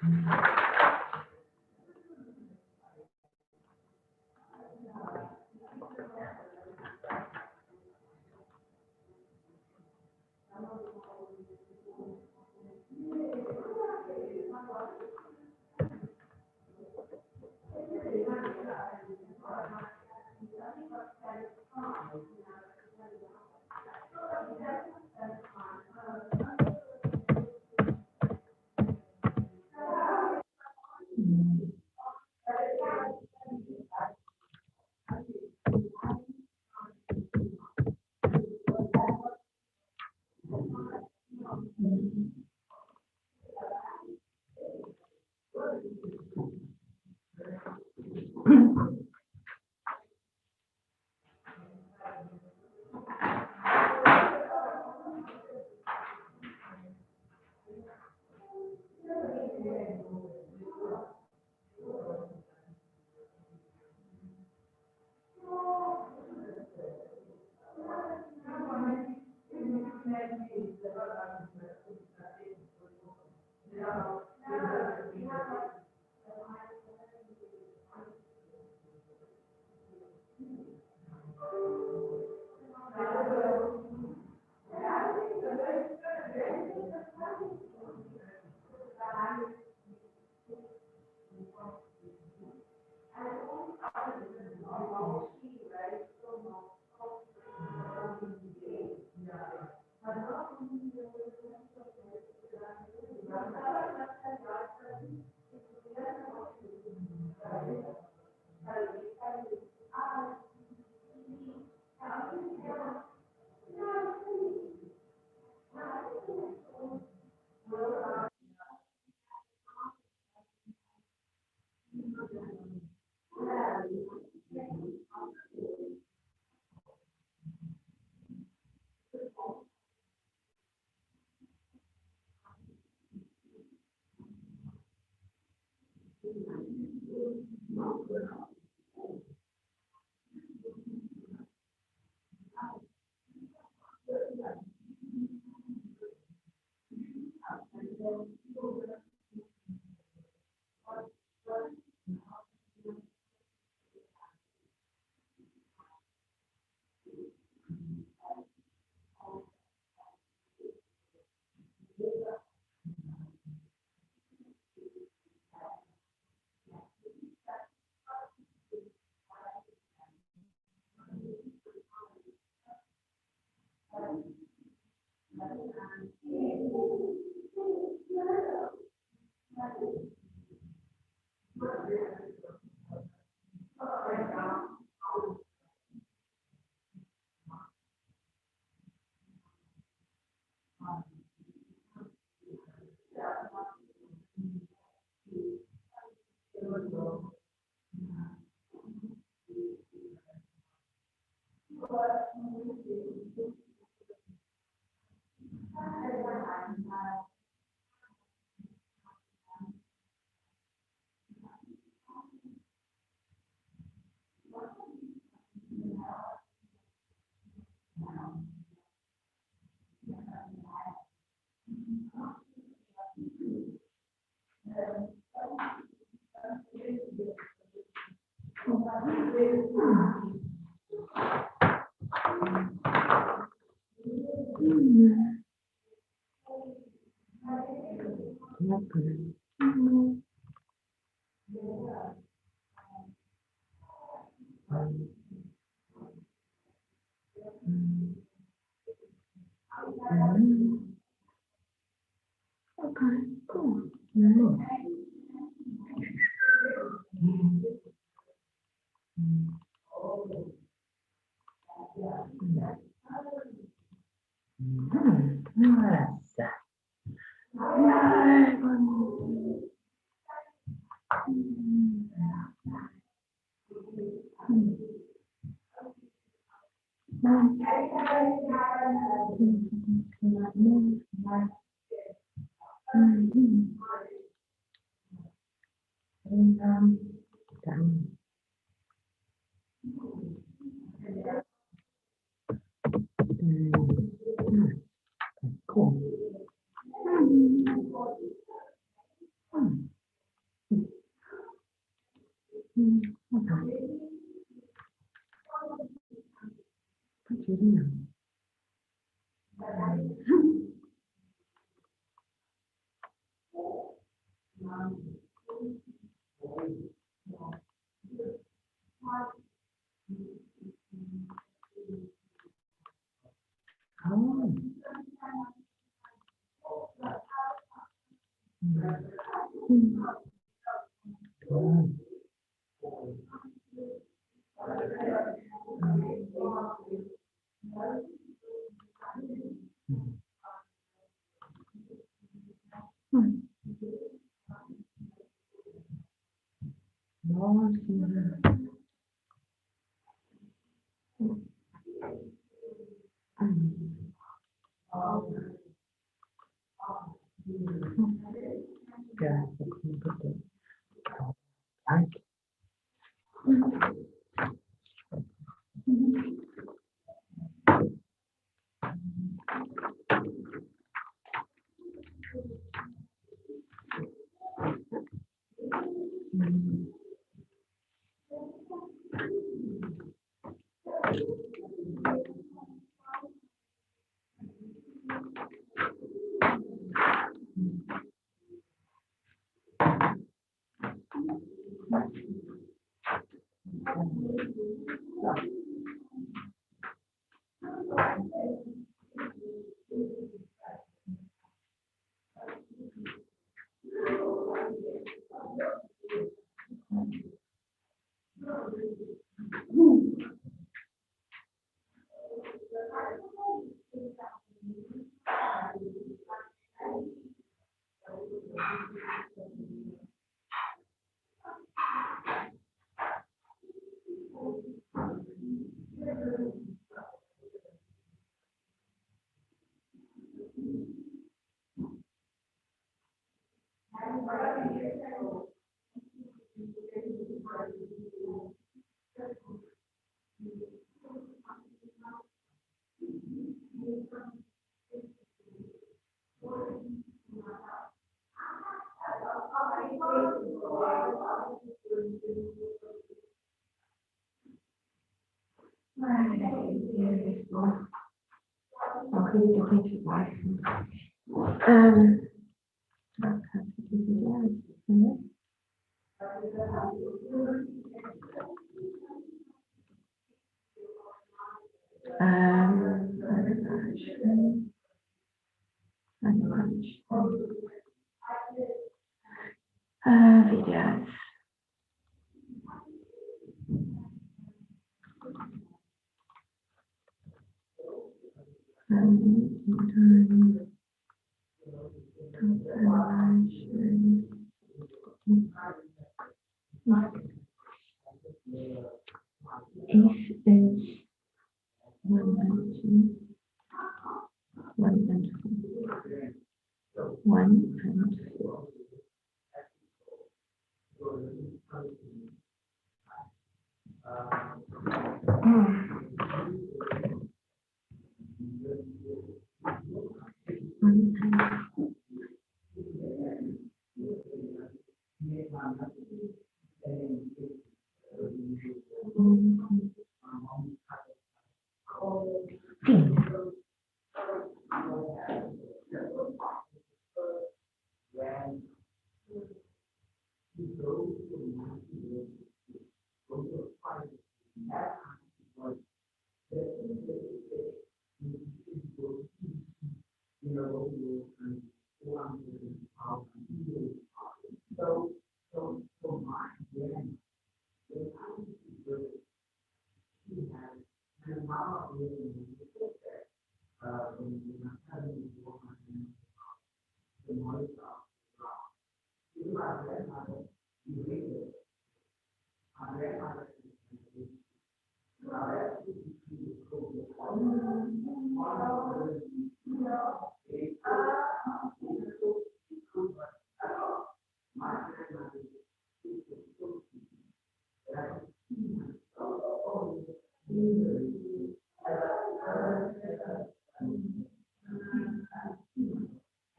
Okay, cool. Nice. Nice. Very good. Cool. Cái chuyện nào? Không. Nó ra không có được. Ai có khi tôi không chịu nói. Videos.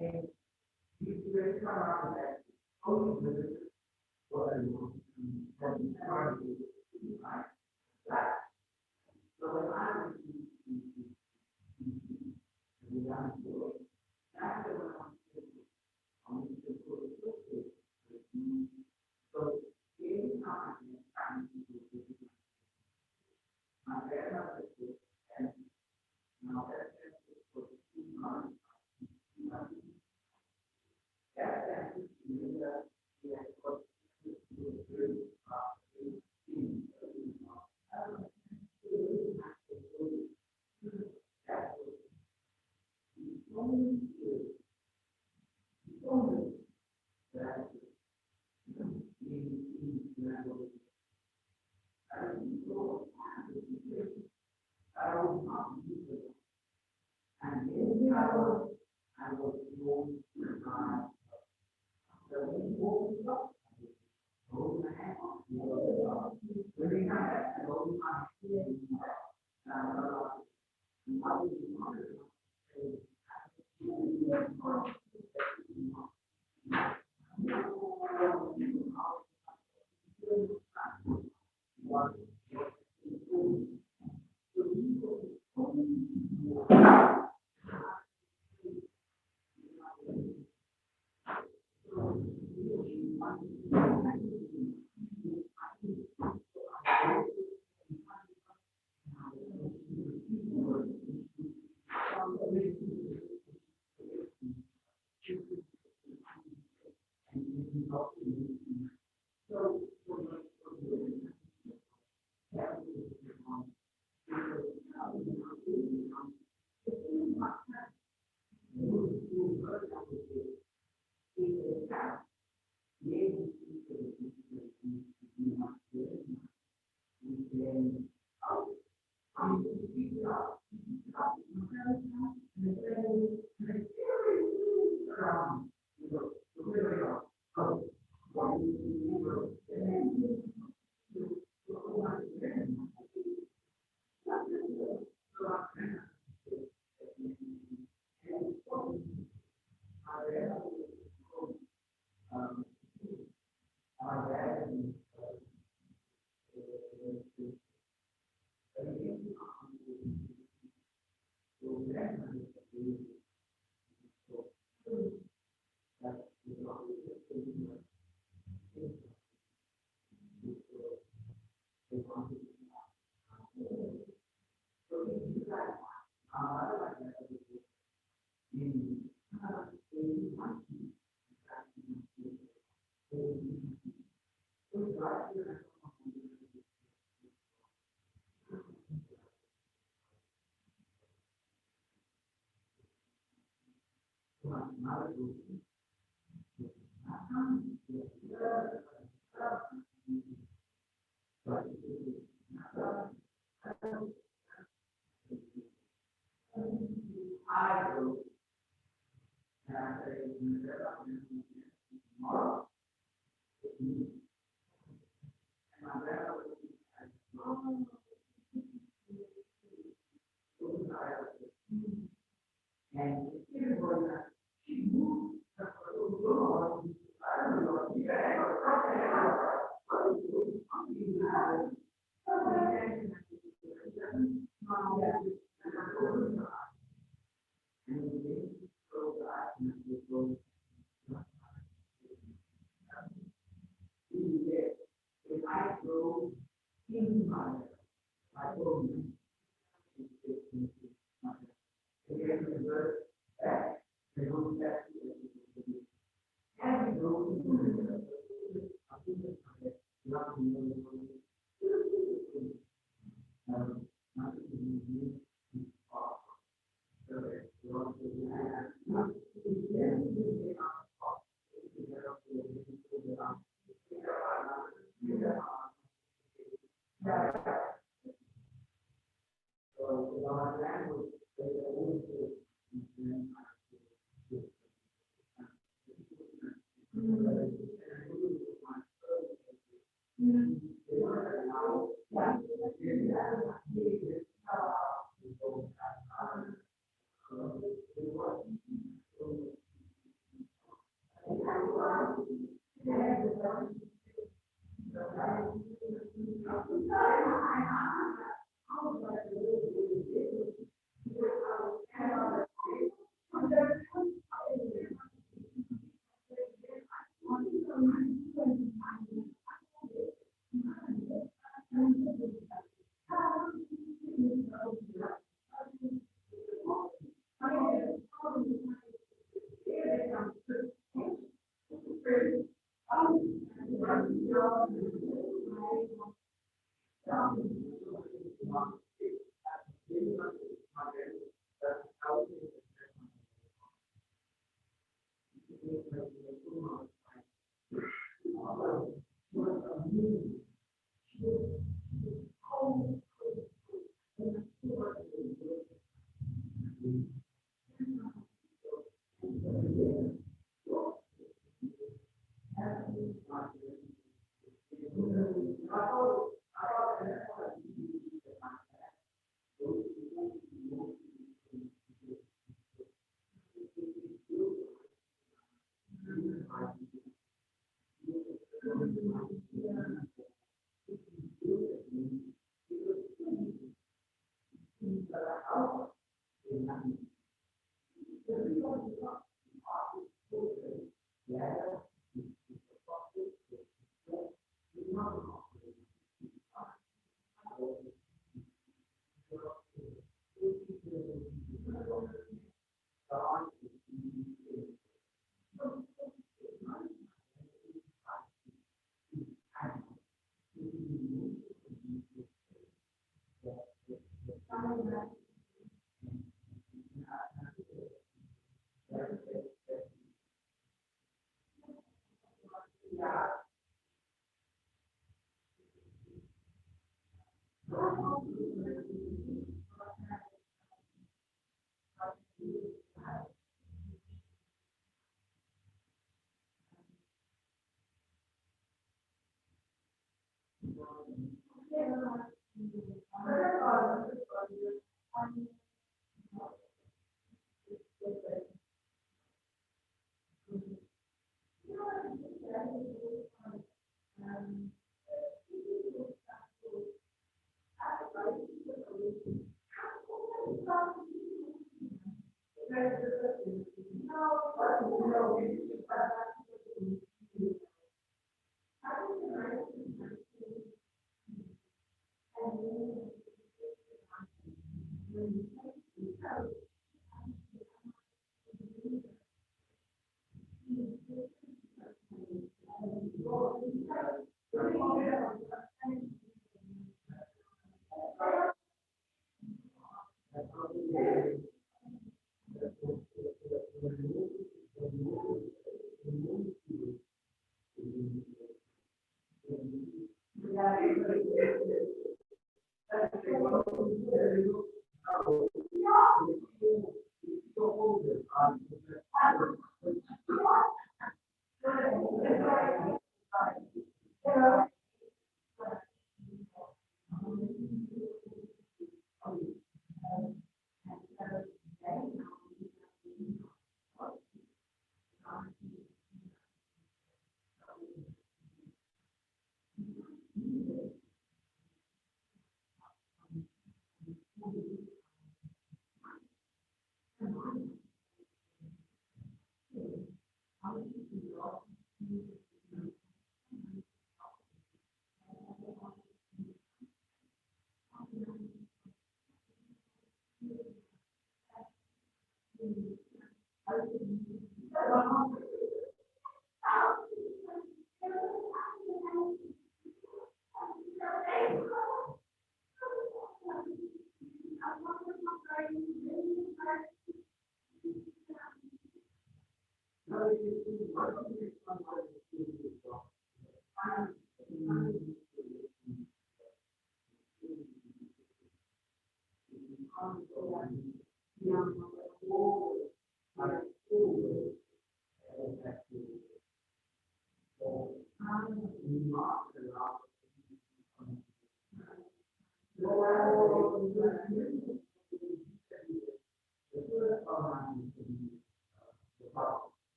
Ace is 1 and 2, 1 and 4, 1 and 4.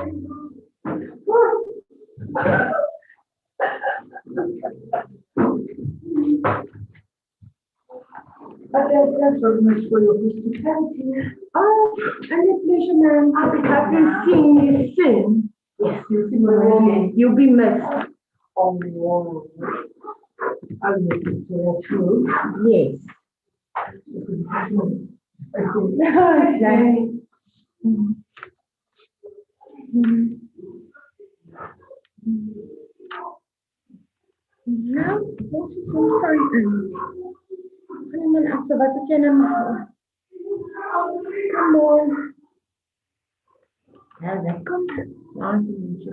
Thanks very much for your hospitality. Oh, and a pleasure, ma'am. I'll be happy seeing you soon. Yes, you'll be missed. Oh, wow. I'll make it true. Yes. Okay. Nou, wat is een fijn. Kom maar af, wat het jy nou maak? Come on. Ja, daar komt het. Laat het niet.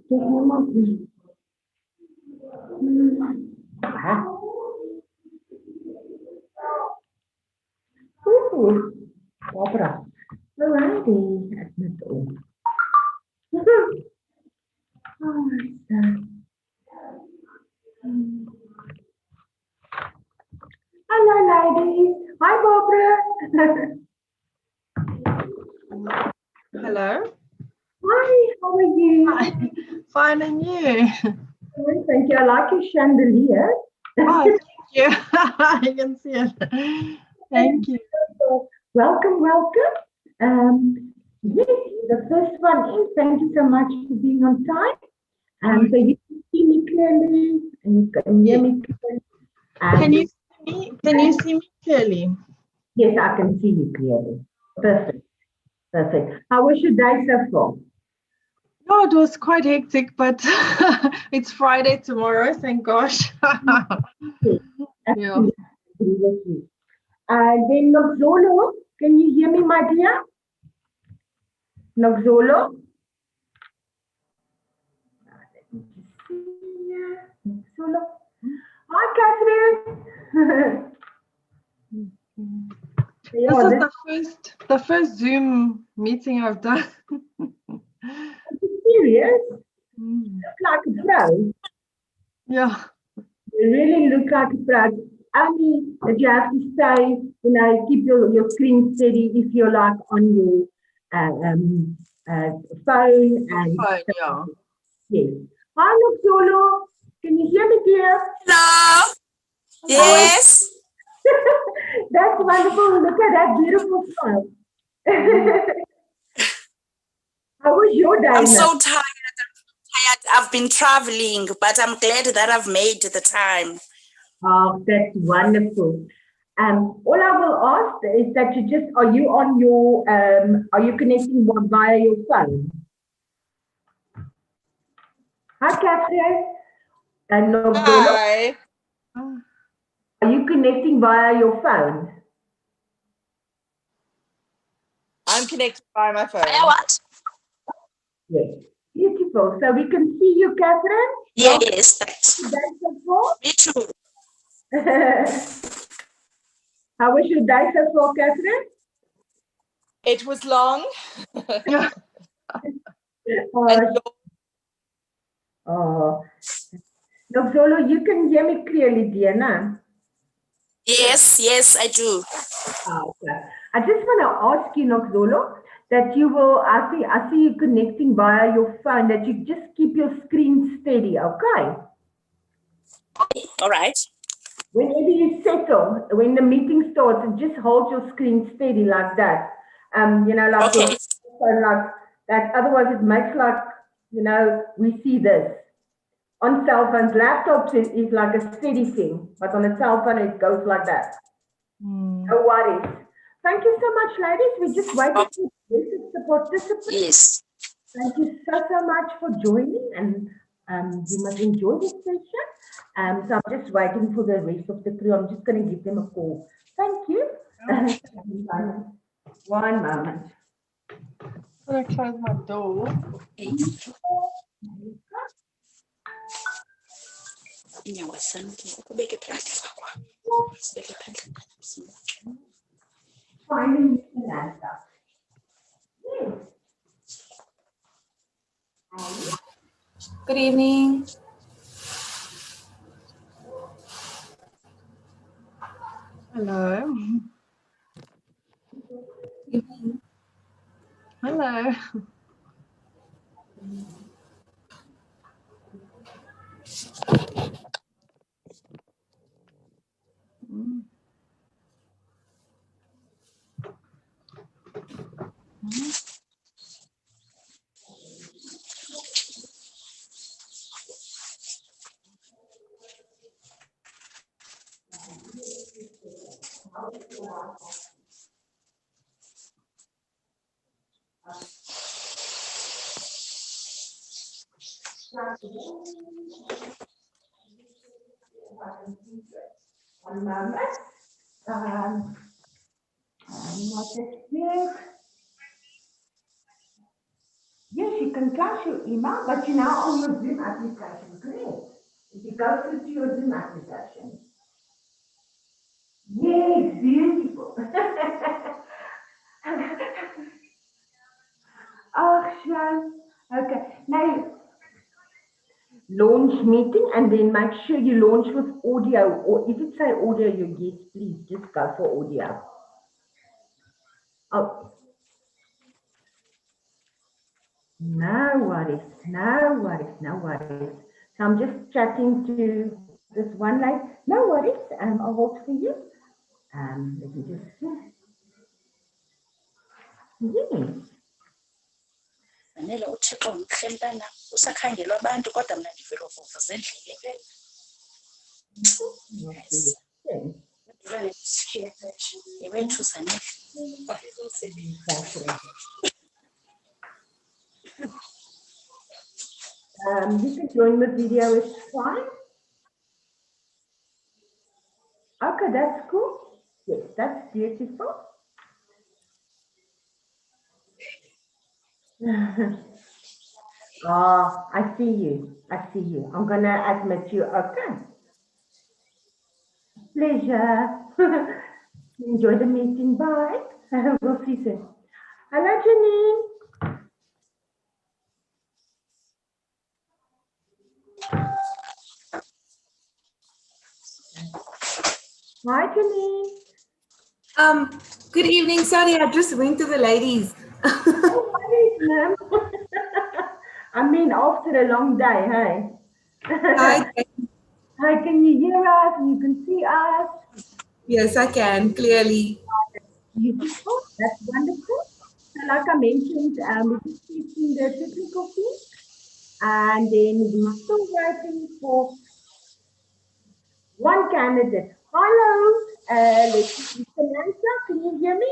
Dit is niemand niet. Oeh, opera. Alrighty, het met op. Oh, hello, ladies. Hi, Barbara. Hello. Hi, how are you? Hi. Fine, and you? Thank you. I like your chandelier. Oh, thank you. I can see it. Thank you. Welcome, welcome. Yes, the first one is thank you so much for being on time. So you can see me clearly and you can hear me clearly. Can you see me clearly? Yes, I can see you clearly. Perfect. Perfect. How was your day so far? No, it was quite hectic, but it's Friday tomorrow, thank gosh. Yes, Yeah. absolutely. Then Noxolo, can you hear me, my dear? Noxolo? Noxolo. Hi, Catherine. This is the first Zoom meeting I've done. Are you serious? You look like a pro. Yeah. You really look like a pro. Only that you have to stay, keep your screen steady if you're like on your phone and Yeah. yes. Hi, Noxolo. Can you hear me, dear? Hello. Yes. That's wonderful. Look at that beautiful smile. How was your day? I'm so tired. I've been traveling, but I'm glad that I've made the time. Oh, that's wonderful. All I will ask is that are you on your, are you connecting via your phone? Hi, Catherine. And Hi. are you connecting via your phone? I'm connected by my phone. What? Yes. Beautiful. So we can see you, Catherine? Yes. Me too. How was your day so far, Catherine? It was long. Noxolo, you can hear me clearly, dear, no? Yes, I do. Okay. I just want to ask you, Noxolo, that you will, I see you connecting via your phone, that you just keep your screen steady, okay? All right. Whenever you settle, when the meeting starts, just hold your screen steady like that. Like okay. Like that. Otherwise, it makes like, we see this. On cell phones, laptops is like a steady thing, but on a cell phone, it goes like that. No worries. Thank you so much, ladies. We just waited for the participants. Yes. Thank you so much for joining, and you must enjoy this session. So I'm just waiting for the rest of the crew. I'm just going to give them a call. Thank you. One moment. I'm going to close my door. Finding the answer. Good evening. Hello. evening. Hello. One moment. Not this yet. Yes, you can flash your email, but you're now on your Zoom application, correct? If you go through to your Zoom application. Yes, beautiful. Oh, Sean. Okay. Now, launch meeting, and then make sure you launch with audio, or if it say audio, you yes, please just go for audio. Oh, no worries, no worries, no worries. So I'm just chatting to this one lady. No worries, I'll hold for you. Let me just see. Yes. Fanele uThixo mhle mntana usakhangelwa abantu kodwa mna ndivela uvuvuza endleleni. Yes. Yewethusa You can join the video, it's fine. Okay, that's cool. Yes, that's beautiful. Oh, I see you. I see you. I'm gonna admit you. Okay. Pleasure. Enjoy the meeting. Bye. We'll see you soon. Hello, Janine. Hi, Janine. Good evening. Sorry, I just went to the ladies. No worries, ma'am. I mean, after a long day, hey. Hi. Hi, can you hear us? You can see us? Yes, I can clearly. Beautiful. That's wonderful. So like I mentioned, we're just testing the technical thing, and then we're still waiting for one candidate. Hello, Samantha, can you hear me?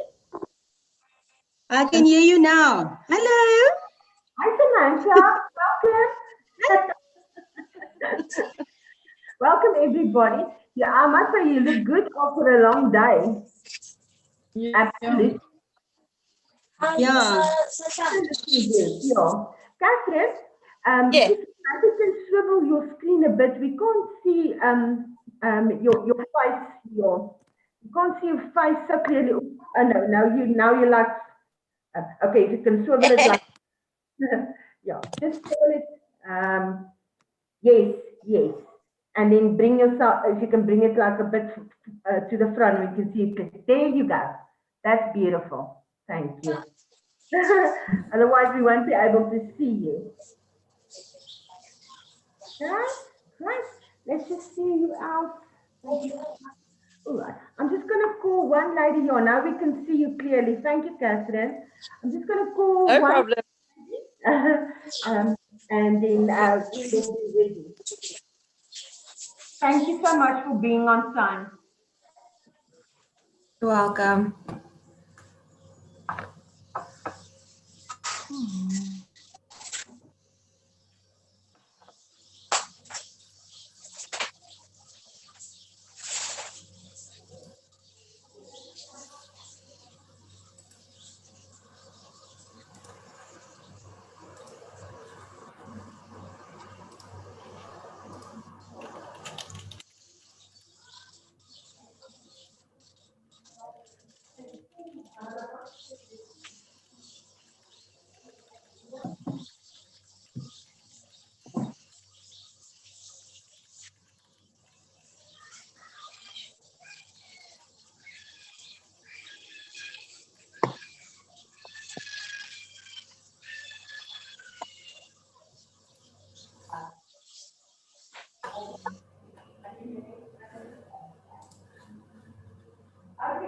I can hear you now. Hello. Hi, Samantha. Welcome. Welcome, everybody. Yeah, I must say you look good after a long day. Yeah. Absolutely. Yeah. Yeah. Catherine, Yeah. if you can swivel your screen a bit, we can't see your face. You can't see your face so clearly. Oh no, now you're like okay. If you can swivel it like yeah, just swivel it. Yes, and then bring yourself. If you can bring it like a bit to the front, we can see it. There you go. That's beautiful. Thank you. Otherwise, we won't be able to see you. Right. Let's just see you out. Thank you. All right. I'm just going to call one lady here. Now we can see you clearly. Thank you, Catherine. I'm just going to call No one. problem. And then we'll be ready. Thank you so much for being on time. You're welcome.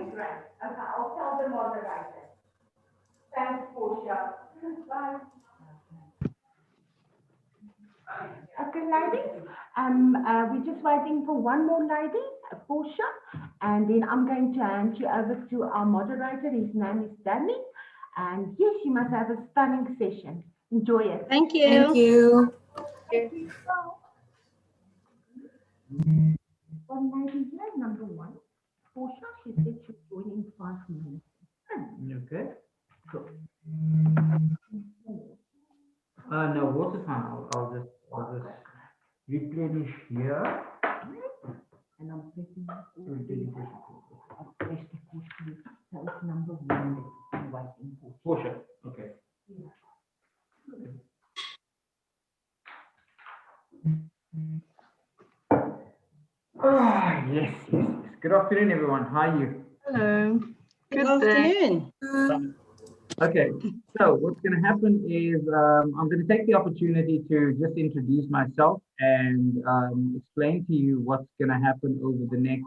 Okay, great. Okay, I'll tell the moderator. Thanks, Portia. Bye. Okay, ladies. We're just waiting for one more lady, Portia, and then I'm going to hand you over to our moderator. His name is Danny, and yes, you must have a stunning session. Enjoy it. Thank you. Thank you. One lady here, number one. Portia, she said she'll join in 5 minutes. Okay. Cool. No, water's fine. I'll just replenish here. And I'm pressing Replenish. I'll press the push. So it's number one that I'm waiting for. Portia. Okay. Ah, yes. Good afternoon, everyone. How are you? Hello. Good Good day. afternoon. Okay, so what's going to happen is I'm going to take the opportunity to just introduce myself and explain to you what's going to happen over the next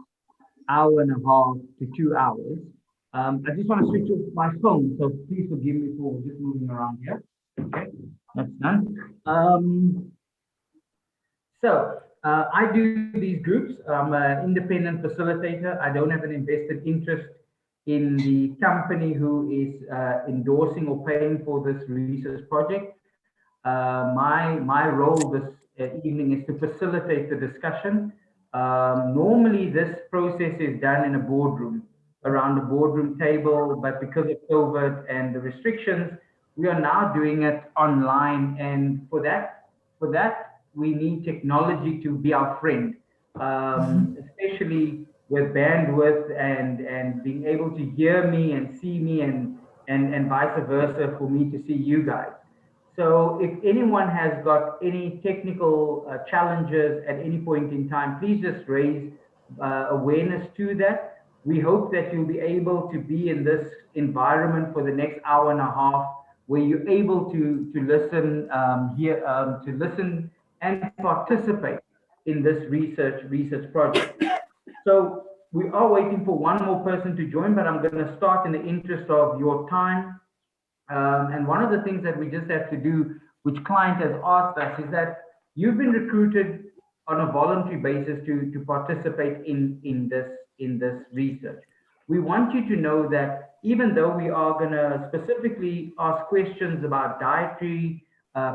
hour and a half to 2 hours. I just want to switch off my phone, so please forgive me for just moving around here. Okay, that's done. I do these groups. I'm an independent facilitator. I don't have an invested interest in the company who is endorsing or paying for this research project. My role this evening is to facilitate the discussion. Normally, this process is done in a boardroom, around a boardroom table, but because of COVID and the restrictions, we are now doing it online. And for that, we need technology to be our friend, especially with bandwidth and being able to hear me and see me and vice versa for me to see you guys. So if anyone has got any technical challenges at any point in time, please just raise awareness to that. We hope that you'll be able to be in this environment for the next hour and a half, where you're able to listen to listen and participate in this research project. So we are waiting for one more person to join, but I'm going to start in the interest of your time. And one of the things that we just have to do, which client has asked us, is that you've been recruited on a voluntary basis to participate in this research. We want you to know that even though we are going to specifically ask questions about dietary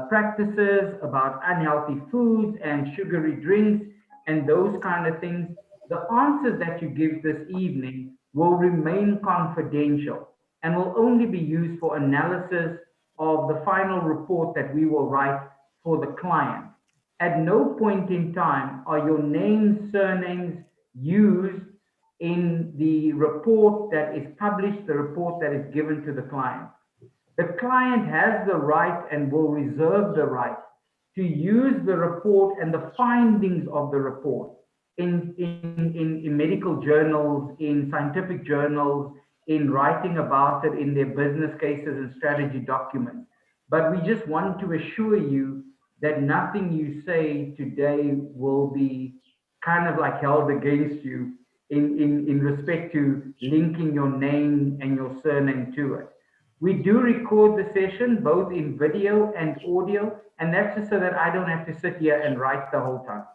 practices, about unhealthy foods and sugary drinks and those kind of things, the answers that you give this evening will remain confidential and will only be used for analysis of the final report that we will write for the client. At no point in time are your names, surnames used in the report that is published, the report that is given to the client. The client has the right and will reserve the right to use the report and the findings of the report in medical journals, in scientific journals, in writing about it in their business cases and strategy documents. But we just want to assure you that nothing you say today will be kind of like held against you in respect to linking your name and your surname to it. We do record the session both in video and audio, and that's just so that I don't have to sit here and write the whole time.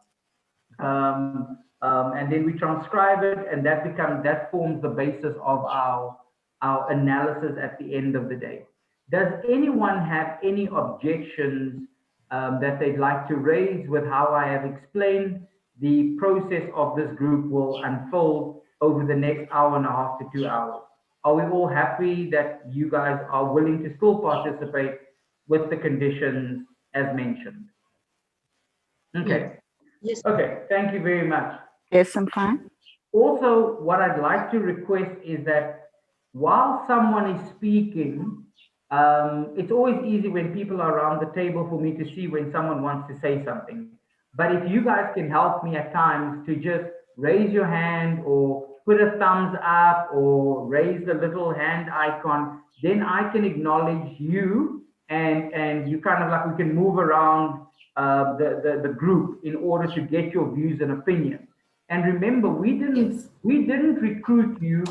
And then we transcribe it, and that forms the basis of our analysis at the end of the day. Does anyone have any objections that they'd like to raise with how I have explained the process of this group will unfold over the next hour and a half to 2 hours? Are we all happy that you guys are willing to still participate with the conditions as mentioned? Okay. Yes. Okay, thank you very much. Yes, I'm fine. Also, what I'd like to request is that while someone is speaking, it's always easy when people are around the table for me to see when someone wants to say something. But if you guys can help me at times to just raise your hand or put a thumbs up or raise the little hand icon, then I can acknowledge you and you kind of like, we can move around the group in order to get your views and opinions. And remember, we didn't recruit you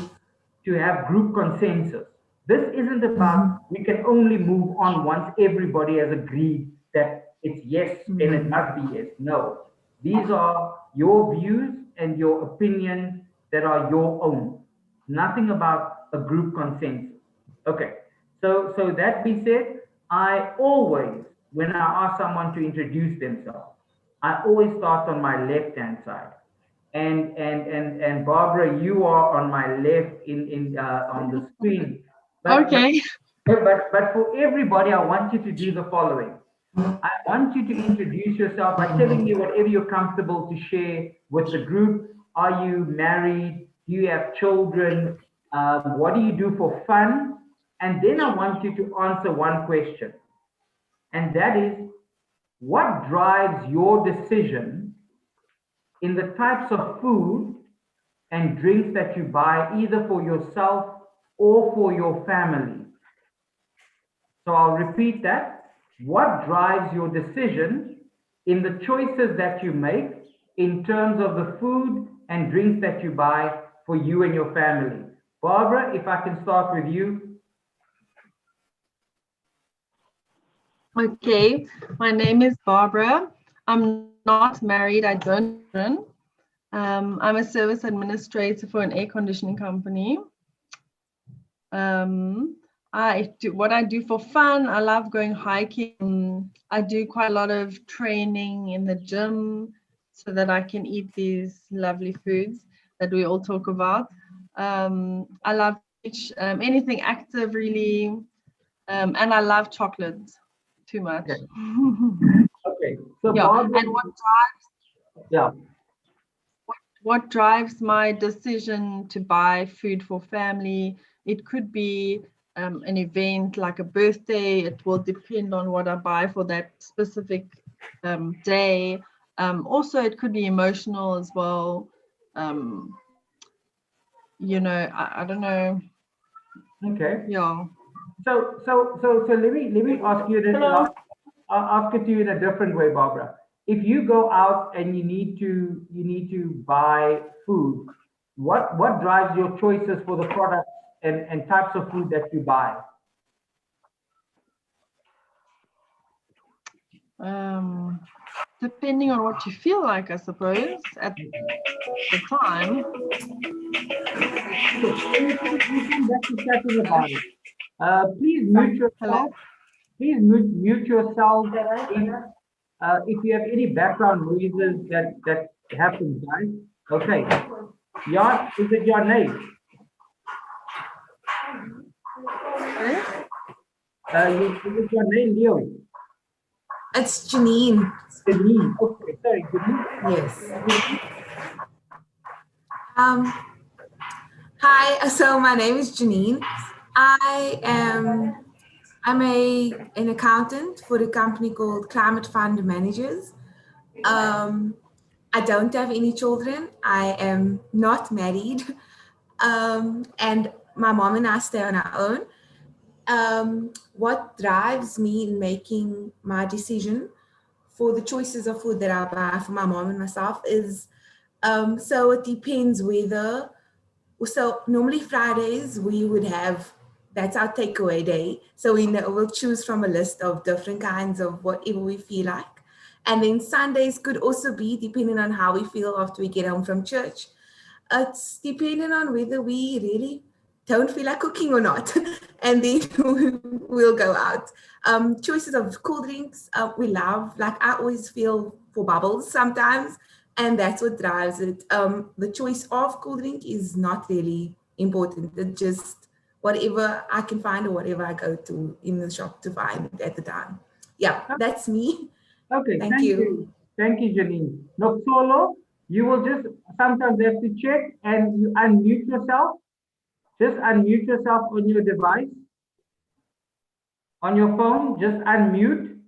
to have group consensus. This isn't about we can only move on once everybody has agreed that it's yes and it must be yes. No, these are your views and your opinions that are your own. Nothing about a group consensus. Okay, so that being said, I always, when I ask someone to introduce themselves, I always start on my left-hand side. And Barbara, you are on my left in on the screen. Okay. But for everybody, I want you to do the following. I want you to introduce yourself by telling me whatever you're comfortable to share with the group. Are you married? Do you have children? What do you do for fun? And then I want you to answer one question. And that is, what drives your decision in the types of food and drinks that you buy, either for yourself or for your family? So I'll repeat that. What drives your decision in the choices that you make in terms of the food and drinks that you buy for you and your family? Barbara, if I can start with you. Okay, my name is Barbara. I'm not married. I don't have children. I'm a service administrator for an air conditioning company. I do what I do for fun. I love going hiking. I do quite a lot of training in the gym so that I can eat these lovely foods that we all talk about. I love anything active, really, and I love chocolate too much. Okay. So Yeah, Barbara, and what drives my decision to buy food for family? It could be an event like a birthday. It will depend on what I buy for that specific day. Also, it could be emotional as well. You know, I don't know. okay. Yeah. So let me ask you this. I'll ask it to you in a different way, Barbara. If you go out and you need to buy food, what drives your choices for the products and types of food that you buy? Depending on what you feel like, I suppose, at the time. Anything that you're chatting about it. Please mute yourself. Hello? Please mute yourself. If you have any background noises that happen, guys. Okay. Is it your name? Is it your name, Leo? It's Janine. Janine. Okay, sorry, Janine. Yes. Hi, so my name is Janine. I'm an accountant for a company called Climate Fund Managers. I don't have any children. I am not married. And my mom and I stay on our own. What drives me in making my decision for the choices of food that I buy for my mom and myself is, so it depends whether, so normally Fridays we would have, that's our takeaway day. So we'll choose from a list of different kinds of whatever we feel like. And then Sundays could also be depending on how we feel after we get home from church. It's depending on whether we really don't feel like cooking or not. And then we'll go out. Choices of cool drinks, we love. Like I always feel for bubbles sometimes, and that's what drives it. The choice of cool drink is not really important. It's just whatever I can find or whatever I go to in the shop to find at the time. Yeah, that's me. Okay, Thank you. Thank you, Janine. Now, Solo, you will just sometimes have to check and you unmute yourself. Just unmute yourself on your device. On your phone, just unmute.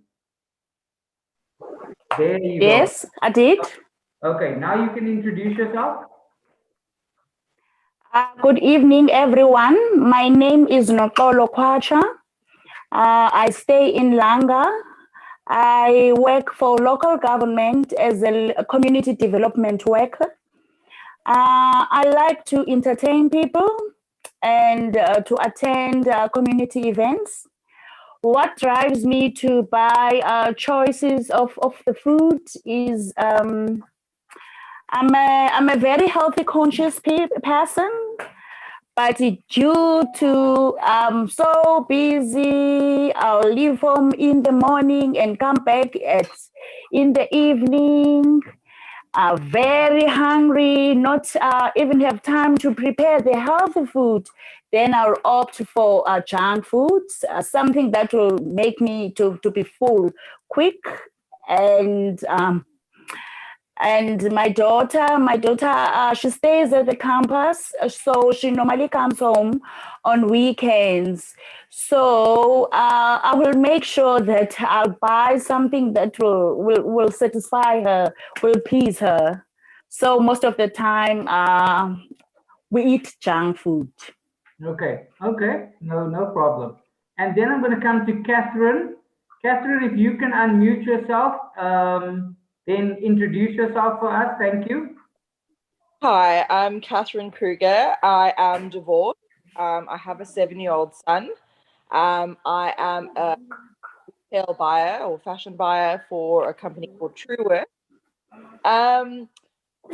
There you go. Yes, I did. Okay, now you can introduce yourself. Good evening, everyone. My name is Nokolo Kwacha. I stay in Langa. I work for local government as a community development worker. I like to entertain people. and to attend community events. What drives me to buy choices of the food is I'm a very healthy conscious person, but due to so busy, I'll leave home in the morning and come back in the evening. Very hungry, not even have time to prepare the healthy food, then I'll opt for junk foods, something that will make me to be full quick. And my daughter, she stays at the campus, so she normally comes home on weekends. So I will make sure that I'll buy something that will satisfy her, will please her. So most of the time, we eat junk food. Okay, no problem. And then I'm going to come to Catherine. Catherine, if you can unmute yourself, then introduce yourself for us. Thank you. Hi, I'm Catherine Kruger. I am divorced. I have a 7-year-old son. I am a retail buyer or fashion buyer for a company called Truework.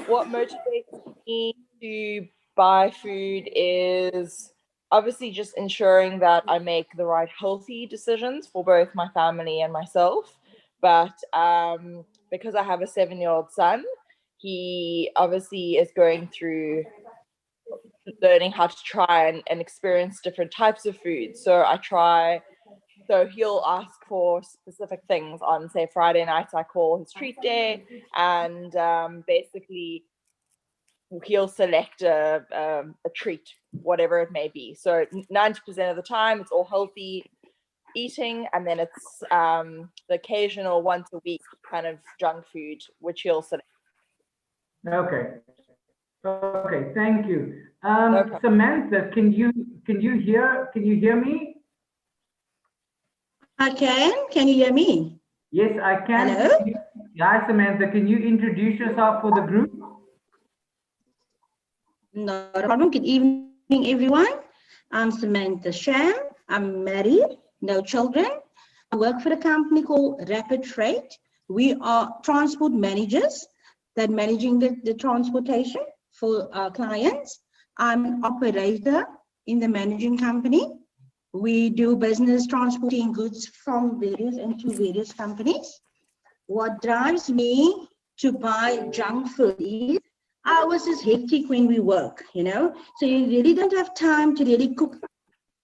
What motivates me to buy food is obviously just ensuring that I make the right healthy decisions for both my family and myself. But because I have a 7-year-old son, he obviously is going through learning how to try and experience different types of food. So he'll ask for specific things on, say, Friday nights. I call his treat day, and basically he'll select a treat, whatever it may be. So 90% of the time, it's all healthy eating, and then it's the occasional once a week kind of junk food, which he'll select. Okay, thank you. No Samantha, can you hear me? I can. Can you hear me? Yes, I can. Hello? Hi, Samantha. Can you introduce yourself for the group? Not a problem. Good evening, everyone. I'm Samantha Sham. I'm married, no children. I work for a company called Rapid Freight. We are transport managers that managing the transportation for our clients. I'm an operator in the managing company. We do business transporting goods from various and to various companies. What drives me to buy junk food is ours is hectic when we work, so you really don't have time to really cook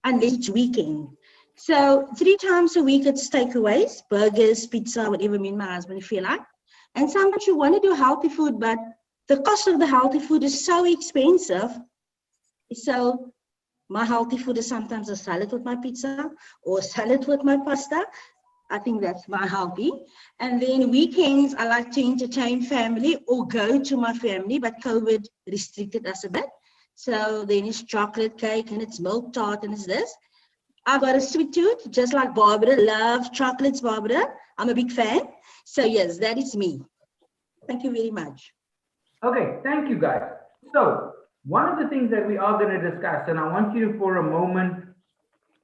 unless it's weekend. So 3 times a week it's takeaways, burgers, pizza, whatever me and my husband feel like. And sometimes you want to do healthy food, but the cost of the healthy food is so expensive. So my healthy food is sometimes a salad with my pizza or a salad with my pasta. I think that's my hobby. And then weekends, I like to entertain family or go to my family, but COVID restricted us a bit. So then it's chocolate cake and it's milk tart and it's this. I've got a sweet tooth, just like Barbara. Love chocolates, Barbara. I'm a big fan. So yes, that is me. Thank you very much. Okay, thank you guys. So one of the things that we are going to discuss, and I want you to, for a moment,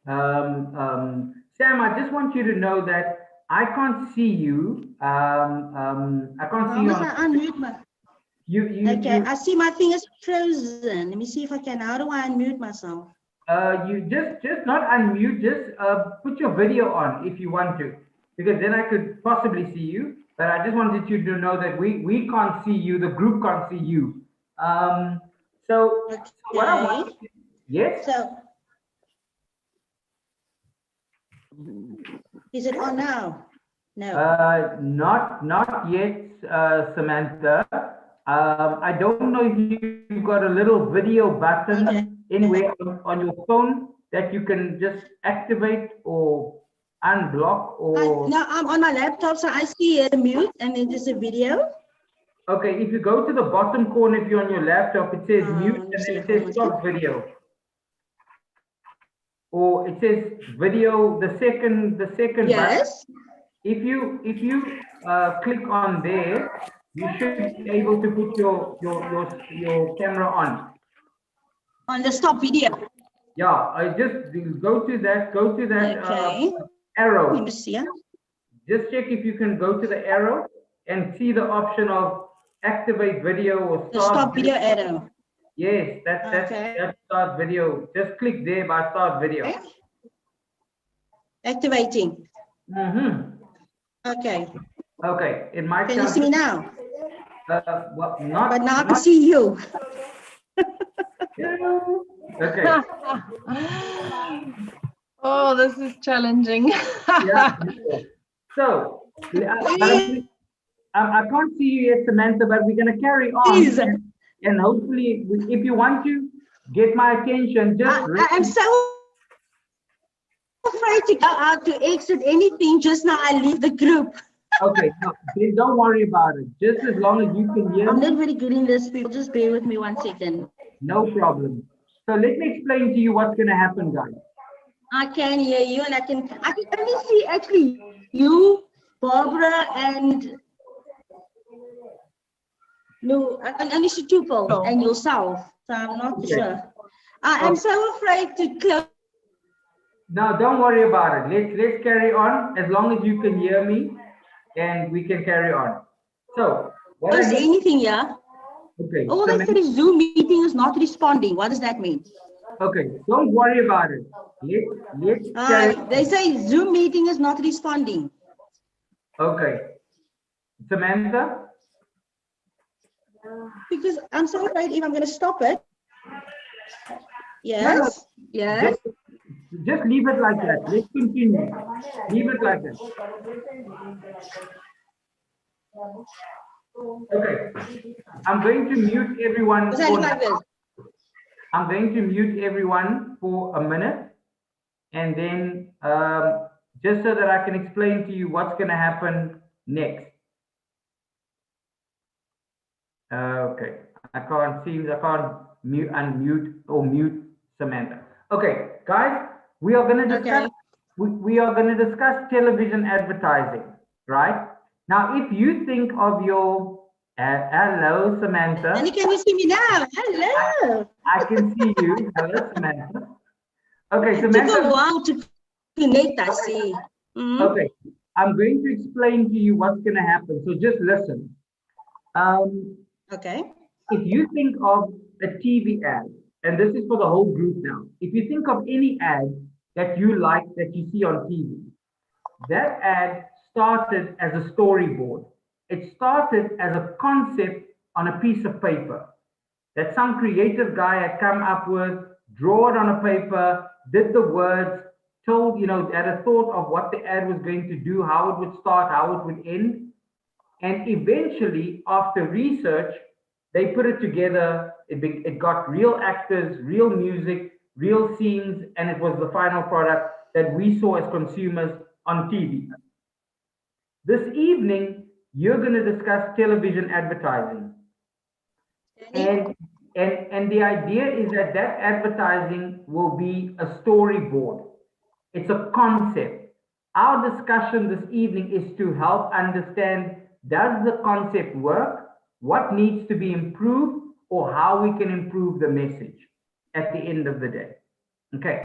Sam, I just want you to know that I can't see you. I can't see you. I unmute my. Okay, I see my thing is frozen. Let me see if I can. How do I unmute myself? You just not unmute. Just put your video on if you want to, because then I could possibly see you. But I just wanted you to know that we can't see you. The group can't see you. So what I want. Yes. So. Is it on now? No. Not yet, Samantha. I don't know if you've got a little video button anywhere on your phone that you can just activate or unblock or. No, I'm on my laptop, so I see a mute and then there's a video. Okay, if you go to the bottom corner, if you're on your laptop, it says mute and then it says stop video. Or it says video, the second yes. button. If you click on there, you should be able to put your camera on. On the stop video. Yeah, I just go to that Okay. arrow. Let me see. Yeah. Just check if you can go to the arrow and see the option of activate video or The stop video arrow. Yes, that's start video. Just click there by start video. Okay. Activating. Okay. Okay, it might. Can you see me now? Well, not. But now I can see you. Okay. Oh, this is challenging. Yeah. So, I can't see you yet, Samantha, but we're going to carry on. And hopefully, if you want to get my attention, just. I'm so afraid to go out to exit anything. Just now, I leave the group. Okay, no, then don't worry about it. Just as long as you can hear I'm me. not very good in this. People, just bear with me 1 second. No problem. So let me explain to you what's going to happen, guys. I can hear you, and I can only see actually you, Barbara, and no, I can only see two people and yourself. So I'm not sure. I'm so afraid to close. No, don't worry about it. Let's carry on as long as you can hear me, and we can carry on. So, what Is anything here? Okay. Oh, they said Zoom meeting is not responding. What does that mean? Okay, don't worry about it. Let's carry. They say Zoom meeting is not responding. Okay. Samantha? Because I'm so afraid if I'm going to stop it. Yes. No, yes. Just leave it like that. Let's continue. Leave it like that. Okay. I'm going to mute everyone. I'm going to mute everyone for a minute, and then just so that I can explain to you what's going to happen next. Okay, I can't unmute or mute Samantha. Okay, guys, we are going to discuss. We are going to discuss television advertising, right? Now, if you think of your hello, Samantha. And can you see me now? Hello. I can see you. Hello, Samantha. Okay, Samantha. It took a while to connect, I see. Okay, I'm going to explain to you what's going to happen. So just listen. Okay. If you think of a TV ad, and this is for the whole group now. If you think of any ad that you like that you see on TV, that ad started as a storyboard. It started as a concept on a piece of paper that some creative guy had come up with, draw it on a paper, did the words, told, had a thought of what the ad was going to do, how it would start, how it would end. And eventually, after research, they put it together. It got real actors, real music, real scenes, and it was the final product that we saw as consumers on TV. This evening, you're going to discuss television advertising. And the idea is that advertising will be a storyboard. It's a concept. Our discussion this evening is to help understand, does the concept work? What needs to be improved, or how we can improve the message at the end of the day? Okay,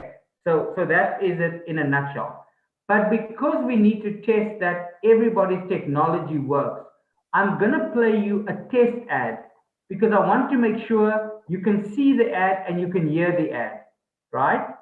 so that is it in a nutshell. But because we need to test that everybody's technology works, I'm gonna play you a test ad because I want to make sure you can see the ad and you can hear the ad, right?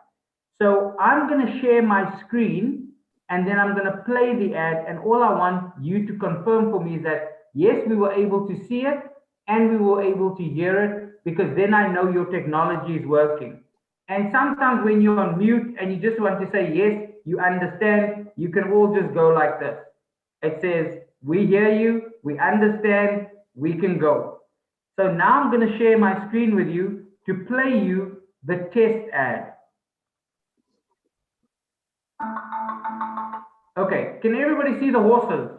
So I'm gonna share my screen and then I'm gonna play the ad, and all I want you to confirm for me is that yes, we were able to see it and we were able to hear it, because then I know your technology is working. And sometimes when you're on mute and you just want to say, yes, you understand, you can all just go like this. It says, we hear you, we understand, we can go. So now I'm going to share my screen with you to play you the test ad. Okay, can everybody see the horses?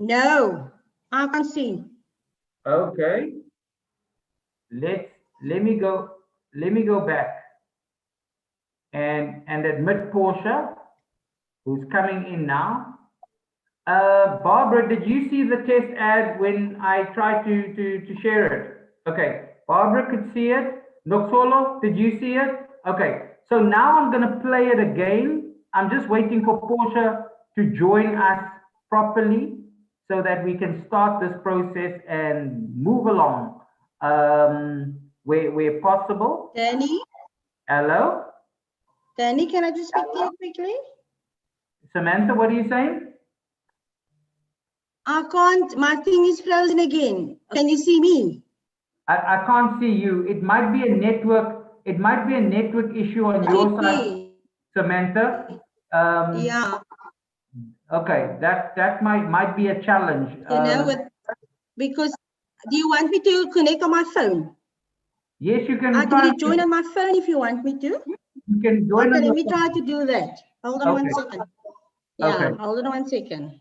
No, I can't see. Okay. Let me go back and admit Portia, who's coming in now. Barbara, did you see the test ad when I tried to share it? Okay, Barbara could see it. Noxolo, did you see it? Okay, so now I'm going to play it again. I'm just waiting for Portia to join us properly so that we can start this process and move along where possible. Danny, Hello? Danny, can I just speak to you quickly? Samantha, what are you saying? I can't, my thing is frozen again. Can you see me? I can't see you. It might be a network issue on your side, Samantha. Yeah. Okay, that might be a challenge. You know, because do you want me to connect on my phone? Yes, you can. I can join on my phone if you want me to. You can join. Okay, let me try to do that. Hold on 1 second. Yeah, okay. hold on 1 second.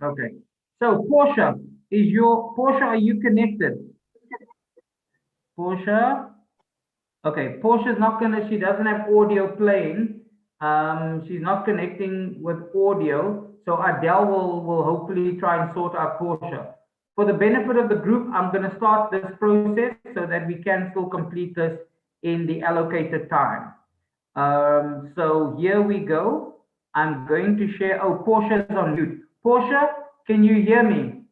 Okay. So Portia, are you connected? Portia? Okay, Portia's not she doesn't have audio playing. She's not connecting with audio. So Adele will hopefully try and sort out Portia. For the benefit of the group, I'm going to start this process so that we can still complete this in the allocated time. So here we go. I'm going to share. Oh, Portia's on mute. Portia, can you hear me?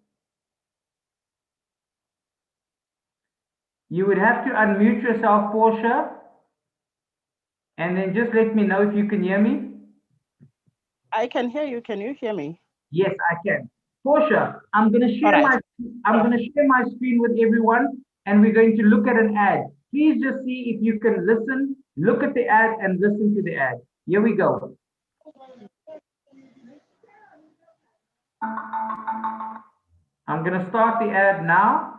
You would have to unmute yourself, Portia, and then just let me know if you can hear me. I can hear you. Can you hear me? Yes, I can. Portia, I'm going to share my screen with everyone, and we're going to look at an ad. Please just see if you can listen, look at the ad, and listen to the ad. Here we go. I'm going to start the ad now.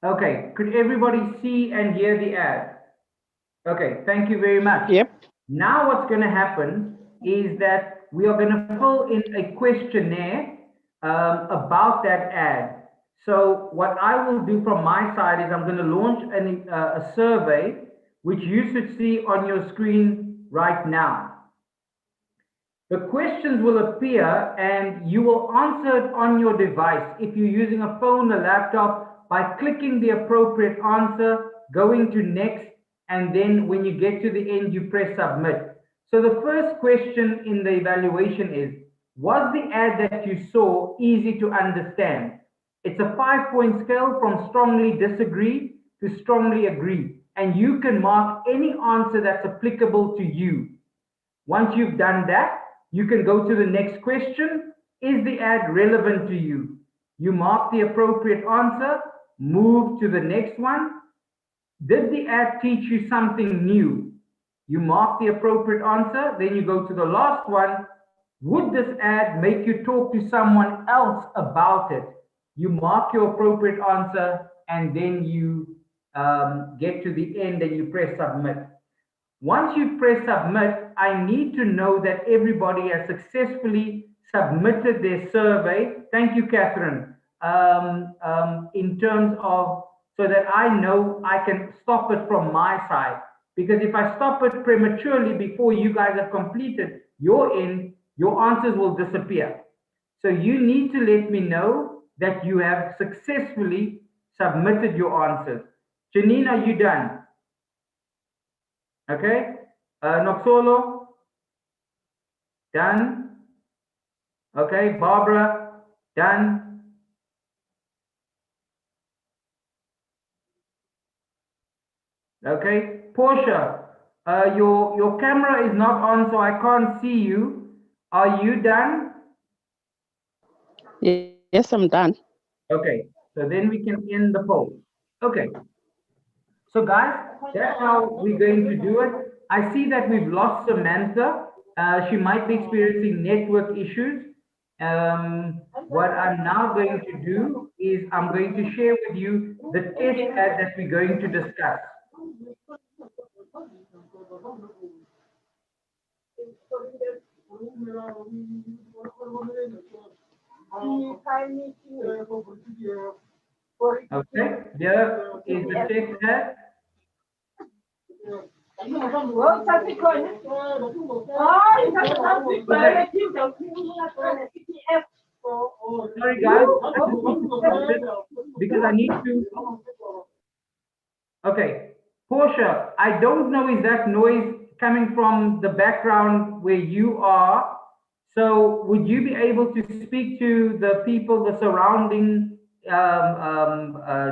Okay, could everybody see and hear the ad? Okay, thank you very much. Yep. Now what's going to happen is that we are going to fill in a questionnaire about that ad. So what I will do from my side is I'm going to launch a survey, which you should see on your screen right now. The questions will appear and you will answer it on your device. If you're using a phone, a laptop, by clicking the appropriate answer, going to next, and then when you get to the end, you press submit. So the first question in the evaluation is, was the ad that you saw easy to understand? It's a 5-point scale from strongly disagree to strongly agree. And you can mark any answer that's applicable to you. Once you've done that, you can go to the next question. Is the ad relevant to you? You mark the appropriate answer, move to the next one. Did the ad teach you something new? You mark the appropriate answer, then you go to the last one. Would this ad make you talk to someone else about it? You mark your appropriate answer, and then you get to the end and you press submit. Once you press submit, I need to know that everybody has successfully submitted their survey. Thank you, Catherine. In terms of, so that I know I can stop it from my side. Because if I stop it prematurely before you guys have completed your end, your answers will disappear. So you need to let me know that you have successfully submitted your answers. Janine, are you done? Okay, Noxolo, done. Okay, Barbara, done. Okay, Portia, your camera is not on, so I can't see you. Are you done? Yes, I'm done. Okay, so then we can end the poll. Okay. So guys, that's how we're going to do it. I see that we've lost Samantha. She might be experiencing network issues. What I'm now going to do is I'm going to share with you the test ad that we're going to discuss. Okay, here is the test ad. Sorry guys, because I need to. Okay, Portia, I don't know is that noise coming from the background where you are. So would you be able to speak to the people, the surrounding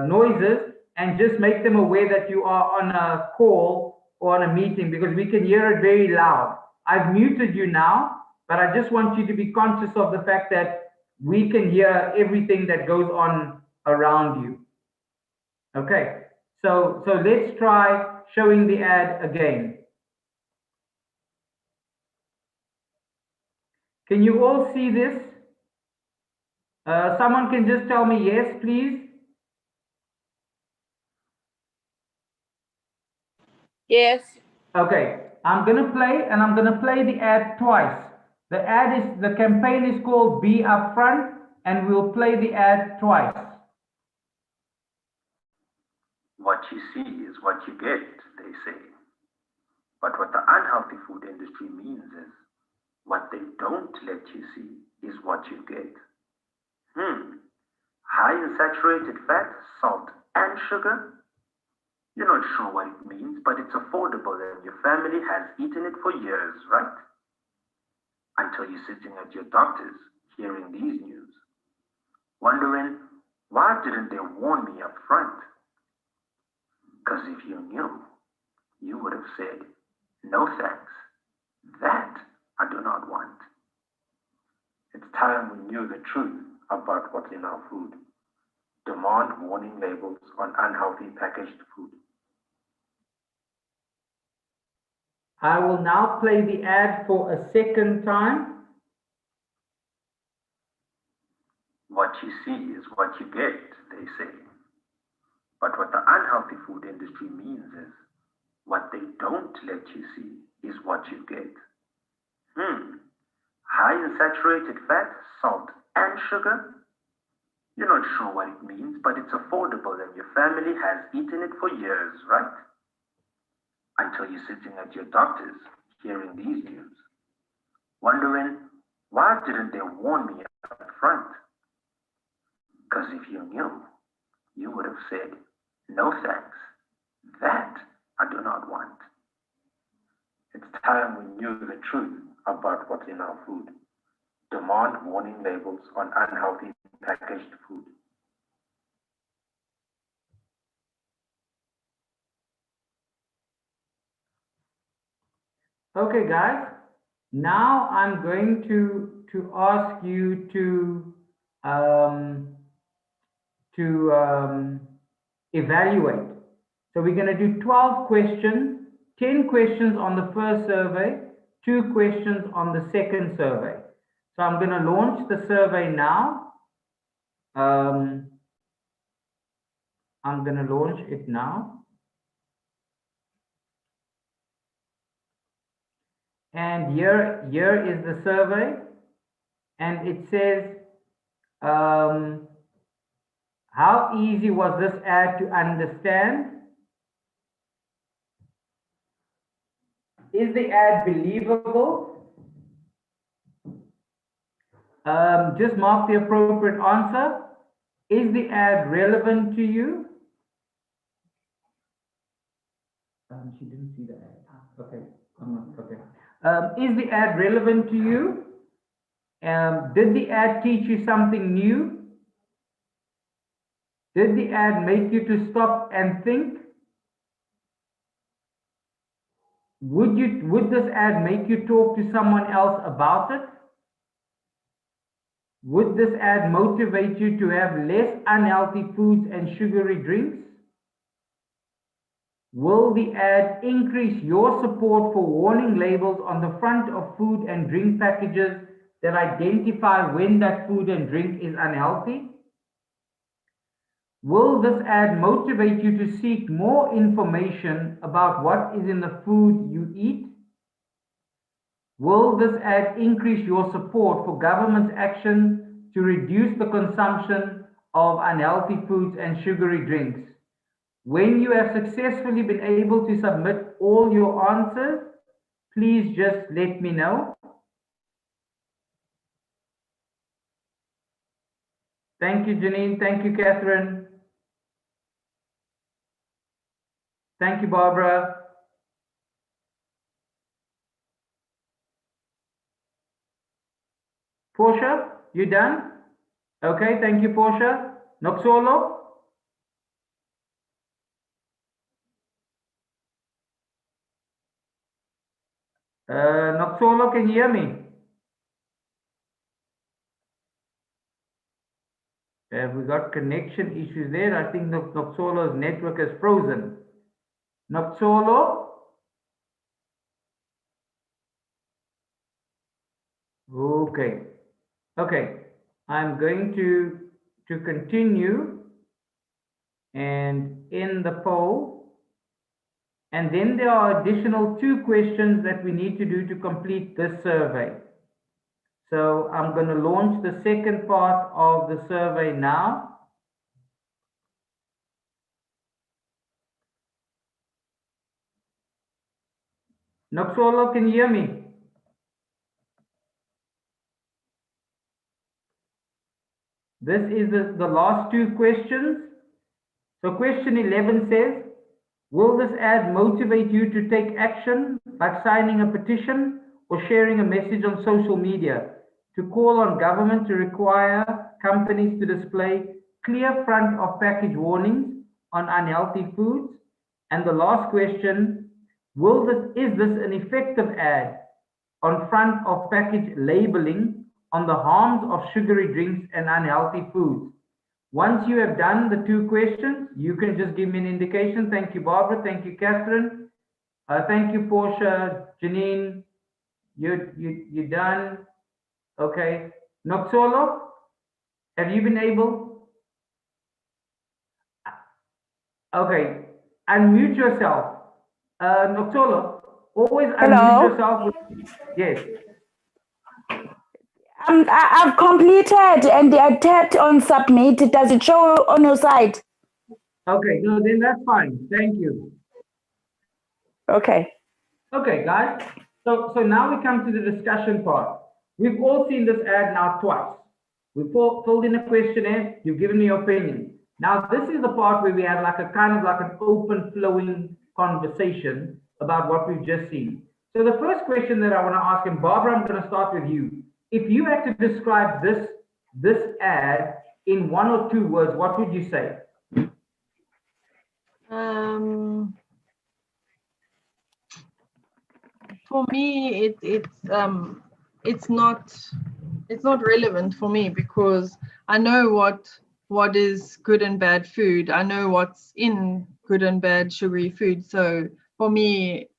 noises, and just make them aware that you are on a call or on a meeting, because we can hear it very loud. I've muted you now, but I just want you to be conscious of the fact that we can hear everything that goes on around you. Okay, so let's try showing the ad again. Can you all see this? Someone can just tell me yes, please. Yes. Okay, I'm gonna play and I'm gonna play the ad twice. The campaign is called Be Upfront, and we'll play the ad twice. What you see is what you get, they say. But what the unhealthy food industry means is, what they don't let you see is what you get. High in saturated fat, salt, and sugar? You're not sure what it means, but it's affordable and your family has eaten it for years, right? Until you're sitting at your doctor's hearing these news, wondering, why didn't they warn me up front? Because if you knew, you would have said, no thanks, that I do not want. It's time we knew the truth about what's in our food. Demand warning labels on unhealthy packaged food. I will now play the ad for a second time. What you see is what you get, they say. But what the unhealthy food industry means is, what they don't let you see is what you get. High in saturated fat, salt, and sugar? You're not sure what it means, but it's affordable and your family has eaten it for years, right? Until you're sitting at your doctor's hearing these news, wondering, why didn't they warn me up front? Because if you knew, you would have said, no thanks, that I do not want. It's time we knew the truth about what's in our food. Demand warning labels on unhealthy packaged food. Okay, guys. Now I'm going to ask you to evaluate. So we're going to do 12 questions, 10 questions on the first survey, 2 questions on the second survey. So I'm going to launch the survey now. I'm going to launch it now. And here is the survey. And it says, how easy was this ad to understand? Is the ad believable? Just mark the appropriate answer. Is the ad relevant to you? She didn't see the ad. Okay. Okay. Is the ad relevant to you? Did the ad teach you something new? Did the ad make you to stop and think? Would this ad make you talk to someone else about it? Would this ad motivate you to have less unhealthy foods and sugary drinks? Will the ad increase your support for warning labels on the front of food and drink packages that identify when that food and drink is unhealthy? Will this ad motivate you to seek more information about what is in the food you eat? Will this ad increase your support for government's action to reduce the consumption of unhealthy foods and sugary drinks? When you have successfully been able to submit all your answers, please just let me know. Thank you, Janine. Thank you, Catherine. Thank you, Barbara. Portia, you done? Okay, thank you, Portia. Noxolo? Noxolo, can you hear me? Have we got connection issues there? I think Noxolo's network is frozen. Noxolo? Okay. Okay. I'm going to continue and end the poll. And then there are additional 2 questions that we need to do to complete this survey. So I'm going to launch the second part of the survey now. Noxolo, can you hear me? This is the last 2 questions. So question 11 says, will this ad motivate you to take action like signing a petition or sharing a message on social media to call on government to require companies to display clear front of package warnings on unhealthy foods? And the last question, is this an effective ad on front of package labeling on the harms of sugary drinks and unhealthy foods? Once you have done the 2 questions, you can just give me an indication. Thank you, Barbara. Thank you, Catherine. Thank you, Portia. Janine, you're done. Okay. Noxolo, have you been able? Okay. Unmute yourself. Noxolo, always unmute yourself. Yes. I've completed and I tapped on submit. Does it show on your side? Okay, no, then that's fine. Thank you. Okay. Okay, guys. So now we come to the discussion part. We've all seen this ad now twice. We filled in a questionnaire. You've given me your opinion. Now this is the part where we have like a kind of like an open flowing conversation about what we've just seen. So the first question that I want to ask, and Barbara, I'm going to start with you. If you had to describe this ad in 1 or 2 words, what would you say? For me, it's not relevant for me because I know what is good and bad food. I know what's in good and bad sugary food. So for me,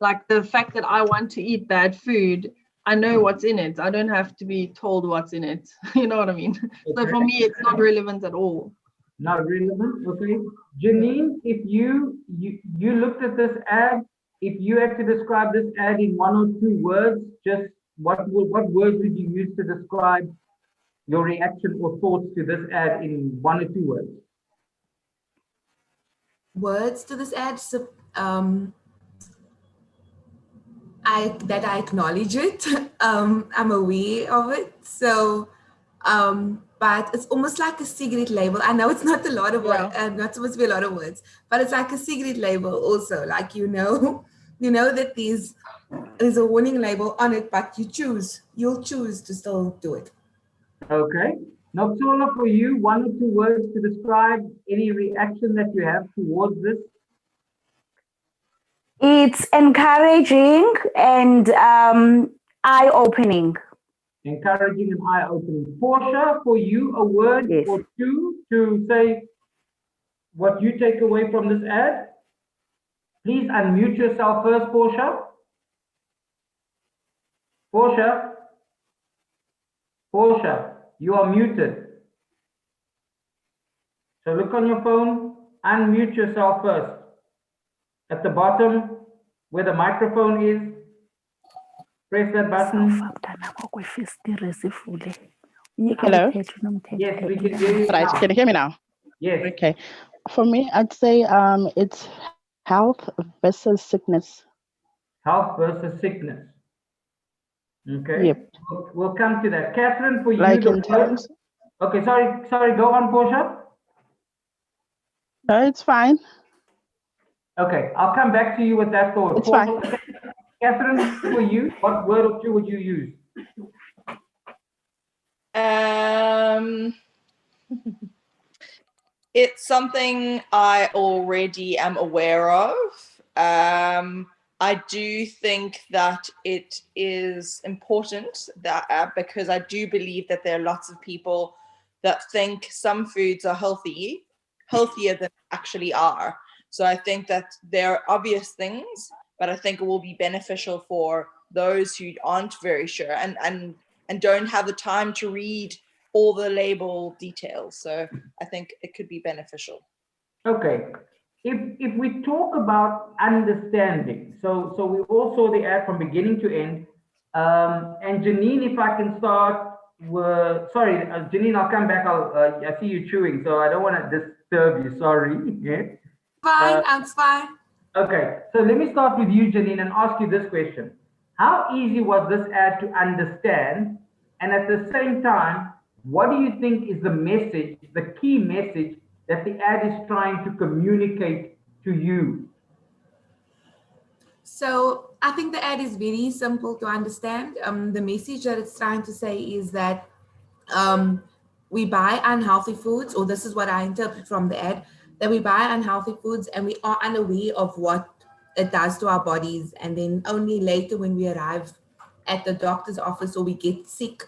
like the fact that I want to eat bad food, I know what's in it. I don't have to be told what's in it. You know what I mean? Okay. So for me, it's not relevant at all. Not relevant. Okay. Janine, if you looked at this ad, if you had to describe this ad in 1 or 2 words, just what words would you use to describe your reaction or thoughts to this ad in 1 or 2 words? Words to this ad, so, I acknowledge it. I'm aware of it. So, but it's almost like a cigarette label. I know it's not a lot of words, not supposed to be a lot of words, but it's like a cigarette label also. Like you know that there's a warning label on it, but you'll choose to still do it. Okay. Now, Sola, for you, 1 or 2 words to describe any reaction that you have towards this. It's encouraging and eye-opening. Encouraging and eye-opening. Portia, for you, a word or 2 to say what you take away from this ad. Please unmute yourself first, Portia. Portia. Portia, you are muted. So look on your phone, unmute yourself first. At the bottom where the microphone is, press that button. Hello. Yes, we can hear you Right, now. can you hear me now? Yes. Okay. For me, I'd say it's health versus sickness. Health versus sickness. Okay. Yep. We'll come to that. Catherine, for you, Like the in word. terms, Okay, sorry, go on, Portia. no, it's fine. Okay, I'll come back to you with that thought. It's fine. Catherine, for you, what word or two would you use? It's something I already am aware of. I do think that it is important that because I do believe that there are lots of people that think some foods are healthier than they actually are. So I think that there are obvious things, but I think it will be beneficial for those who aren't very sure and don't have the time to read all the label details. So I think it could be beneficial. Okay. If we talk about understanding, so we all saw the ad from beginning to end. And Janine, if I can start with, sorry, Janine, I'll come back. I see you chewing, so I don't want to disturb you. Sorry. Yeah. Fine, that's fine. Okay, so let me start with you, Janine, and ask you this question. How easy was this ad to understand? And at the same time, what do you think is the message, the key message that the ad is trying to communicate to you? So I think the ad is very simple to understand. The message that it's trying to say is that we buy unhealthy foods, or this is what I interpret from the ad, that we buy unhealthy foods and we are unaware of what it does to our bodies. And then only later when we arrive at the doctor's office or we get sick,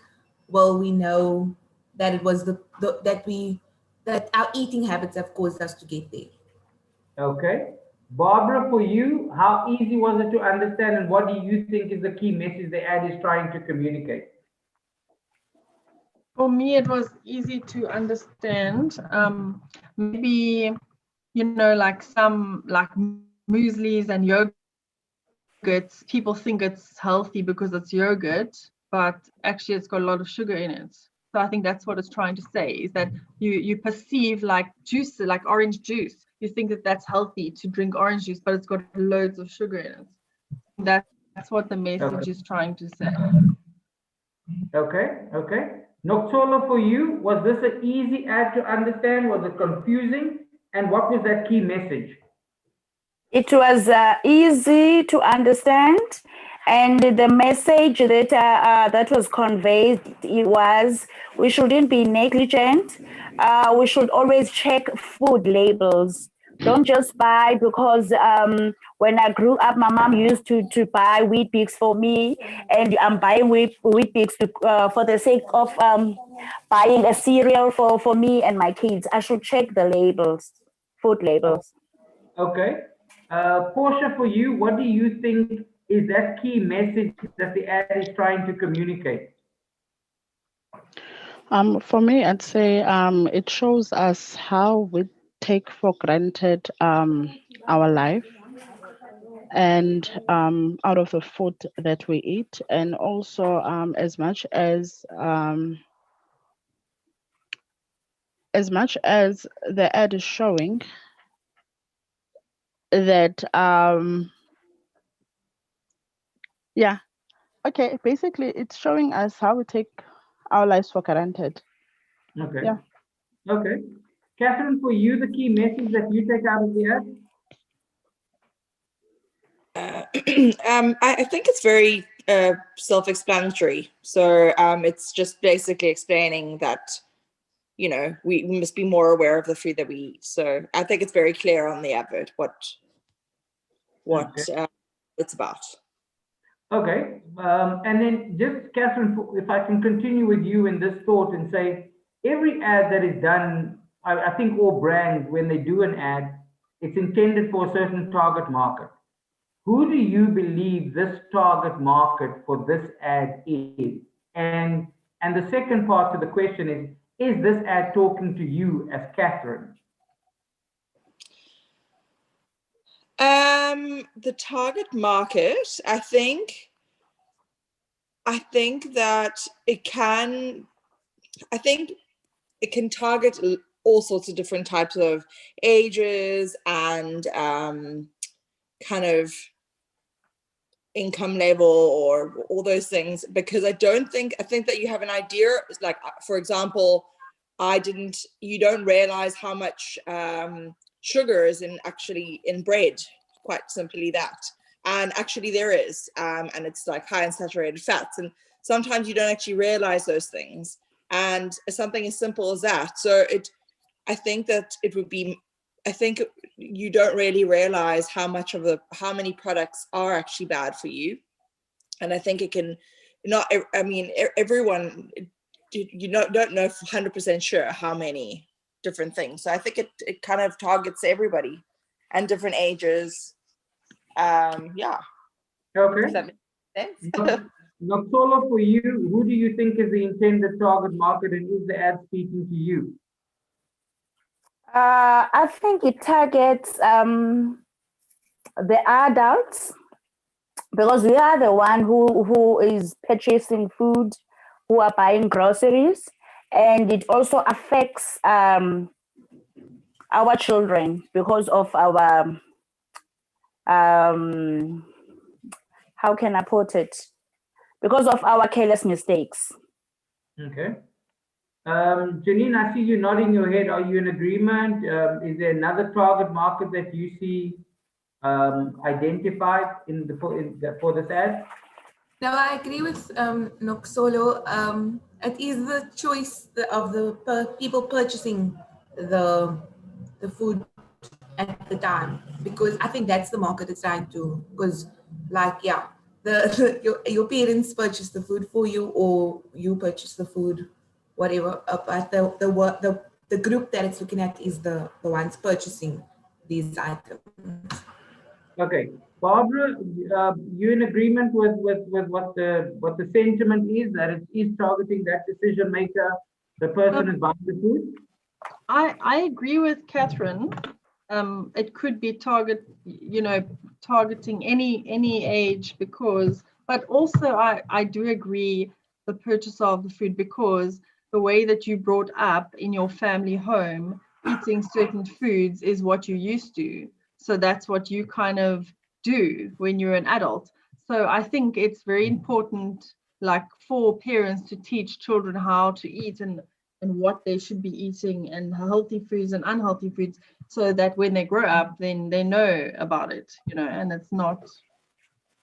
will we know that it was that our eating habits have caused us to get there. Okay. Barbara, for you, how easy was it to understand, and what do you think is the key message the ad is trying to communicate? For me, it was easy to understand. Maybe, like some like mueslis and yogurts, people think it's healthy because it's yogurt, but actually it's got a lot of sugar in it. So I think that's what it's trying to say, is that you perceive like juice, like orange juice. You think that that's healthy to drink orange juice, but it's got loads of sugar in it. That's what the message is trying to say. Okay. Noxolo, for you, was this an easy ad to understand? Was it confusing? And what was that key message? It was easy to understand, and the message that was conveyed was we shouldn't be negligent. We should always check food labels. Don't just buy because when I grew up, my mom used to buy wheat bix for me, and I'm buying wheat bix for the sake of buying a cereal for me and my kids. I should check the labels, food labels. Okay. Portia, for you, what do you think is that key message that the ad is trying to communicate? For me, I'd say it shows us how we take for granted our life and out of the food that we eat, and also as much as the ad is showing that yeah, okay, basically it's showing us how we take our lives for granted. Okay. Yeah. Okay. Catherine, for you, the key message that you take out of the ad? I think it's very self-explanatory. So it's just basically explaining that, we must be more aware of the food that we eat. So I think it's very clear on the advert what Okay. it's about. Okay. And then just, Catherine, if I can continue with you in this thought and say, every ad that is done, I think all brands, when they do an ad, it's intended for a certain target market. Who do you believe this target market for this ad is? And And the second part to the question is this ad talking to you as Catherine? The target market, I think that it can target all sorts of different types of ages and kind of income level or all those things, because I think that you have an idea, like for example, you don't realize how much sugar is in bread, quite simply that. And actually there is, and it's like high in saturated fats, and sometimes you don't actually realize those things. And something as simple as that. So I think that it would be, I think you don't really realize how many products are actually bad for you. And I think it can not, I mean, everyone, don't know 100% sure how many different things. So I think it kind of targets everybody and different ages. Yeah. Okay. Does that make sense? Noxolo, for you, who do you think is the intended target market, and is the ad speaking to you? I think it targets the adults, because we are the one who is purchasing food, who are buying groceries, and it also affects our children because of our how can I put it? Because of our careless mistakes. Okay. Janine, I see you nodding your head. Are you in agreement? Is there another target market that you see identified for this ad? No, I agree with Noxolo. It is the choice of the people purchasing the food at the time, because I think that's the market it's trying to, because like, yeah, your parents purchase the food for you, or you purchase the food, whatever, but the group that it's looking at is the ones purchasing these items. Okay, Barbara, you in agreement with what the sentiment is, that it is targeting that decision maker, the person is buying the food? I agree with Catherine. It could be targeting any age, but also I do agree the purchase of the food, because the way that you brought up in your family home, eating certain foods is what you used to. So that's what you kind of do when you're an adult. So I think it's very important, like for parents, to teach children how to eat and what they should be eating, and healthy foods and unhealthy foods, so that when they grow up, then they know about it, and it's not,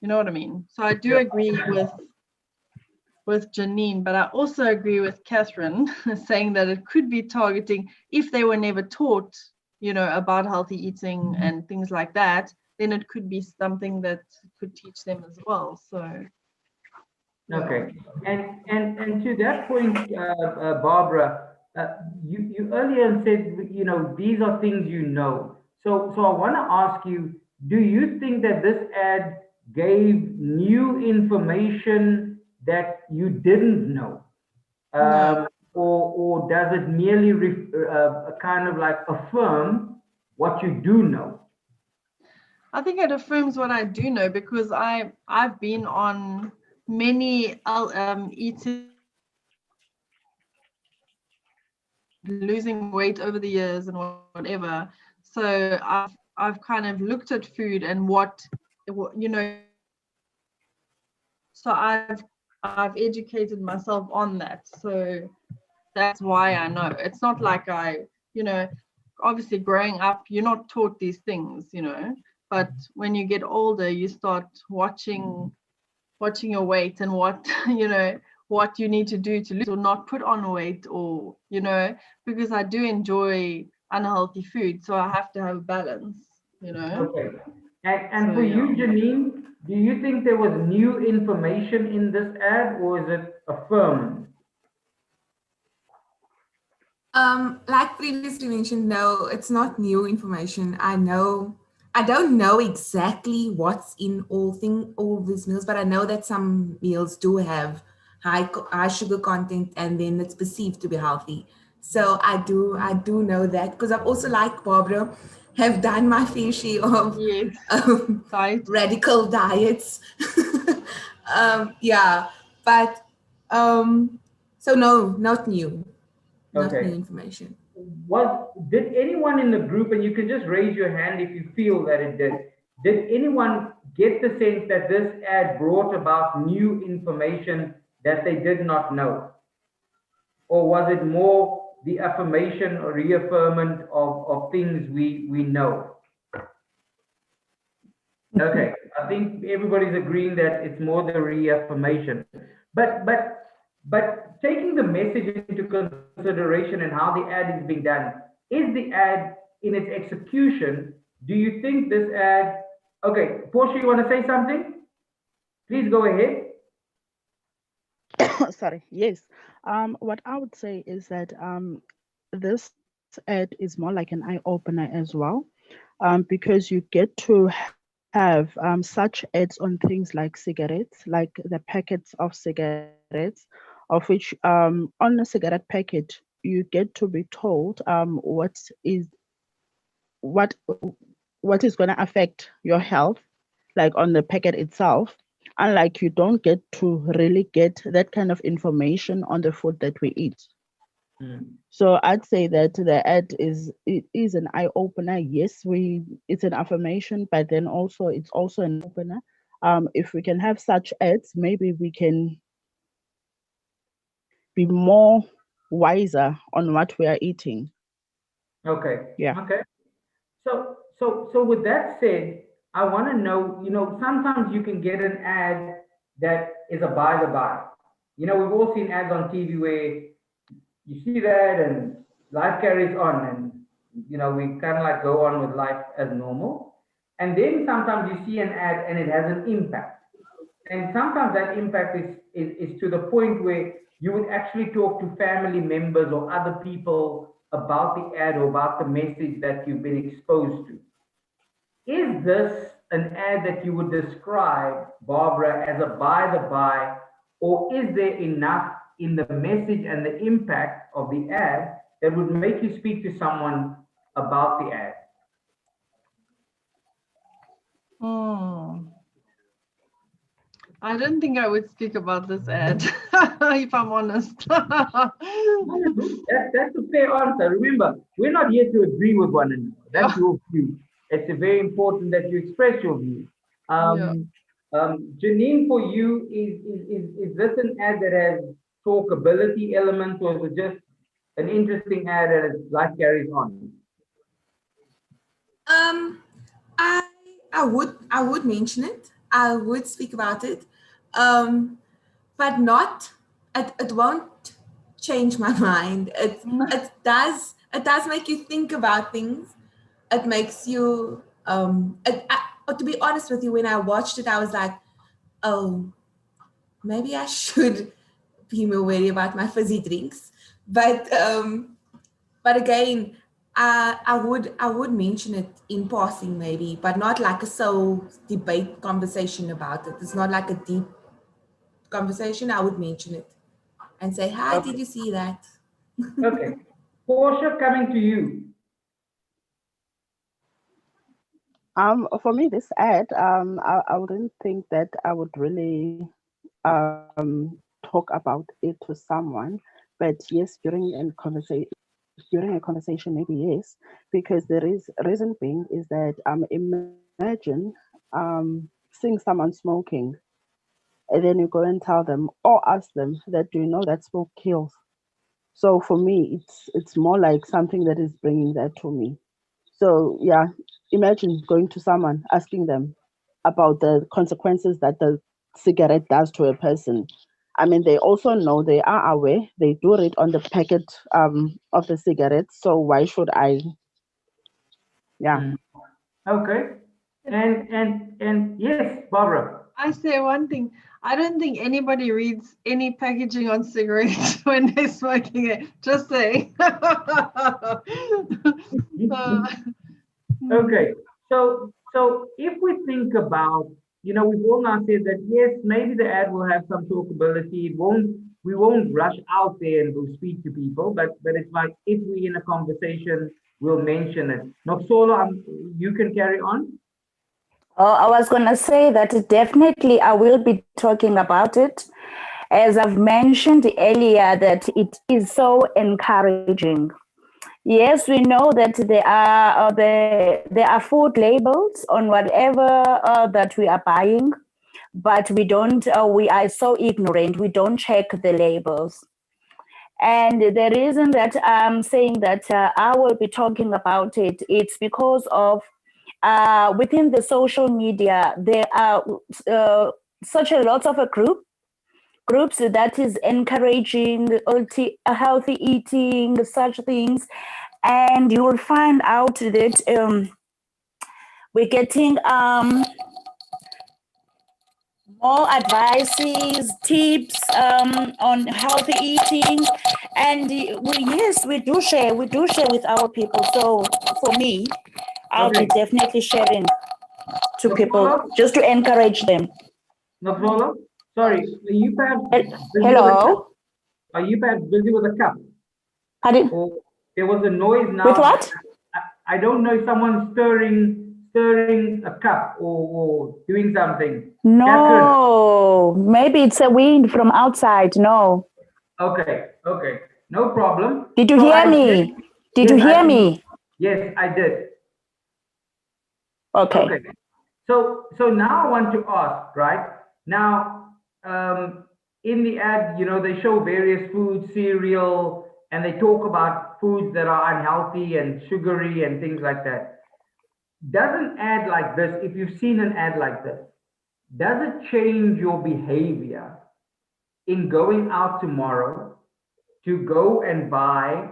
you know what I mean? So I do agree with Janine, but I also agree with Catherine saying that it could be targeting if they were never taught, about healthy eating and things like that, then it could be something that could teach them as well. So okay, and to that point, Barbara, you earlier said, these are things you know. So I want to ask you, do you think that this ad gave new information that you didn't know? No. Or does it merely kind of like affirm what you do know? I think it affirms what I do know, because I've been on many eating, losing weight over the years and whatever. So I've kind of looked at food and what. So I've educated myself on that. So that's why I know. It's not like obviously growing up, you're not taught these things, but when you get older, you start watching your weight and what, what you need to do to lose or not put on weight, or, because I do enjoy unhealthy food. So I have to have a balance, Okay. And So, for you, yeah. Janine, do you think there was new information in this ad, or is it affirming? Like previously mentioned, no, it's not new information. I don't know exactly what's in all these meals, but I know that some meals do have high sugar content, and then it's perceived to be healthy. So I do know that, because I've also, like Barbara, have done my fair share of Yes. radical diets. Yeah, but so no, not new Okay. information. Did anyone in the group, and you can just raise your hand if you feel that it did anyone get the sense that this ad brought about new information that they did not know? Or was it more the affirmation or reaffirmment of things we know? Okay, I think everybody's agreeing that it's more the reaffirmation. But taking the message into consideration and how the ad is being done, is the ad in its execution, do you think this ad, okay, Portia, you want to say something? Please go ahead. Sorry, yes. What I would say is that this ad is more like an eye opener as well, because you get to have such ads on things like cigarettes, like the packets of cigarettes, of which on a cigarette packet you get to be told what what is going to affect your health, like on the packet itself. Unlike, you don't get to really get that kind of information on the food that we eat. So I'd say that the ad is an eye opener. Yes, it's an affirmation, but then also it's also an opener. If we can have such ads, maybe we can be more wiser on what we are eating. Okay. Yeah. Okay. So with that said, I want to know, sometimes you can get an ad that is a by the by. We've all seen ads on TV where you see that and life carries on, and we kind of like go on with life as normal. And then sometimes you see an ad and it has an impact. And sometimes that impact is to the point where you would actually talk to family members or other people about the ad or about the message that you've been exposed to. Is this an ad that you would describe, Barbara, as a by the by, or is there enough in the message and the impact of the ad that would make you speak to someone about the ad? I don't think I would speak about this ad, if I'm honest. That's a fair answer. Remember, we're not here to agree with one another. That's your view. It's very important that you express your view. Janine, for you, is this an ad that has talkability elements, or is it just an interesting ad as life carries on? I would mention it. I would speak about it, but not. It won't change my mind. It does make you think about things. It makes you. To be honest with you, when I watched it, I was like, oh, maybe I should be more wary about my fizzy drinks. But again, I would mention it in passing maybe, but not like a soul debate conversation about it. It's not like a deep conversation. I would mention it and say, hi, Okay. did you see that? Okay. Portia, coming to you. For me, this ad, I wouldn't think that I would really talk about it to someone, but yes, during a conversation, maybe yes, because the reason being is that imagine seeing someone smoking, and then you go and tell them or ask them that, do you know that smoke kills? So for me, it's more like something that is bringing that to me. So yeah, imagine going to someone asking them about the consequences that the cigarette does to a person. I mean, they also know, they are aware, they do read on the packet of the cigarette. So why should I? Yeah. Okay. And yes, Barbara. I say one thing. I don't think anybody reads any packaging on cigarettes when they're smoking it. Just saying. Okay. So if we think about we've all now said that yes, maybe the ad will have some talkability. We won't rush out there and go speak to people, but it's like if we're in a conversation, we'll mention it. Noxolo, you can carry on. Oh, I was going to say that definitely I will be talking about it. As I've mentioned earlier, that it is so encouraging. Yes, we know that there are food labels on whatever that we are buying, but we don't. We are so ignorant. We don't check the labels. And the reason that I'm saying that I will be talking about it, it's because of within the social media, there are such a lot of groups that is encouraging healthy eating, such things. And you will find out that we're getting more advices, tips on healthy eating, and we do share with our people. So for me, I'll be definitely sharing to people just to encourage them. Noxolo, sorry, are you perhaps busy Hello? with a cup? Are you perhaps busy with a cup? Or there was a noise now. With what? I don't know if someone's stirring a cup or doing something. No, Catherine. Maybe it's a wind from outside. No. Okay, no problem. Did you hear me? Did you hear me? Yes, I did. Okay. So now I want to ask, right? Now, in the ad, they show various foods, cereal, and they talk about foods that are unhealthy and sugary and things like that. Does an ad like this, if you've seen an ad like this, does it change your behavior in going out tomorrow to go and buy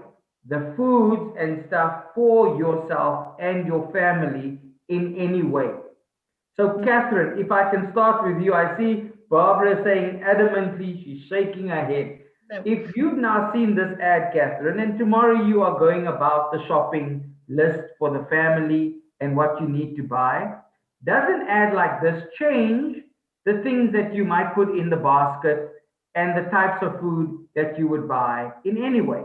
the foods and stuff for yourself and your family in any way? So, Catherine, if I can start with you, I see Barbara saying adamantly, she's shaking her head. If you've now seen this ad, Catherine, and tomorrow you are going about the shopping list for the family and what you need to buy, does an ad like this change the things that you might put in the basket and the types of food that you would buy in any way?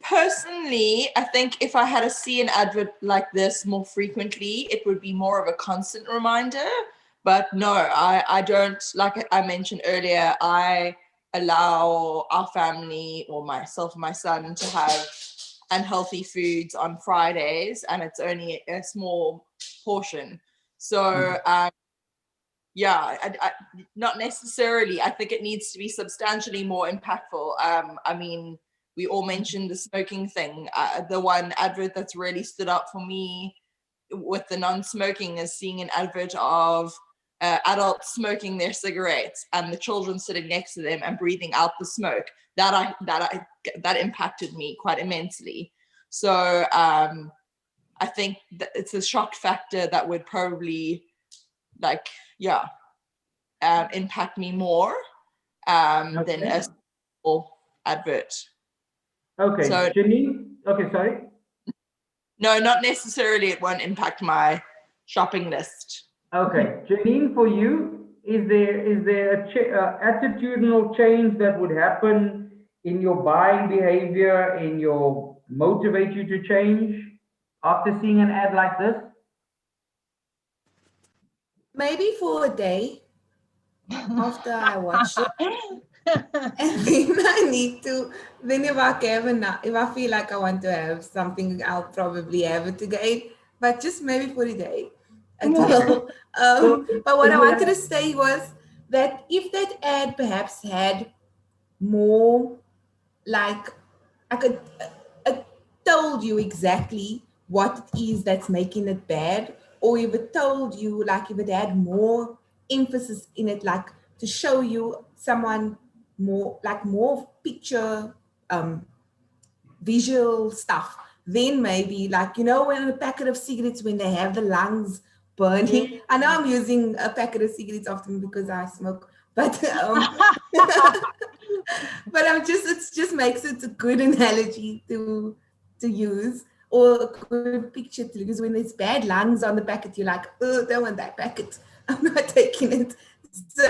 Personally, I think if I had to see an advert like this more frequently, it would be more of a constant reminder. But no, I don't, like I mentioned earlier, I allow our family or myself and my son to have unhealthy foods on Fridays, and it's only a small portion. So yeah, I, not necessarily. I think it needs to be substantially more impactful. I mean, we all mentioned the smoking thing. The one advert that's really stood out for me with the non-smoking is seeing an advert of adults smoking their cigarettes and the children sitting next to them and breathing out the smoke. That impacted me quite immensely. So I think that it's a shock factor that would probably impact me more than a simple advert. Okay, so, Janine, okay, sorry. No, not necessarily. It won't impact my shopping list. Okay, Janine, for you, is there a attitudinal change that would happen in your buying behavior, motivate you to change after seeing an ad like this? Maybe for a day after I watch it. And then if I feel like I want to have something, I'll probably have it again, but just maybe for a day as well. But what I wanted to say was that if that ad perhaps had more, like I could told you exactly what it is that's making it bad, or if it told you, like if it had more emphasis in it, like to show you someone more picture visual stuff, then maybe, like, when a packet of cigarettes, when they have the lungs burning. I know I'm using a packet of cigarettes often because I smoke, but but it just makes it a good analogy to use. or a good picture to because when there's bad lungs on the packet, you're like, oh, don't want that packet. I'm not taking it. So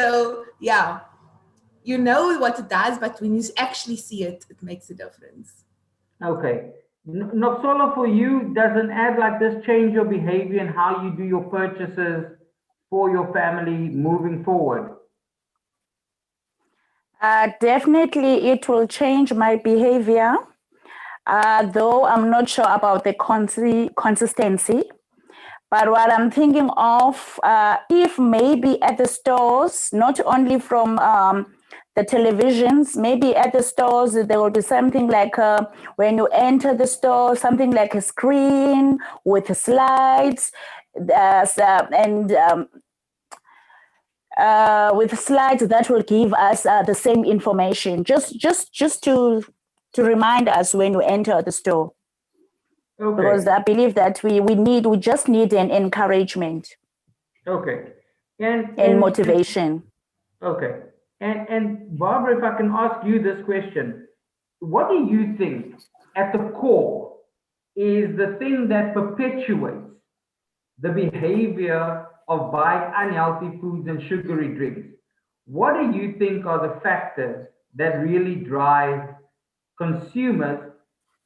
yeah, you know what it does, but when you actually see it, it makes a difference. Okay. Noxolo, for you, does an ad like this change your behavior and how you do your purchases for your family moving forward? Definitely, it will change my behavior, though I'm not sure about the consistency. But what I'm thinking of, if maybe at the stores, not only from the televisions, maybe at the stores, there will be something like when you enter the store, something like a screen with slides, and with slides that will give us the same information, just to remind us when we enter the store. Okay. Because I believe that we just need an encouragement. Okay. And Motivation. Okay. And Barbara, if I can ask you this question, what do you think at the core is the thing that perpetuates the behavior of buying unhealthy foods and sugary drinks? What do you think are the factors that really drive consumers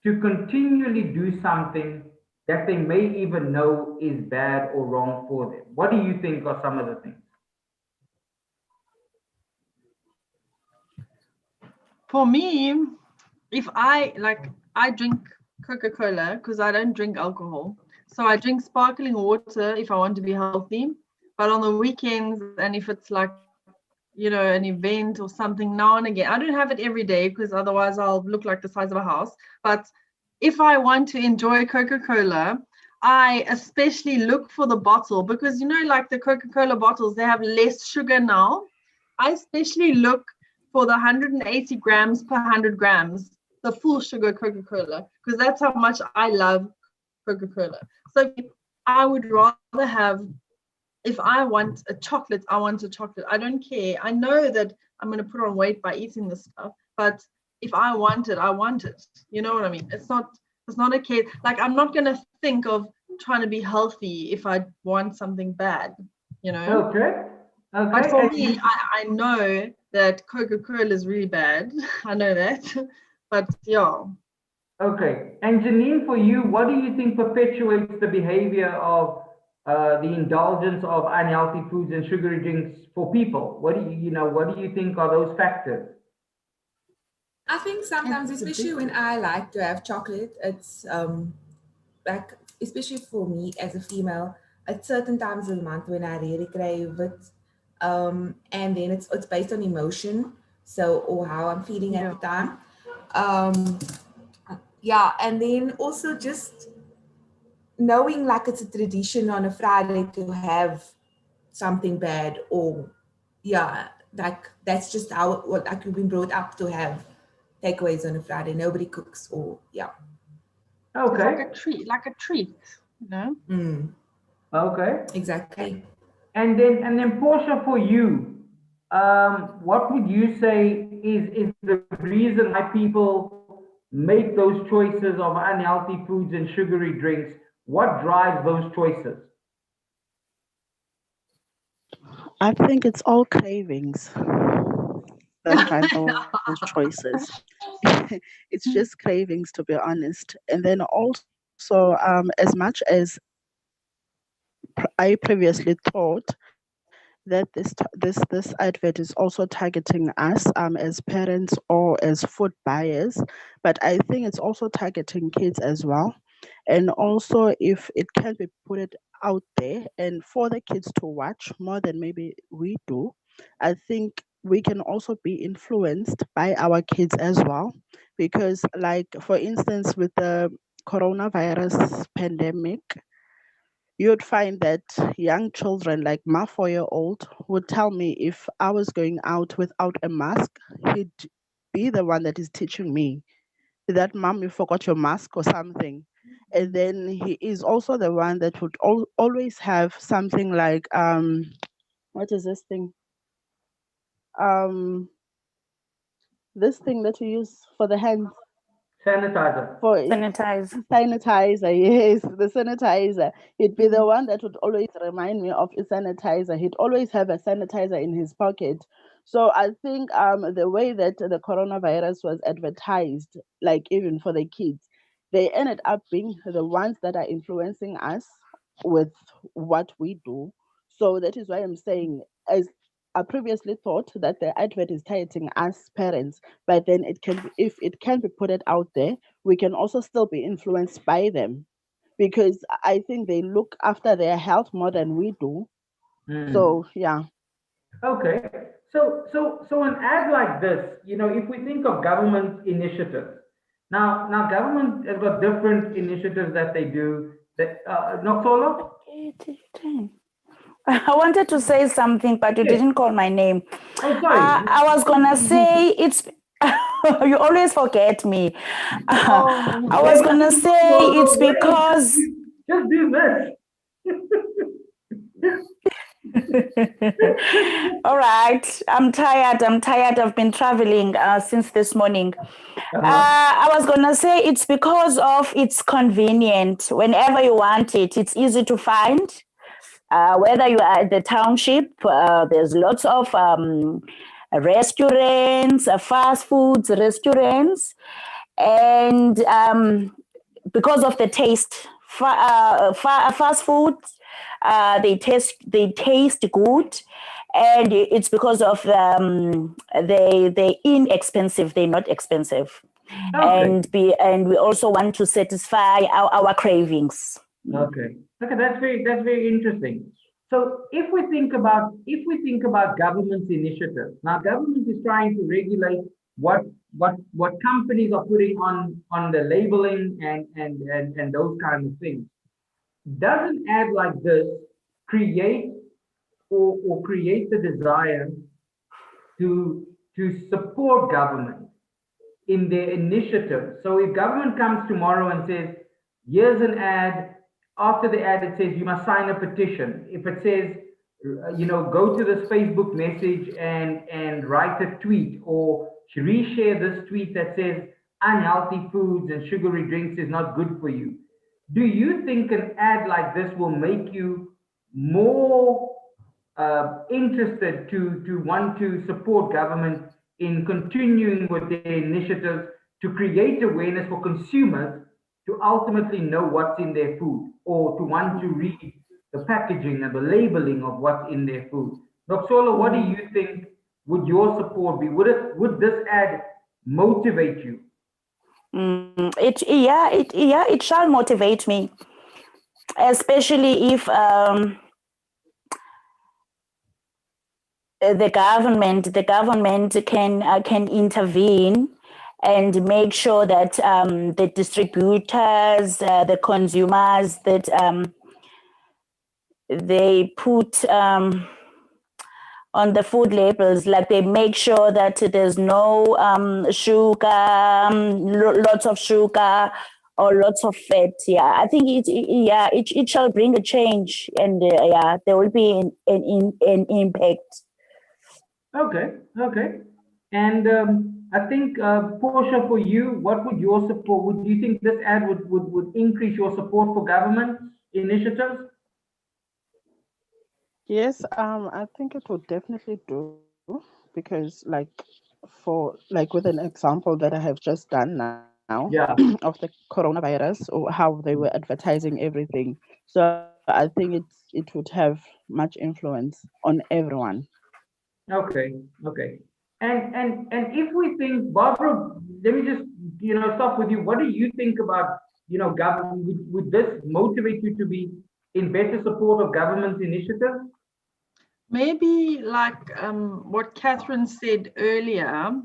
to continually do something that they may even know is bad or wrong for them? What do you think are some of the things? For me, if I drink Coca-Cola because I don't drink alcohol. So I drink sparkling water if I want to be healthy. But on the weekends, and if it's like, an event or something now and again, I don't have it every day because otherwise I'll look like the size of a house. But if I want to enjoy Coca-Cola, I especially look for the bottle because, like the Coca-Cola bottles, they have less sugar now. I especially look for the 180 grams per 100 grams, the full sugar Coca-Cola, because that's how much I love Coca-Cola. So I would rather have, if I want a chocolate, I want a chocolate. I don't care. I know that I'm going to put on weight by eating this stuff, but if I want it, I want it. You know what I mean? It's not a case, like I'm not going to think of trying to be healthy if I want something bad, Okay. But for me, I know that Coca-Cola is really bad. I know that. But yeah. Okay. And Janine, for you, what do you think perpetuates the behavior of the indulgence of unhealthy foods and sugary drinks for people? What do you think are those factors? I think sometimes, especially when I like to have chocolate, it's like, especially for me as a female, at certain times of the month when I really crave it. And then it's based on emotion, or how I'm feeling at the time. And then also just knowing like it's a tradition on a Friday to have something bad, or like that's just how like you've been brought up to have takeaways on a Friday. Nobody cooks, or Okay. Like a treat, Okay. Exactly. And then Portia, for you, what would you say is the reason why people make those choices of unhealthy foods and sugary drinks? What drives those choices? I think it's all cravings that drive those choices. It's just cravings, to be honest. And then also, as much as I previously thought that this advert is also targeting us as parents or as food buyers, but I think it's also targeting kids as well. And also, if it can be put it out there and for the kids to watch more than maybe we do, I think we can also be influenced by our kids as well. Because, like, for instance, with the coronavirus pandemic, you'd find that young children, like my 4-year-old, would tell me if I was going out without a mask, he'd be the one that is teaching me that, mom, you forgot your mask or something. And then he is also the one that would always have something like, what is this thing? This thing that you use for the hands. Sanitizer. For Sanitize. sanitizer, yes, the sanitizer. He'd be the one that would always remind me of a sanitizer. He'd always have a sanitizer in his pocket. So I think the way that the coronavirus was advertised, like even for the kids, they ended up being the ones that are influencing us with what we do. So that is why I'm saying, as I previously thought that the advert is targeting us parents, but then it can be, if it can be put it out there, we can also still be influenced by them, because I think they look after their health more than we do. So yeah. Okay. So an ad like this, if we think of government initiatives, now government has got different initiatives that they do. That Noxolo? I wanted to say something, but you didn't call my name. Oh, sorry. I was gonna say it's. You always forget me. I was gonna say it's because. Just do this. All right, I'm tired. I've been traveling since this morning. I was gonna say it's because of it's convenient. Whenever you want it, it's easy to find. Whether you are at the township, there's lots of restaurants, fast foods restaurants, and because of the taste, fast food, they taste good, and it's because of they inexpensive. They're not expensive, Okay. and we also want to satisfy our cravings. Okay. Okay, that's very interesting. So if we think about government's initiatives, now government is trying to regulate what companies are putting on the labeling and those kind of things. Does an ad like this create or create the desire to support government in their initiative? So if government comes tomorrow and says, here's an ad, after the ad it says you must sign a petition. If it says, go to this Facebook message and write a tweet or reshare this tweet that says unhealthy foods and sugary drinks is not good for you. Do you think an ad like this will make you more interested to want to support government in continuing with their initiatives to create awareness for consumers to ultimately know what's in their food or to want to read the packaging and the labeling of what's in their food? Doxola, what do you think would your support be? Would this ad motivate you? It shall motivate me, especially if the government can intervene and make sure that the distributors, the consumers, that they put on the food labels, like they make sure that there's no sugar, lots of sugar or lots of fat. Yeah, I think it shall bring a change, and there will be an impact. Okay, okay. And I think, Portia, for you, what would your support? Would you think this ad would increase your support for government initiatives? Yes, I think it would definitely do, because for like with an example that I have just done now Yeah. of the coronavirus, or how they were advertising everything. So I think it would have much influence on everyone. Okay, okay. And if we think, Barbara, let me just stop with you. What do you think about government? Would this motivate you to be in better support of government initiatives? Maybe like what Catherine said earlier,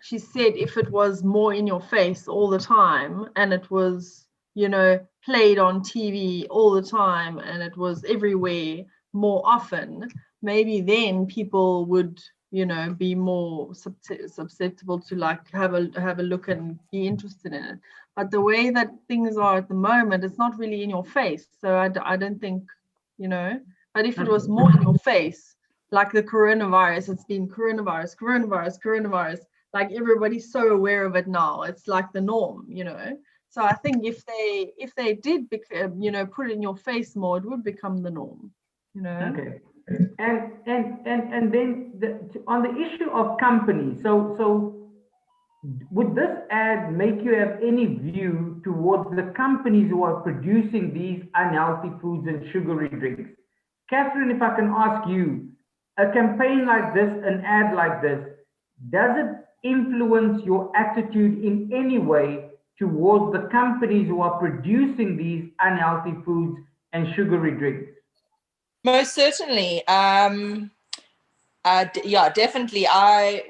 she said if it was more in your face all the time and it was, played on TV all the time and it was everywhere more often, maybe then people would, be more susceptible to like have a look and be interested in it. But the way that things are at the moment, it's not really in your face. So I don't think, but if it was more in your face, like the coronavirus, it's been coronavirus, like everybody's so aware of it now. It's like the norm, So I think if they did, put it in your face more, it would become the norm, Okay. And then on the issue of companies, so would this ad make you have any view towards the companies who are producing these unhealthy foods and sugary drinks? Catherine, if I can ask you, a campaign like this, an ad like this, does it influence your attitude in any way towards the companies who are producing these unhealthy foods and sugary drinks? Most certainly. Yeah, definitely. I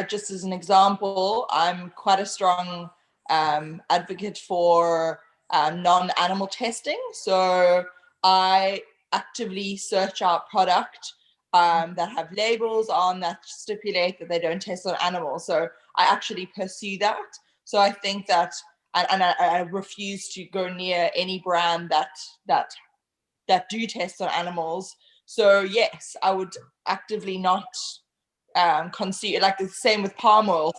just as an example, I'm quite a strong advocate for non-animal testing. So I actively search out product that have labels on that stipulate that they don't test on animals. So I actually pursue that. So I think that, and I refuse to go near any brand that do test on animals. So yes, I would actively not consume, like the same with palm oil.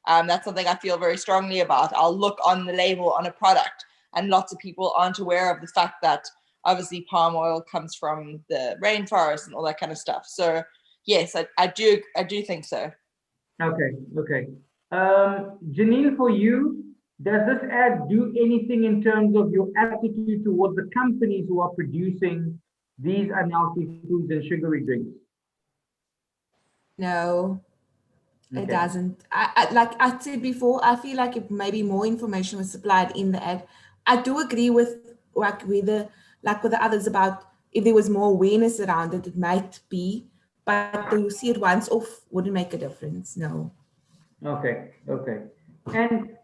That's something I feel very strongly about. I'll look on the label on a product, and lots of people aren't aware of the fact that obviously palm oil comes from the rainforest and all that kind of stuff. So yes, I do think so. Okay. Janine, for you, does this ad do anything in terms of your attitude towards the companies who are producing these unhealthy foods and sugary drinks? No, Okay. it doesn't. Like I said before, I feel like if maybe more information was supplied in the ad. I do agree with with the others about if there was more awareness around it, it might be. But to see it once off wouldn't make a difference. No. Okay.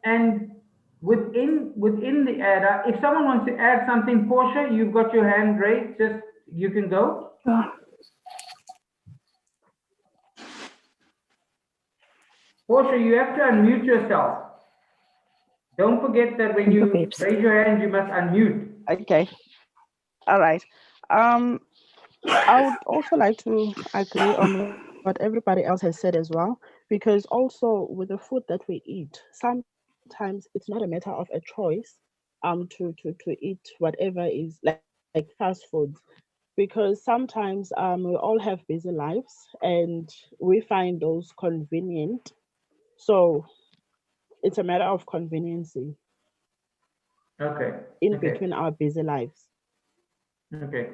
And within the ad, if someone wants to add something, Portia, you've got your hand raised. Just you can go. Portia, you have to unmute yourself. Don't forget that when you raise your hand, you must unmute. Okay. All right. I would also like to agree on what everybody else has said as well, because also with the food that we eat, sometimes it's not a matter of a choice to eat whatever is like fast foods, because sometimes we all have busy lives and we find those convenient. So it's a matter of conveniency Okay. in between our busy lives. Okay.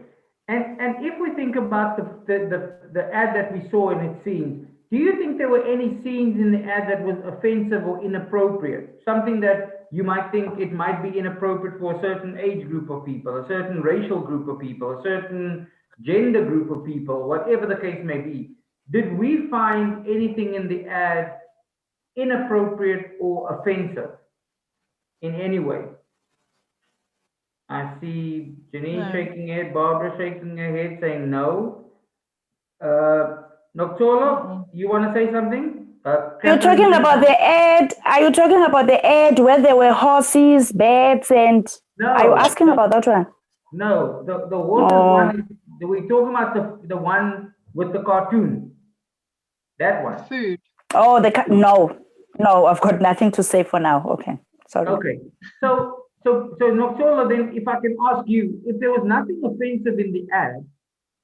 And if we think about the ad that we saw in its scenes, do you think there were any scenes in the ad that was offensive or inappropriate? Something that you might think it might be inappropriate for a certain age group of people, a certain racial group of people, a certain gender group of people, whatever the case may be. Did we find anything in the ad inappropriate or offensive in any way? I see Janine shaking her head, Barbara shaking her head, saying no. Noctolo, you want to say something? You're talking about the ad. Are you talking about the ad where there were horses, beds, and? No. Are you asking about that one? No, the one is, we're talking about the one with the cartoon. That one. Food. Oh, no, I've got nothing to say for now. Okay, sorry. Okay, so Noctola, then if I can ask you, if there was nothing offensive in the ad,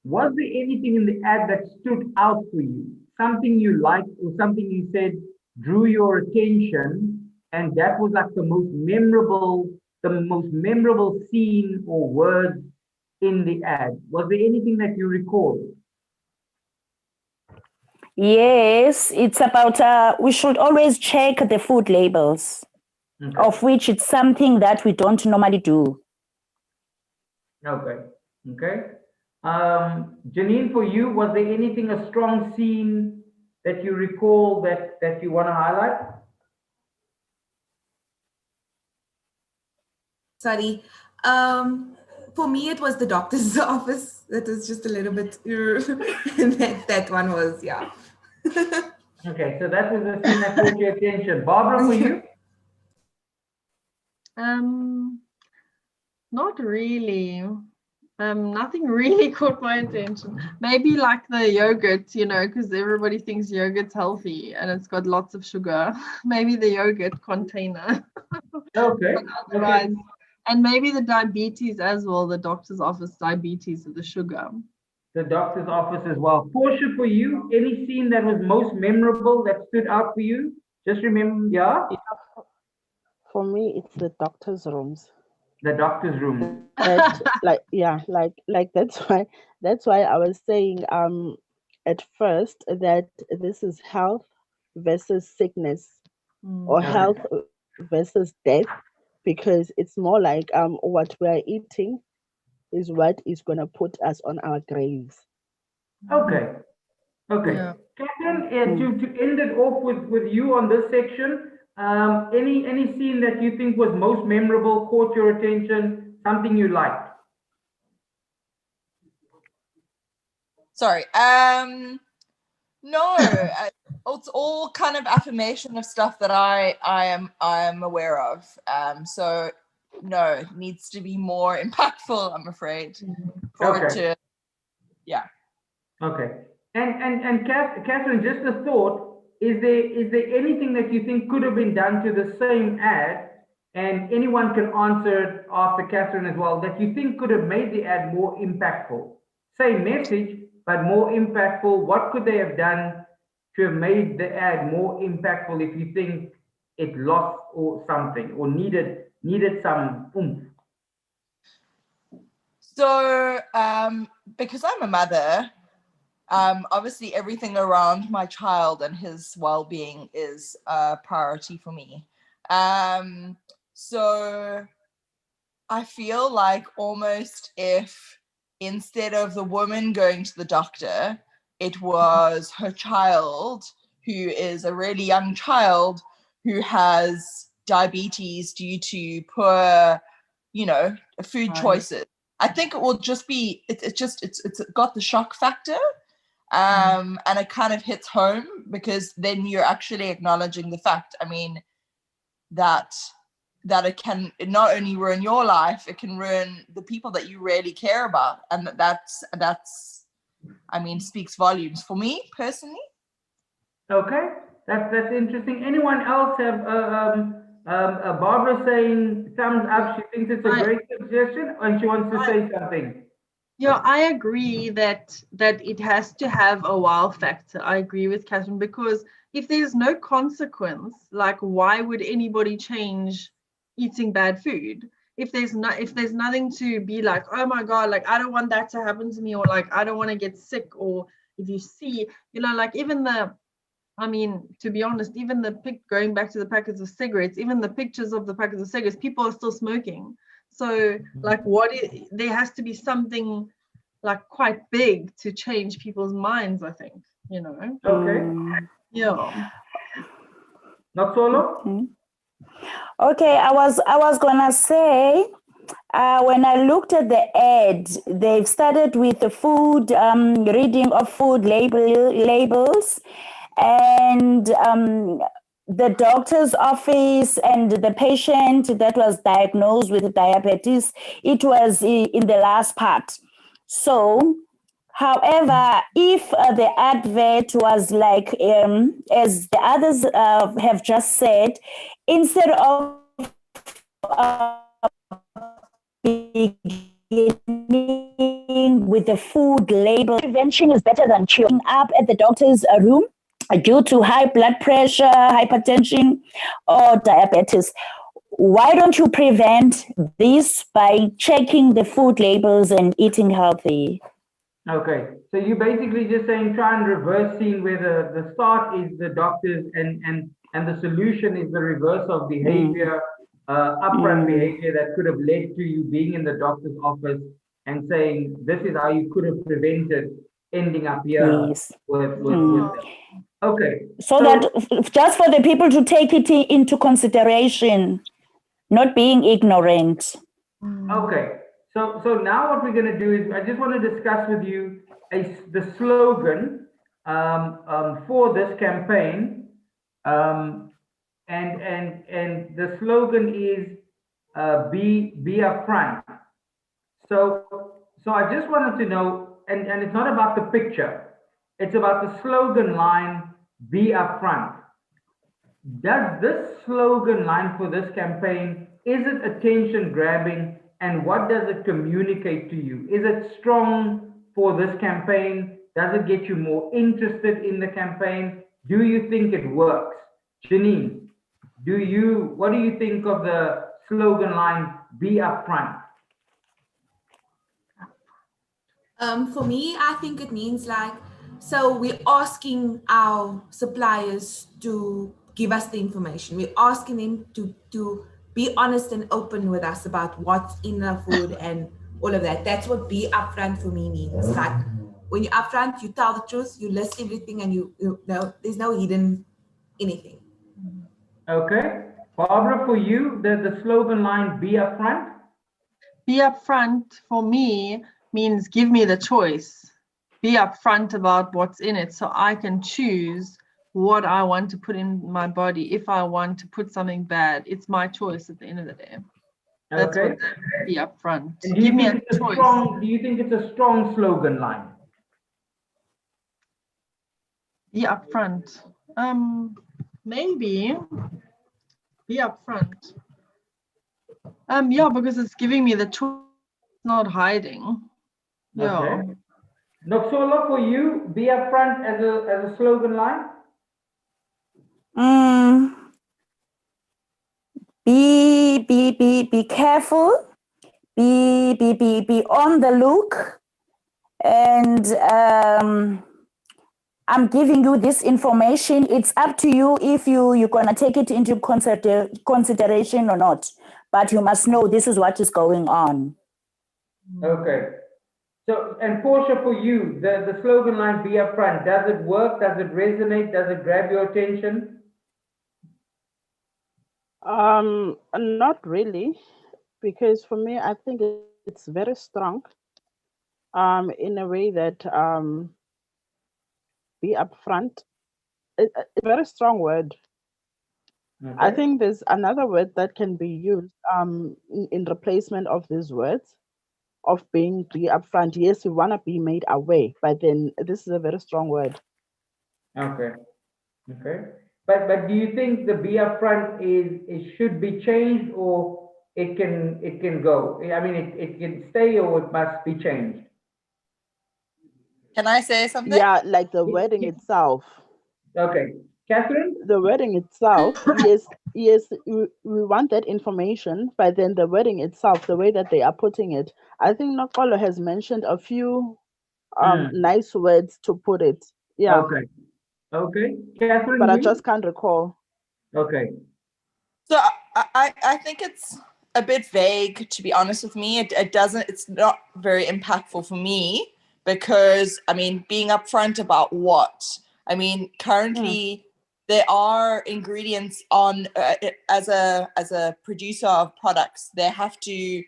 was there anything in the ad that stood out for you? Something you liked or something you said drew your attention, and that was like the most memorable scene or word in the ad? Was there anything that you recall? Yes, it's about we should always check the food labels, of which it's something that we don't normally do. Okay. Janine, for you, was there anything, a strong scene that you recall that you want to highlight? Sorry. For me, it was the doctor's office. That was just a little bit. that one was, yeah. Okay, so that was the scene that caught your attention. Barbara, for you? Not really. Nothing really caught my attention. Maybe like the yogurt, you know, because everybody thinks yogurt's healthy and it's got lots of sugar. Maybe the yogurt container. Okay. Otherwise, and maybe the diabetes as well, the doctor's office diabetes of the sugar. The doctor's office as well. Portia, for you, any scene that was most memorable that stood out for you? Just remember, yeah? For me, it's the doctor's rooms. The doctor's room. Like that's why I was saying at first that this is health versus sickness or health versus death, because it's more like what we are eating is what is going to put us on our graves. Okay. Okay. Yeah. Catherine, to end it off with you on this section, any scene that you think was most memorable, caught your attention, something you liked? Sorry. No, it's all kind of affirmation of stuff that I am aware of. So no, it needs to be more impactful, I'm afraid, for it to, yeah. Okay. And Catherine, just a thought, is there anything that you think could have been done to the same ad, and anyone can answer it after Catherine as well, that you think could have made the ad more impactful? Same message, but more impactful. What could they have done to have made the ad more impactful if you think it lost or something, or needed some oomph? So because I'm a mother, obviously everything around my child and his well-being is a priority for me. So I feel like almost if instead of the woman going to the doctor, it was her child, who is a really young child who has diabetes due to poor, you know, food choices. I think it will just be, it's got the shock factor. And it kind of hits home, because then you're actually acknowledging the fact, I mean, that it can not only ruin your life, it can ruin the people that you really care about. And that's I mean, speaks volumes for me personally. Okay, that's interesting. Anyone else have Barbara saying thumbs up? She thinks it's a great suggestion, and she wants to say something. Yeah, I agree that it has to have a wow factor. I agree with Catherine, because if there's no consequence, like why would anybody change eating bad food? If there's nothing to be like, oh my God, like I don't want that to happen to me, or like I don't want to get sick, or if you see, you know, like even I mean, to be honest, even going back to the packets of cigarettes, even the pictures of the packets of cigarettes, people are still smoking. So like there has to be something like quite big to change people's minds, I think, you know. Okay. Yeah. Not solo? Okay, I was gonna say, when I looked at the ad, they've started with the food, reading of food labels, and the doctor's office and the patient that was diagnosed with diabetes, it was in the last part. So, however, if the advert was like, as the others have just said, instead of beginning with the food label, prevention is better than curing. Up at the doctor's room due to high blood pressure, hypertension, or diabetes. Why don't you prevent this by checking the food labels and eating healthy? Okay, so you're basically just saying try and reverse scene where the start is the doctors and the solution is the reverse of behavior, upfront behavior that could have led to you being in the doctor's office and saying this is how you could have prevented ending up here with them. Okay. So that just for the people to take it into consideration, not being ignorant. Okay. So now what we're going to do is I just want to discuss with you the slogan for this campaign, and the slogan is be upfront. So So I just wanted to know, and it's not about the picture, it's about the slogan line, be upfront. Does this slogan line for this campaign, is it attention grabbing, and what does it communicate to you? Is it strong for this campaign? Does it get you more interested in the campaign? Do you think it works? Janine, what do you think of the slogan line, be upfront? For me, I think it means like, so we're asking our suppliers to give us the information. We're asking them to be honest and open with us about what's in the food and all of that. That's what be upfront for me means. Like when you're upfront, you tell the truth, you list everything, and you know there's no hidden anything. Okay. Barbara, for you, the slogan line, be upfront? Be upfront for me means give me the choice. Be upfront about what's in it so I can choose what I want to put in my body. If I want to put something bad, it's my choice at the end of the day. That's Okay. what be upfront. And Give me a choice. Do you think it's a strong slogan line? Be upfront. Maybe be upfront. Yeah, because it's giving me the choice, not hiding. Yeah. Okay. Noxola, for you, be upfront as a slogan line? Be careful. Be on the look. And I'm giving you this information. It's up to you if you're gonna take it into consideration or not. But you must know this is what is going on. Okay. So, and Portia, for you, the slogan line, be upfront, does it work? Does it resonate? Does it grab your attention? Not really, because for me, I think it's very strong. In a way that be upfront. It's a very strong word. Okay. I think there's another word that can be used in replacement of these words of being be upfront. Yes, we want to be made aware, but then this is a very strong word. Okay. Okay. But do you think the be upfront is should be changed, or it can go? I mean, it can stay, or it must be changed? Can I say something? Yeah, like the wording itself. Okay. Catherine? The wording itself, yes, we want that information, but then the wording itself, the way that they are putting it, I think Nokolo has mentioned a few nice words to put it. Yeah. Okay. Okay. Catherine, but I just can't recall. Okay. So I think it's a bit vague, to be honest with me. It's not very impactful for me because, I mean, being upfront about what? I mean, currently there are ingredients on, as a producer of products, they have to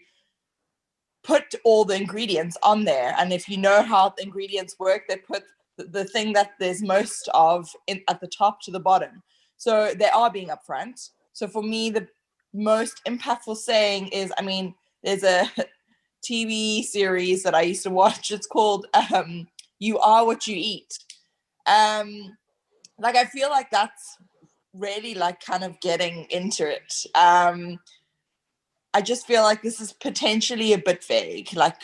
put all the ingredients on there. And if you know how the ingredients work, they put the thing that there's most of at the top to the bottom. So they are being upfront. So for me, the most impactful saying is, I mean, there's a TV series that I used to watch. It's called You Are What You Eat. Like, I feel like that's really like kind of getting into it. I just feel like this is potentially a bit vague. Like,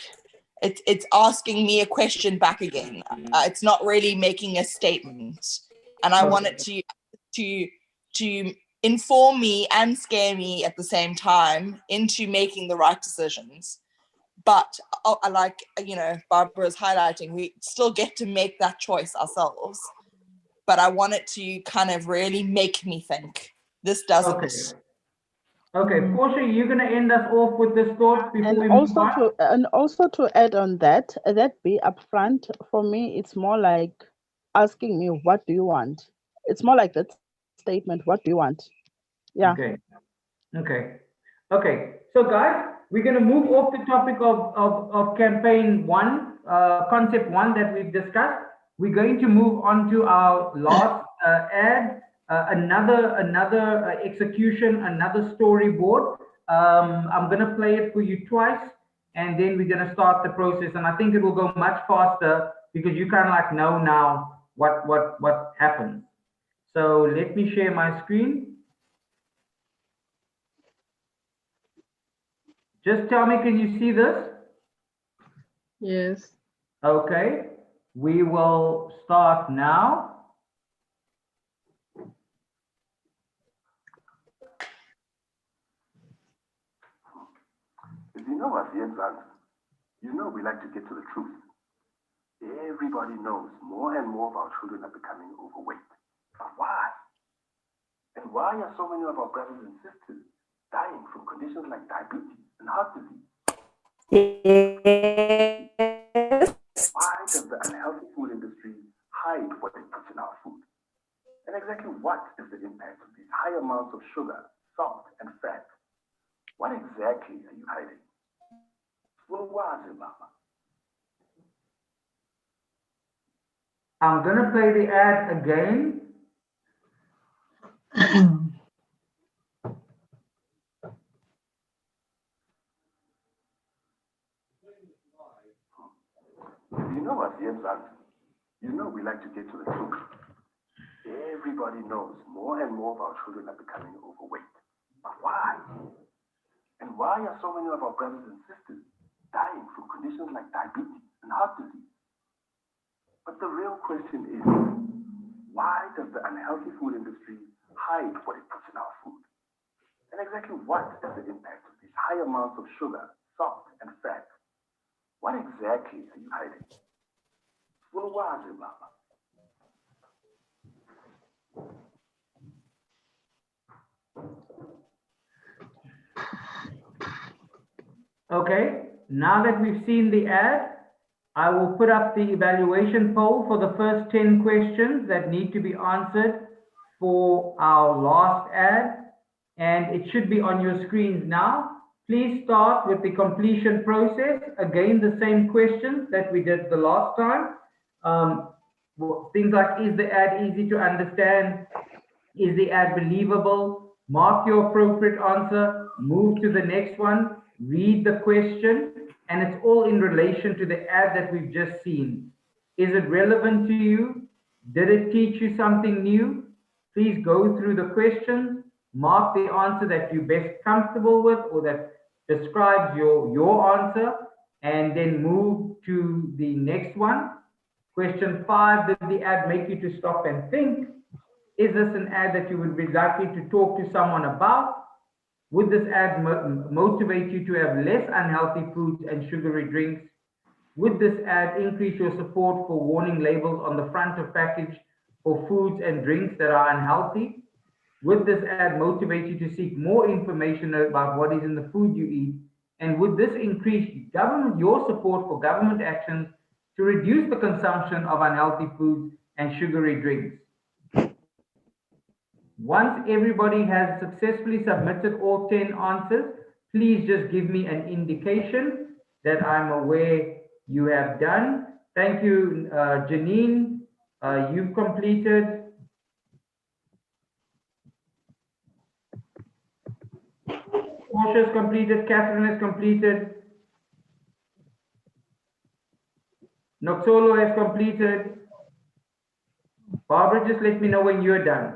it's asking me a question back again. It's not really making a statement, and I want it to inform me and scare me at the same time into making the right decisions. But like, you know, Barbara is highlighting, we still get to make that choice ourselves. But I want it to kind of really make me think. This doesn't. Okay, Portia, you're going to end us off with this thought before we move on? And also to add on that be upfront, for me, it's more like asking me, what do you want? It's more like that statement, what do you want? Yeah. Okay. So guys, we're going to move off the topic of campaign one, concept one that we've discussed. We're going to move on to our last ad, another execution, another storyboard. I'm going to play it for you twice, and then we're going to start the process. And I think it will go much faster because you kind of like know now what happens. So let me share my screen. Just tell me, can you see this? Yes. Okay, we will start now. You know what, you know we like to get to the truth. Everybody knows more and more of our children are becoming overweight. But why? And why are so many of our brothers and sisters dying from conditions like diabetes and heart disease? Yes. Why does the unhealthy food industry hide what it puts in our food? And exactly what is the impact of these high amounts of sugar, salt, and fat? What exactly are you hiding? I'm going to play the ad again. You know what, yes, you know we like to get to the truth. Everybody knows more and more of our children are becoming overweight. But why? And why are so many of our brothers and sisters dying from conditions like diabetes and heart disease? But the real question is, why does the unhealthy food industry hide what it puts in our food? And exactly what is the impact of these high amounts of sugar, salt, and fat? What exactly are you hiding? Okay, now that we've seen the ad, I will put up the evaluation poll for the first 10 questions that need to be answered for our last ad, and it should be on your screens now. Please start with the completion process. Again, the same questions that we did the last time. Things like, is the ad easy to understand? Is the ad believable? Mark your appropriate answer, move to the next one, read the question, and it's all in relation to the ad that we've just seen. Is it relevant to you? Did it teach you something new? Please go through the questions, mark the answer that you're best comfortable with or that describes your answer, and then move to the next one. Question 5, did the ad make you to stop and think? Is this an ad that you would be likely to talk to someone about? Would this ad motivate you to have less unhealthy foods and sugary drinks? Would this ad increase your support for warning labels on the front of package for foods and drinks that are unhealthy? Would this ad motivate you to seek more information about what is in the food you eat? And would this increase your support for government actions to reduce the consumption of unhealthy foods and sugary drinks? Once everybody has successfully submitted all 10 answers, please just give me an indication that I'm aware you have done. Thank you, Janine. You've completed. Portia's completed. Catherine has completed. Noxolo has completed. Barbara, just let me know when you're done.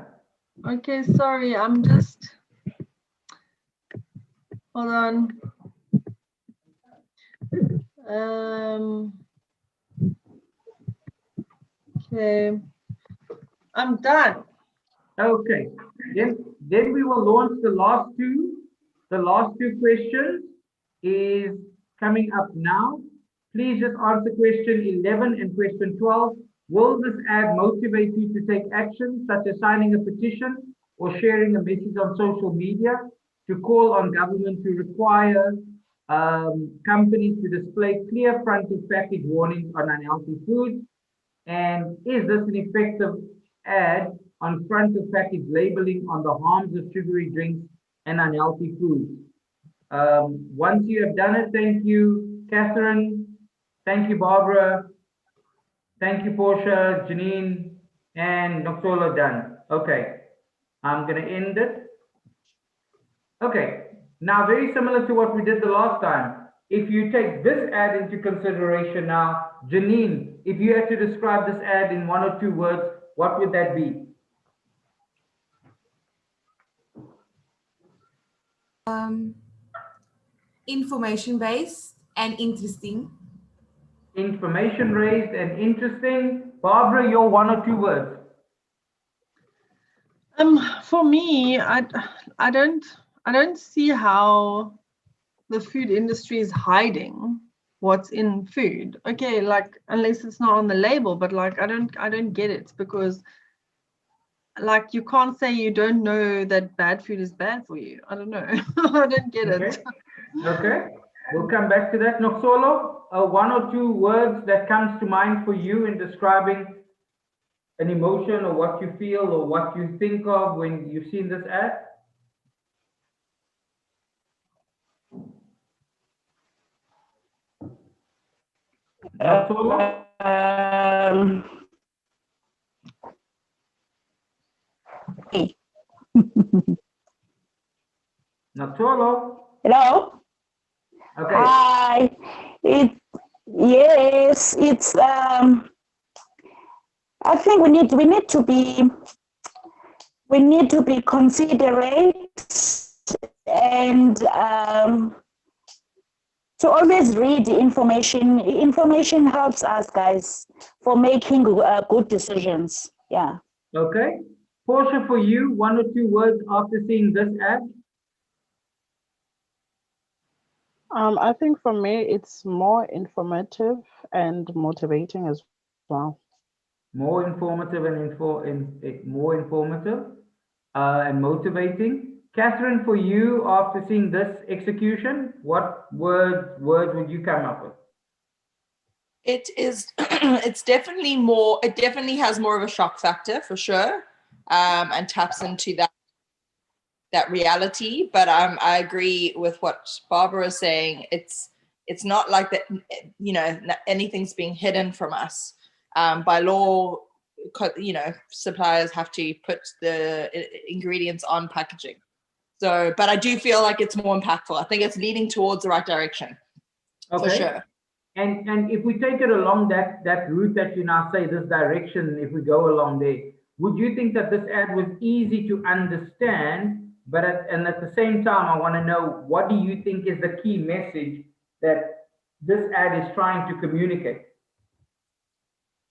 Okay, sorry, I'm just, hold on. Okay, I'm done. Okay, then we will launch the last two. The last two questions is coming up now. Please just answer question 11 and question 12. Will this ad motivate you to take action, such as signing a petition or sharing a message on social media to call on government to require companies to display clear front of package warnings on unhealthy foods? And is this an effective ad on front of package labeling on the harms of sugary drinks and unhealthy foods? Once you have done it, thank you, Catherine. Thank you, Barbara. Thank you, Portia, Janine, and Noxolo done. Okay, I'm gonna end it. Okay, now very similar to what we did the last time. if you take this ad into consideration now, Janine, if you had to describe this ad in 1 or 2 words, what would that be? Information based and interesting. Information raised and interesting. Barbara, your 1 or 2 words. For me, I don't see how the food industry is hiding what's in food. Okay, like unless it's not on the label, but like I don't get it, because like you can't say you don't know that bad food is bad for you. I don't know. I don't get it. Okay, we'll come back to that. Noxolo, 1 or 2 words that comes to mind for you in describing an emotion or what you feel or what you think of when you've seen this ad? Noxolo? Noxolo? Hello. Okay. Hi. It's I think we need to be considerate and to always read information. Information helps us, guys, for making good decisions. Yeah. Okay. Portia, for you, 1 or 2 words after seeing this ad? I think for me, it's more informative and motivating as well. More informative and and motivating. Catherine, for you, after seeing this execution, what words would you come up with? It is, it definitely has more of a shock factor for sure, and taps into that reality. But I agree with what Barbara is saying. It's not like that, anything's being hidden from us. By law, suppliers have to put the ingredients on packaging. So, but I do feel like it's more impactful. I think it's leading towards the right direction, for sure. And if we take it along that route that you now say, this direction, if we go along there, would you think that this ad was easy to understand? But at the same time, I want to know, what do you think is the key message that this ad is trying to communicate?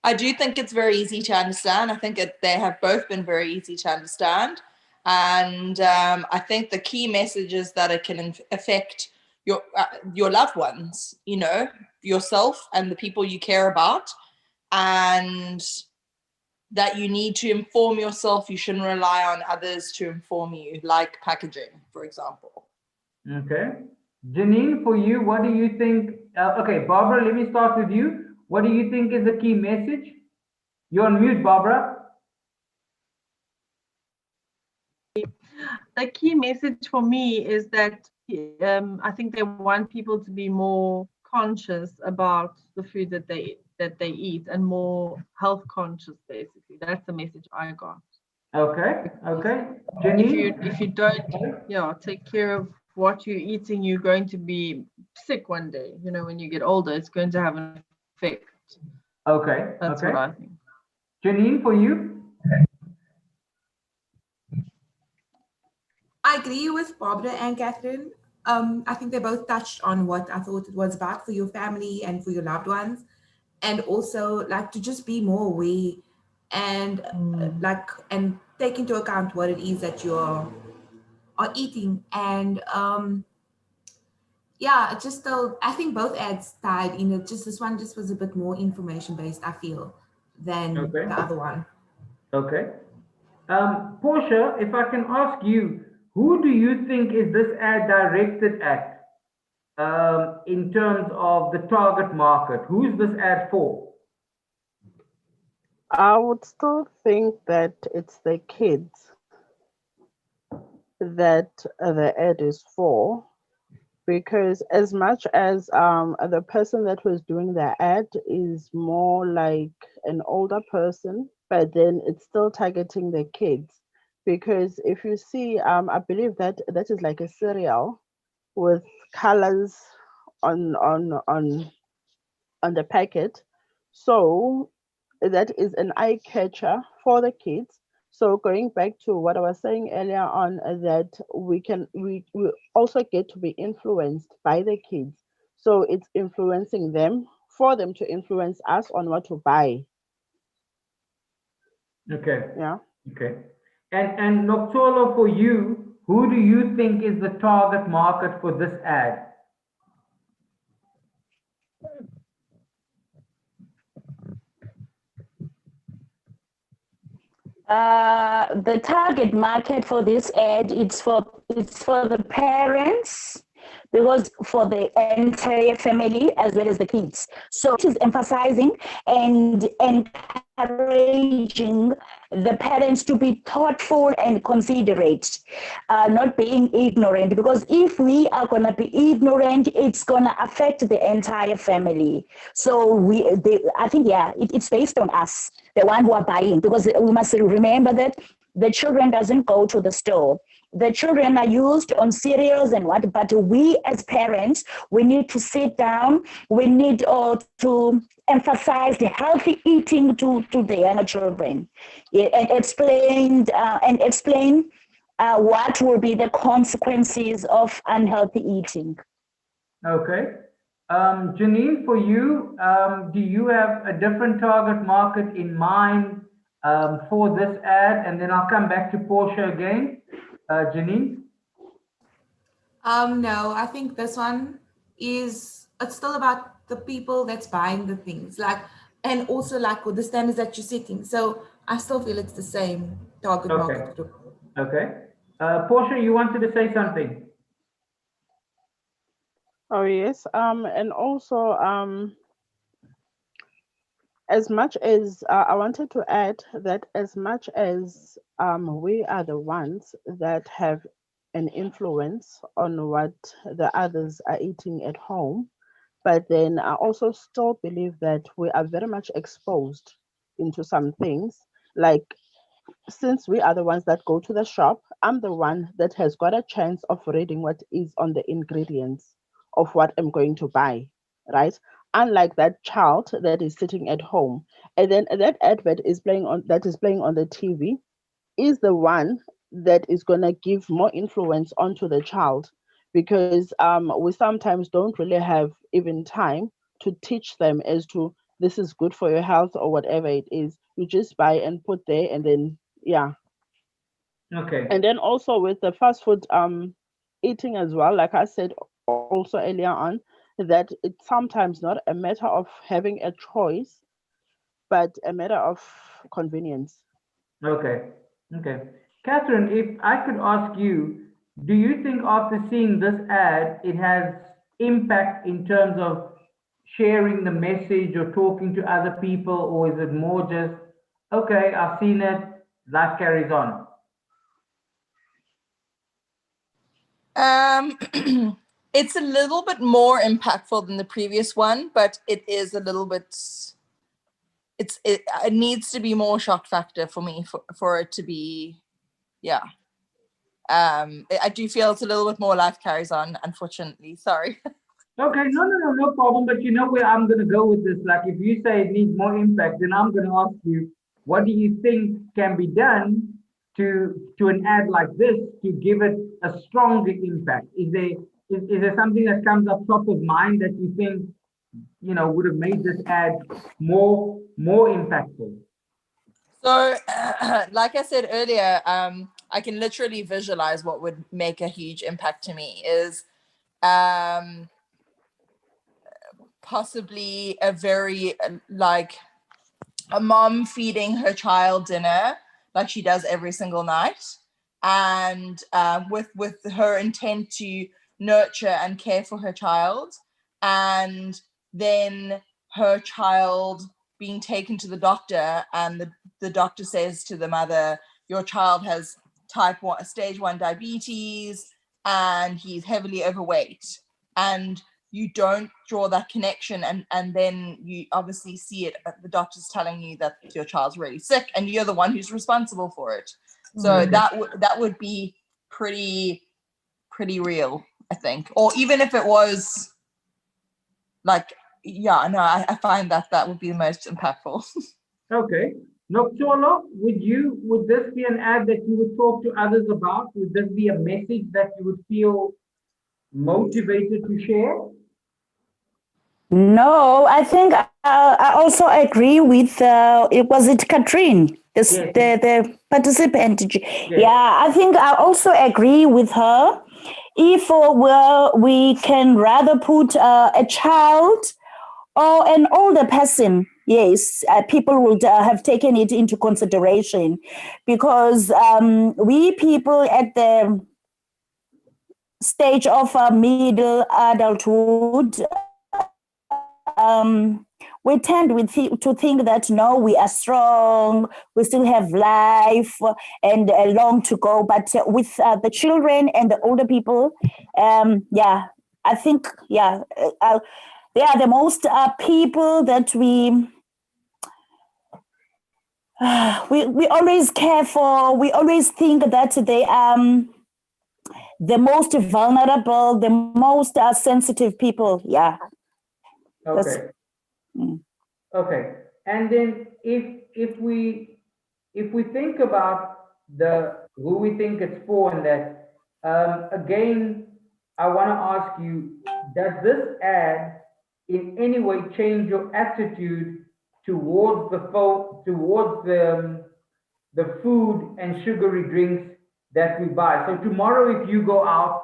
I do think it's very easy to understand. I think they have both been very easy to understand. And I think the key message is that it can affect your loved ones, yourself and the people you care about, and that you need to inform yourself. You shouldn't rely on others to inform you, like packaging, for example. Okay. Janine, for you, what do you think? Okay, Barbara, let me start with you. What do you think is the key message? You're on mute, Barbara. The key message for me is that I think they want people to be more conscious about the food that they eat, and more health conscious, basically. That's the message I got. Okay. Janine? If you don't take care of what you're eating, you're going to be sick one day. When you get older, it's going to have an effect. Okay. That's what I think. Janine, for you? I agree with Barbara and Catherine. I think they both touched on what I thought it was about for your family and for your loved ones, and also like to just be more aware and and take into account what it is that you are eating. And yeah, it just still, I think both ads tied in. It just, this one just was a bit more information based, I feel, than the other one. Okay. Portia, if I can ask you, who do you think is this ad directed at in terms of the target market? Who's this ad for? I would still think that it's the kids that the ad is for, because as much as the person that was doing the ad is more like an older person, but then it's still targeting the kids. Because if you see, I believe that is like a cereal with colors on the packet. So that is an eye catcher for the kids. So going back to what I was saying earlier on, that we also get to be influenced by the kids. So it's influencing them for them to influence us on what to buy. Okay. Yeah. Okay. And Noxolo, for you, who do you think is the target market for this ad? The target market for this ad, it's for the parents, because for the entire family as well as the kids. So it is emphasizing and encouraging the parents to be thoughtful and considerate, not being ignorant, because if we are going to be ignorant, it's going to affect the entire family. So I think, yeah, it's based on us, the one who are buying, because we must remember that the children doesn't go to the store. The children are used on cereals and what, but we as parents, we need to sit down, we need to emphasize the healthy eating to the younger children, and explain what will be the consequences of unhealthy eating. Okay. Janine, for you, do you have a different target market in mind for this ad? And then I'll come back to Portia again. Janine? No, I think this one it's still about the people that's buying the things, and also with the standards that you're setting. So I still feel it's the same target market group. Okay. Portia, you wanted to say something? Oh yes. And also as much as I wanted to add that as much as we are the ones that have an influence on what the others are eating at home, but then I also still believe that we are very much exposed into some things. Like, since we are the ones that go to the shop, I'm the one that has got a chance of reading what is on the ingredients of what I'm going to buy, right? Unlike that child that is sitting at home, and then that advert is playing on the TV, is the one that is going to give more influence onto the child, because we sometimes don't really have even time to teach them as to this is good for your health or whatever it is. You just buy and put there, and then yeah. Okay. And then also with the fast food eating as well, like I said also earlier on, that it's sometimes not a matter of having a choice, but a matter of convenience. Okay. Okay. Catherine, if I could ask you, do you think after seeing this ad, it has impact in terms of sharing the message or talking to other people, or is it more just, okay, I've seen it, life carries on? It's a little bit more impactful than the previous one, but it is a little bit. It needs to be more shock factor for me for it to be, yeah. I do feel it's a little bit more life carries on, unfortunately. Sorry. Okay, no problem. But you know where I'm going to go with this. Like, if you say it needs more impact, then I'm going to ask you, what do you think can be done to an ad like this to give it a stronger impact? Is there something that comes up top of mind that you think would have made this ad more impactful? So, like I said earlier, I can literally visualize what would make a huge impact to me is possibly a very like a mom feeding her child dinner like she does every single night, and with her intent to nurture and care for her child, and then her child being taken to the doctor, and the doctor says to the mother, your child has stage 1 diabetes and he's heavily overweight, and you don't draw that connection, and then you obviously see it, the doctor's telling you that your child's really sick and you're the one who's responsible for it. So that would be pretty real, I think. Or even if it was like, yeah, no, I find that would be the most impactful. Okay. Noxolo, would this be an ad that you would talk to others about? Would this be a message that you would feel motivated to share? No, I think I also agree with, was it Katrine? This, Yes. the participant. Yes. Yeah, I think I also agree with her. If we can rather put a child or an older person, yes, people would have taken it into consideration, because we people at the stage of middle adulthood, we tend to think that no, we are strong, we still have life and long to go. But with the children and the older people, yeah, I think, yeah, they are the most people that we always care for. We always think that they are the most vulnerable, the most sensitive people. Yeah. Okay. Okay. And then if we think about who we think it's for, and that, again, I want to ask you, does this ad in any way change your attitude towards the food and sugary drinks that we buy? So tomorrow, if you go out,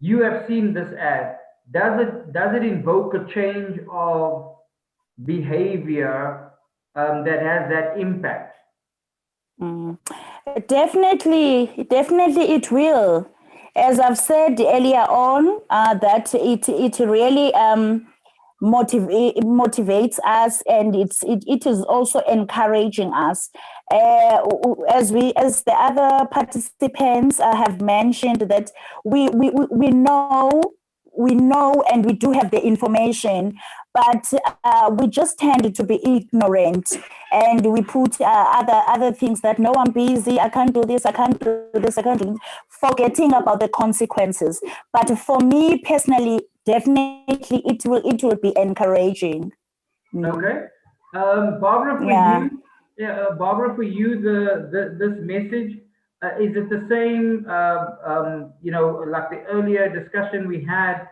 you have seen this ad. Does it invoke a change of behavior that has that impact? Definitely it will. As I've said earlier on, that it really motivates us, and it is encouraging encouraging us. As the other participants have mentioned, that we know and we do have the information, but we just tend to be ignorant, and we put other things that, no, I'm busy, I can't do this, I can't do this, I can't do this, forgetting about the consequences. But for me personally, definitely it will be encouraging. Okay. Barbara, for Yeah. you, Barbara, for you, this message, is it the same, like the earlier discussion we had,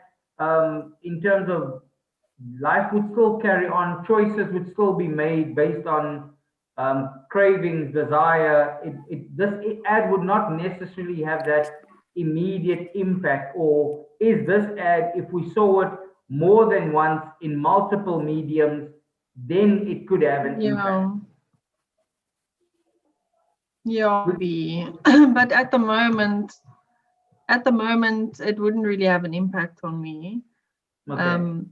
in terms of life would still carry on, choices would still be made based on cravings, desire. This ad would not necessarily have that immediate impact, or is this ad, if we saw it more than once in multiple mediums, then it could have an impact? Yeah, but at the moment, it wouldn't really have an impact on me. Okay.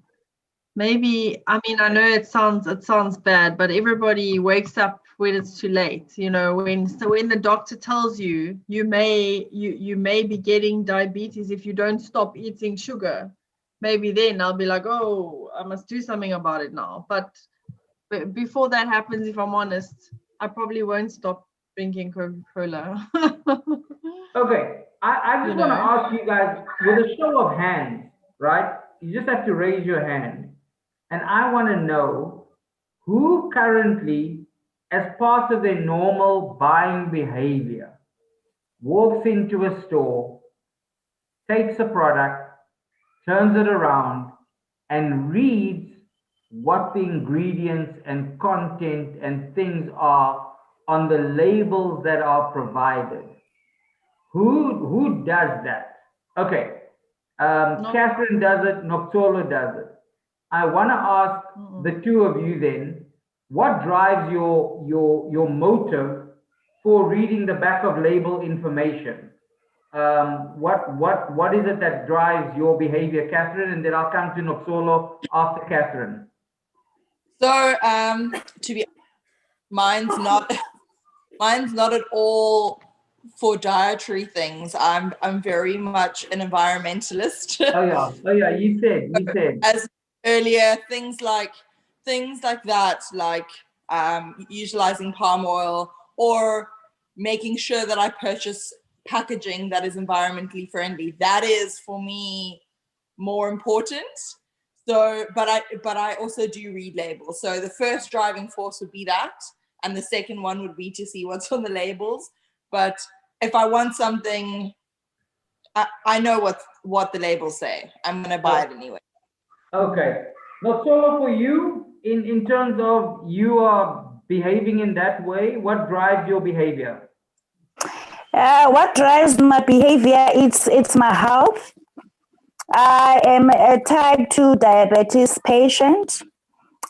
Maybe, I mean, I know it sounds bad, but everybody wakes up when it's too late. You know, when the doctor tells you you may be getting diabetes if you don't stop eating sugar, maybe then I'll be like, oh, I must do something about it now. But before that happens, if I'm honest, I probably won't stop drinking Coca-Cola. Okay, I just want to ask you guys, with a show of hands, right? You just have to raise your hand. And I want to know who currently, as part of their normal buying behavior, walks into a store, takes a product, turns it around, and reads what the ingredients and content and things are on the labels that are provided. Who does that? Okay, Catherine does it, Noxolo does it. I want to ask the two of you then, what drives your motive for reading the back of label information? What is it that drives your behavior, Catherine? And then I'll come to Noxolo after Catherine. So, to be mine's not at all for dietary things. I'm very much an environmentalist. Oh yeah, you said. As earlier, things like that, like utilizing palm oil, or making sure that I purchase packaging that is environmentally friendly. That is, for me, more important. So, but I also do read labels. So the first driving force would be that, and the second one would be to see what's on the labels. But if I want something, I know what the labels say. I'm gonna buy it anyway. Okay. Now, Solo, for you, in terms of you are behaving in that way, what drives your behavior? What drives my behavior? It's my health. I am a type 2 diabetes patient.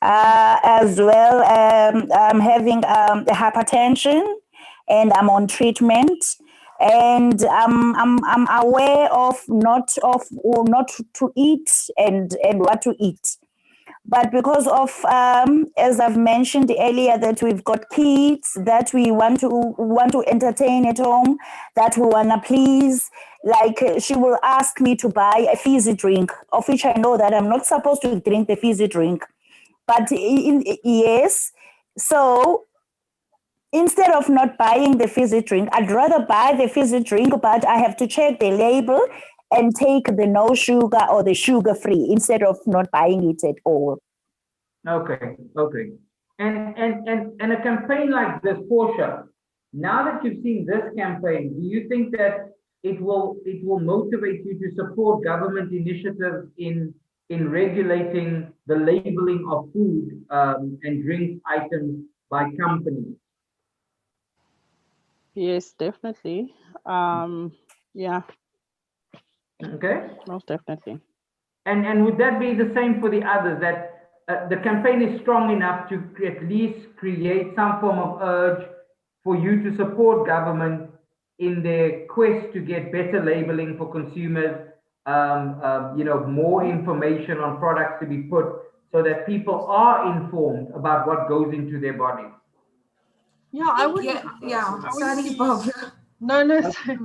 As well, I'm having hypertension, and I'm on treatment. And I'm aware of not to eat and what to eat. But because of, as I've mentioned earlier, that we've got kids that we want to entertain at home, that we want to please, like she will ask me to buy a fizzy drink, of which I know that I'm not supposed to drink the fizzy drink. But yes, so instead of not buying the fizzy drink, I'd rather buy the fizzy drink, but I have to check the label and take the no sugar or the sugar free instead of not buying it at all. Okay, okay. And a campaign like this, Portia, now that you've seen this campaign, do you think that it will motivate you to support government initiatives in regulating the labeling of food and drink items by companies? Yes, definitely. Yeah, Okay. most definitely. And would that be the same for the others, that the campaign is strong enough to at least create some form of urge for you to support government in their quest to get better labeling for consumers, more information on products to be put so that people are informed about what goes into their bodies? Yeah, I would. Sorry, Barbara. No, sorry.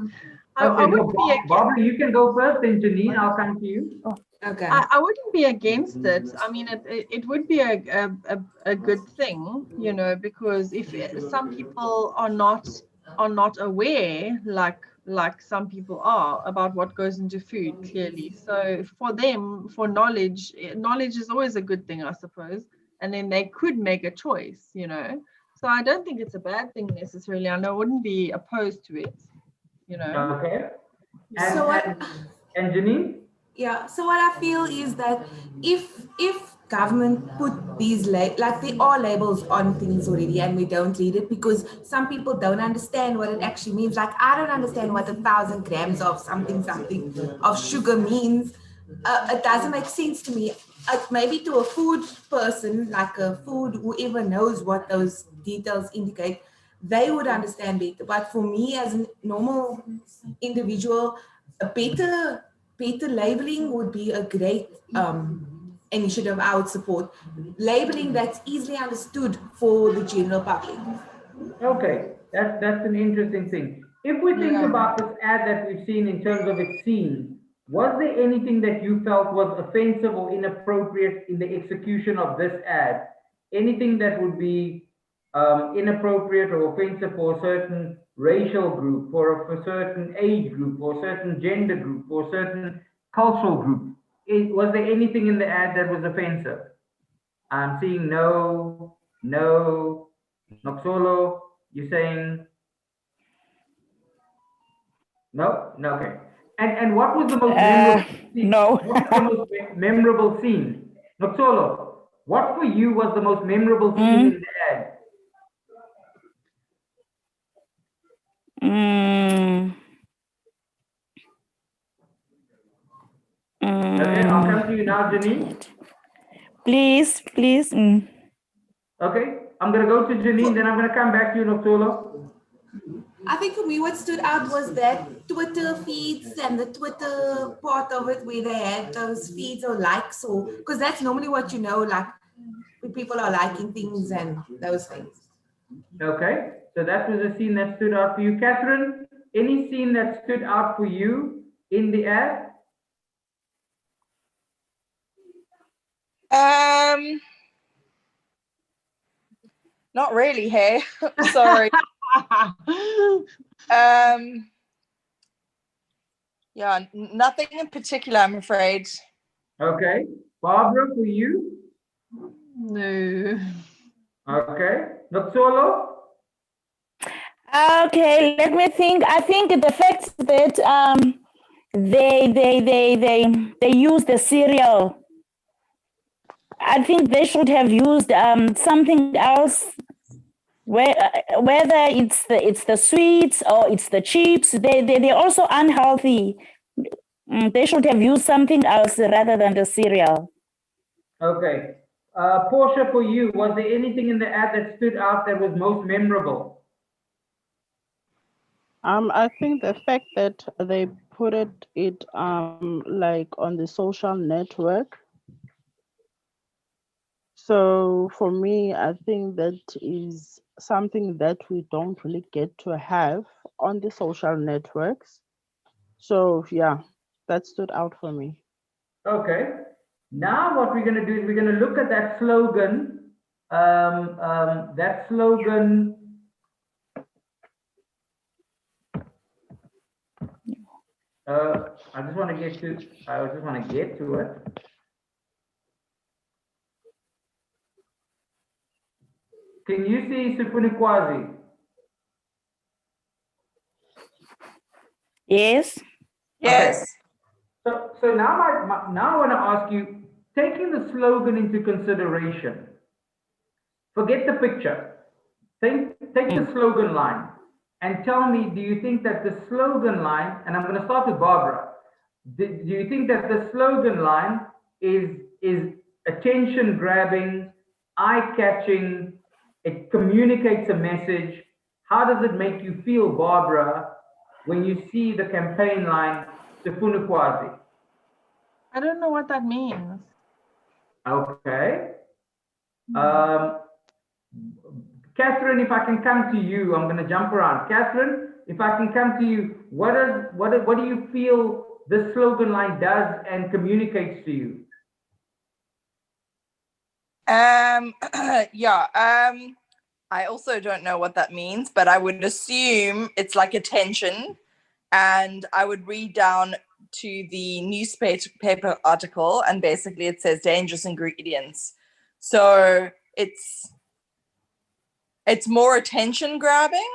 I Okay, wouldn't no, be against. Barbara, you can go first, and Janine, I'll come to you. Okay. I wouldn't be against it. I mean, it would be a good thing, because if some people are not aware, like some people are, about what goes into food, clearly. So for them, for knowledge is always a good thing, I suppose. And then they could make a choice, So I don't think it's a bad thing necessarily, and I wouldn't be opposed to it, Okay. And, So what? and Janine? Yeah, so what I feel is that if government put these like there are labels on things already and we don't read it because some people don't understand what it actually means. Like I don't understand what 1,000 grams of something of sugar means. It doesn't make sense to me. Maybe to a food person, like a food, whoever knows what those details indicate, they would understand better. But for me as a normal individual, a better labeling would be a great initiative I would support. Labeling that's easily understood for the general public. Okay, that's an interesting thing. If we think about this ad that we've seen in terms of its scene, was there anything that you felt was offensive or inappropriate in the execution of this ad? Anything that would be inappropriate or offensive for a certain racial group, for a certain age group, or a certain gender group, or a certain cultural group? Was there anything in the ad that was offensive? I'm seeing no, Noxolo, you're saying no? No, okay. And what was the most memorable scene? No. What was the most memorable scene? Noxolo, what for you was the most memorable scene in the ad? Okay, I'll come to you now, Janine. Please. Okay, I'm gonna go to Janine, then I'm gonna come back to you, Noxolo. I think for me what stood out was that Twitter feeds and the Twitter part of it where they had those feeds or likes, or because that's normally what like when people are liking things and those things. Okay, so that was a scene that stood out for you. Catherine, any scene that stood out for you in the ad? Not really, hey. Sorry. Yeah, nothing in particular, I'm afraid. Okay. Barbara, for you? No. Okay. Not solo? Okay, let me think. I think the fact that they use the cereal. I think they should have used something else. Whether it's the sweets or it's the chips, they're also unhealthy. They should have used something else rather than the cereal. Okay. Portia, for you, was there anything in the ad that stood out that was most memorable? I think the fact that they put it like on the social network. So for me, I think that is something that we don't really get to have on the social networks. So yeah, that stood out for me. Okay. Now what we're going to do is we're going to look at that slogan. That slogan. I just want to get to it. Can you see Sifunikwazi? Yes. Yes. Okay. So now now I want to ask you, taking the slogan into consideration, forget the picture. Take the slogan line and tell me, do you think that the slogan line, and I'm going to start with Barbara, do you think that the slogan line is attention grabbing, eye catching, it communicates a message? How does it make you feel, Barbara, when you see the campaign line, Sifunikwazi? I don't know what that means. Okay. Catherine, if I can come to you, I'm going to jump around. Catherine, if I can come to you, what do you feel this slogan line does and communicates to you? Yeah. I also don't know what that means, but I would assume it's like attention, and I would read down to the newspaper article, and basically it says dangerous ingredients. So it's more attention grabbing,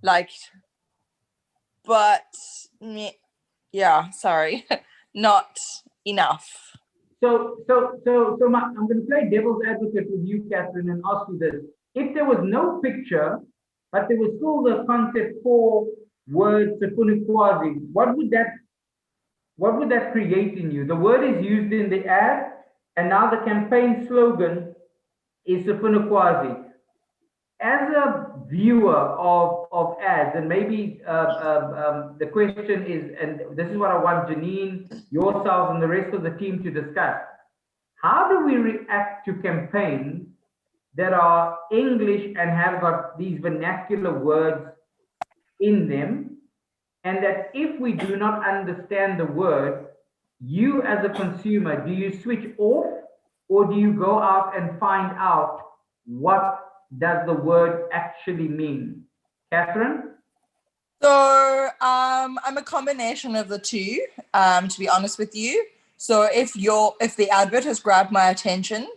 like, but yeah, sorry, not enough. So I'm going to play devil's advocate with you, Catherine, and ask you this. If there was no picture, but there was still the concept for words, Sifunikwazi, what would that create in you? The word is used in the ad, and now the campaign slogan is Sifunikwazi. As a viewer of ads, and maybe the question is, and this is what I want Janine, yourself, and the rest of the team to discuss. How do we react to campaigns that are English and have got these vernacular words in them? And that if we do not understand the word, you as a consumer, do you switch off, or do you go out and find out what does the word actually mean? Catherine? So I'm a combination of the two, to be honest with you. So if the advert has grabbed my attention,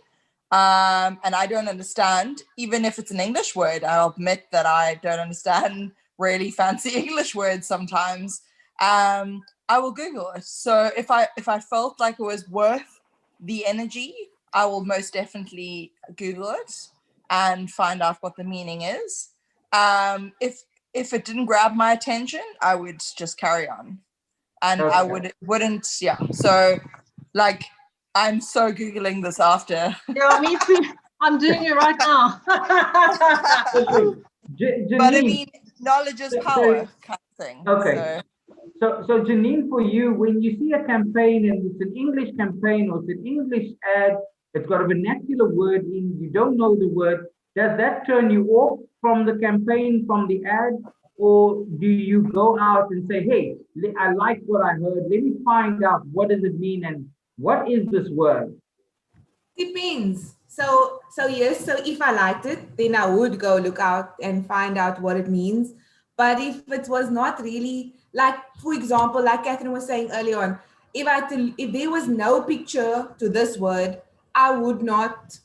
and I don't understand, even if it's an English word, I'll admit that I don't understand really fancy English words sometimes. I will Google it. So if I felt like it was worth the energy, I will most definitely Google it and find out what the meaning is. If it didn't grab my attention, I would just carry on, and Okay. I wouldn't. Yeah. So, like, I'm so Googling this after. Yeah, me too. I'm doing it right now. But I mean, knowledge is power, kind of thing. Okay. So Janine, for you, when you see a campaign and it's an English campaign or it's an English ad, it's got a vernacular word in, you don't know the word, does that turn you off from the campaign, from the ad? Or do you go out and say, hey, I like what I heard, let me find out what does it mean and what is this word? Depends. So yes, so if I liked it, then I would go look out and find out what it means. But if it was not really, like, for example, like Catherine was saying earlier on, if there was no picture to this word, I would not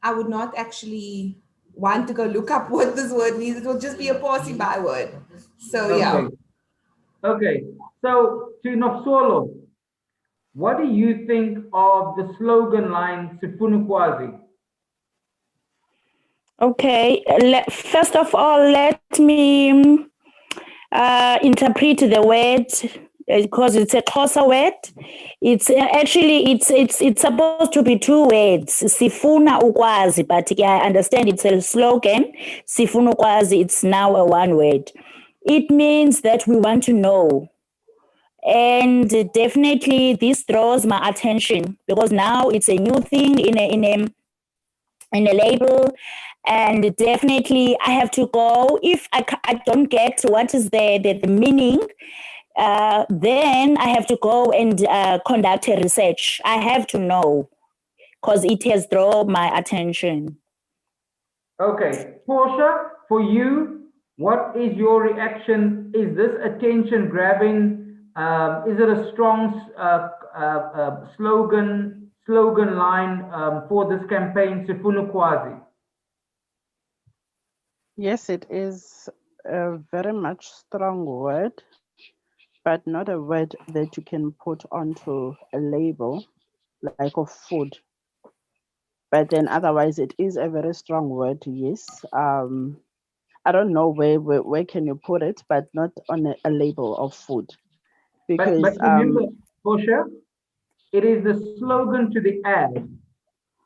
actually want to go look up what this word means. It will just be a passing by word. So yeah. Okay. Okay. So to Nofsolo, what do you think of the slogan line Sifuna Kwazi? Okay, first of all, let me interpret the word because it's a Xhosa word. It's actually it's supposed to be two words. Sifuna ukwazi, but I understand it's a slogan. Sifuna ukwazi, it's now a one word. It means that we want to know. And definitely this draws my attention because now it's a new thing in a label, and definitely I have to go. If I don't get what is the meaning, then I have to go and conduct a research. I have to know because it has drawn my attention. Okay, Portia, for you, what is your reaction? Is this attention grabbing? Is it a strong slogan line for this campaign, Sifuna Kwazi? Yes, it is a very much strong word, but not a word that you can put onto a label like of food. But then otherwise it is a very strong word, yes. I don't know where can you put it, but not on a label of food. Because But remember, Portia, it is the slogan to the ad.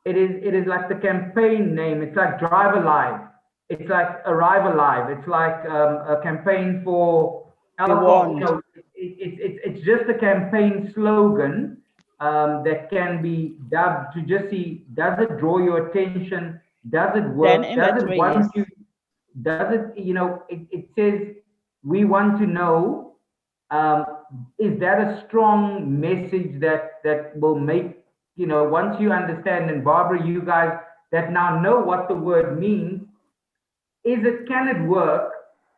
It is like the campaign name. It's like Drive Alive. It's like Arrive Alive. It's like a campaign for alcohol. You know, it's just a campaign slogan that can be dubbed to just see, does it draw your attention? Does it work? Does it want you? Does it, you know, it says, we want to know, is that a strong message that will make, you know, once you understand, and Barbara, you guys that now know what the word means, can it work,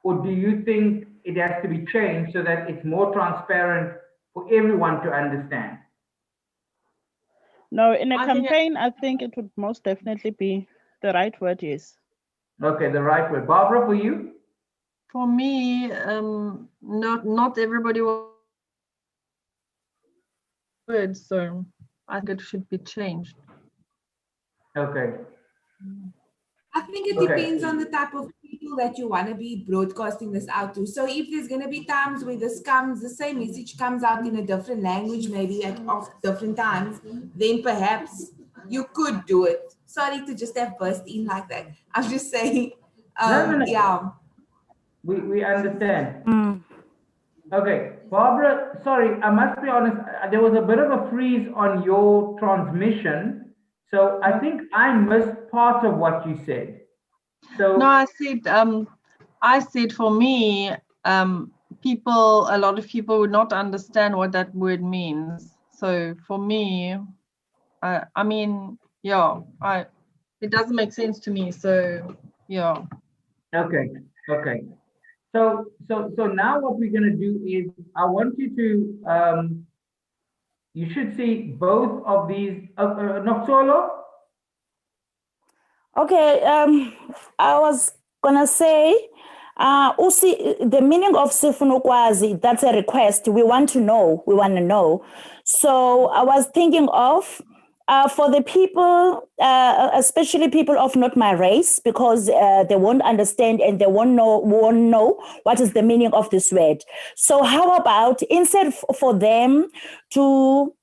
or do you think it has to be changed so that it's more transparent for everyone to understand? No, in a campaign, I think it would most definitely be the right word, yes. Okay, the right word. Barbara, for you? For me, not everybody will word, so I think it should be changed. Okay. I think it depends on the type of people that you want to be broadcasting this out to. So if there's going to be times where the same message comes out in a different language, maybe at different times, then perhaps you could do it. Sorry to just have burst in like that. I'm just saying, No. yeah. We understand. Okay, Barbara, sorry, I must be honest, there was a bit of a freeze on your transmission. So I think I missed part of what you said. So no, I said for me, a lot of people would not understand what that word means. So for me, I mean, yeah, it doesn't make sense to me. So yeah. Okay. So now what we're going to do is I want you to you should see both of these. Not solo. Okay, I was gonna say, the meaning of Sifuna ukwazi, that's a request. We want to know. So I was thinking of for the people, especially people of not my race, because they won't understand and they won't know what is the meaning of this word. So how about instead for them to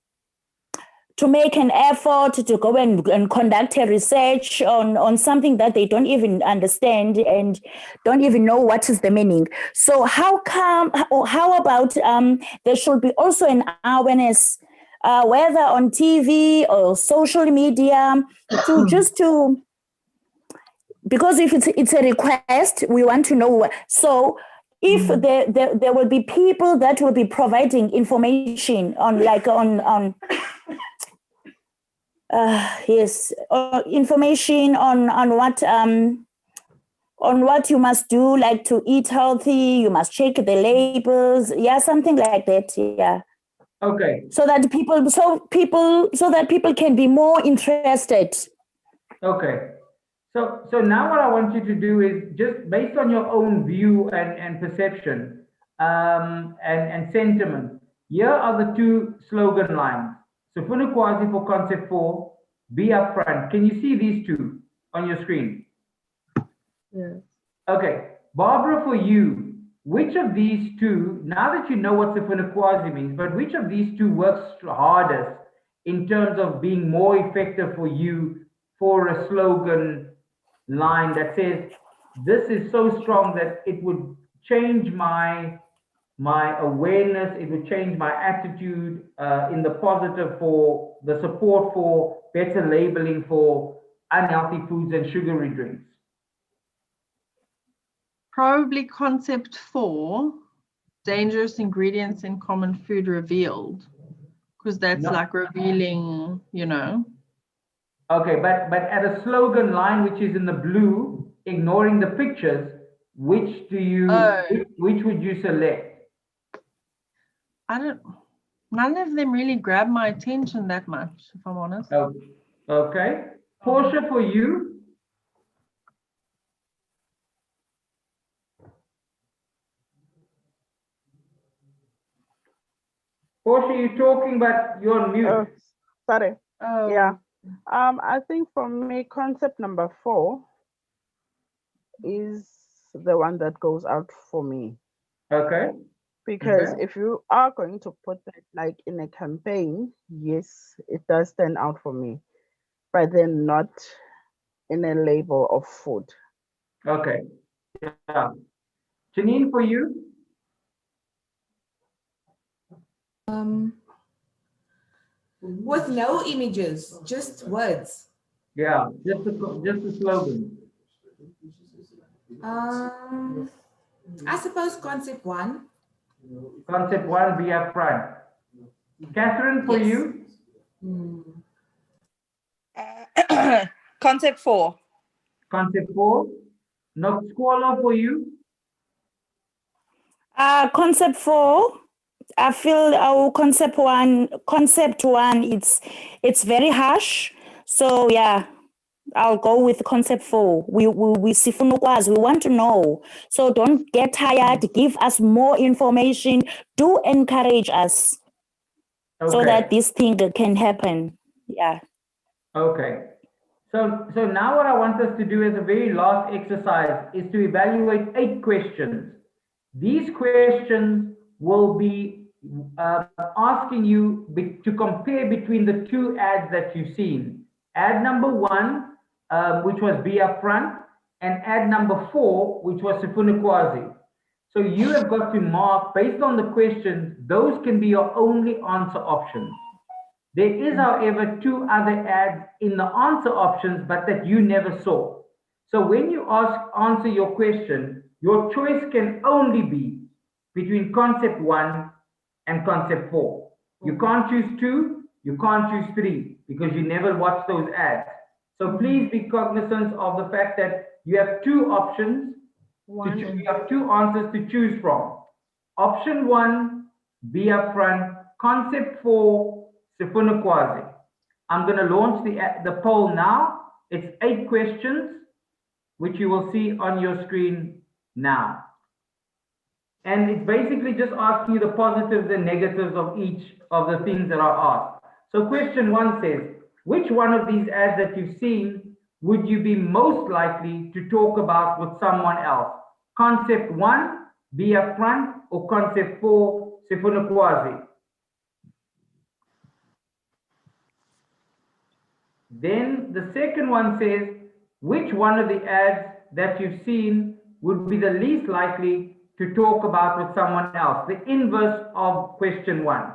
make an effort to go and conduct a research on something that they don't even understand and don't even know what is the meaning. So how about there should be also an awareness, whether on TV or social media, because if it's a request, we want to know. So if there will be people that will be providing information on information on what you must do, like to eat healthy, you must check the labels, something like that, Okay. So that people can be more interested. Okay. So now what I want you to do is just based on your own view and perception and sentiment. Here are the two slogan lines. Sifuna Kwazi for concept 4, be upfront. Can you see these two on your screen? Yes. Okay. Barbara, for you, which of these two, now that you know what Sifuna Kwazi means, but which of these two works hardest in terms of being more effective for you for a slogan line that says, this is so strong that it would change my awareness, it would change my attitude in the positive for the support for better labeling for unhealthy foods and sugary drinks? Probably concept 4, dangerous ingredients in common food revealed, because that's No. like revealing, you know. Okay, but at a slogan line which is in the blue, ignoring the pictures, which do you which would you select? None of them really grab my attention that much, if I'm honest. Okay. Portia, for you? Portia, you're talking, but you're on mute. Oh, sorry. Oh. Yeah. I think for me, concept number 4 is the one that goes out for me. Okay. Because Okay. if you are going to put that like in a campaign, yes, it does stand out for me, but then not in a label of food. Okay. Yeah. Janine, for you? With no images, just words. Yeah, just the slogan. I suppose concept 1. Concept 1, be upfront. Catherine, for you? Concept 4. Concept 4. No squalor for you? Concept 4, I feel our concept one, it's very harsh. So yeah, I'll go with concept 4. We sifuna ukwazi, we want to know. So don't get tired, give us more information, do encourage us so that this thing can happen. Yeah. Okay. So now what I want us to do as a very last exercise is to evaluate 8 questions. These questions will be asking you to compare between the 2 ads that you've seen. Ad number 1, which was Be Upfront, and ad number 4, which was Sifuna Kwazi. So you have got to mark, based on the questions, those can be your only answer options. There is, however, 2 other ads in the answer options, but that you never saw. So when you answer your question, your choice can only be between concept 1 and concept 4. You can't choose 2, you can't choose 3, because you never watched those ads. So please be cognizant of the fact that you have 2 options, you have 2 answers to choose from. Option 1, be upfront. Concept 4, Sifuna Kwazi. I'm going to launch the poll now. It's 8 questions, which you will see on your screen now. And it's basically just asking you the positives and negatives of each of the things that are asked. So question 1 says, which one of these ads that you've seen would you be most likely to talk about with someone else? Concept 1, be upfront, or concept 4, Sifuna Kwazi? Then the second one says, which one of the ads that you've seen would be the least likely to talk about with someone else? The inverse of question 1.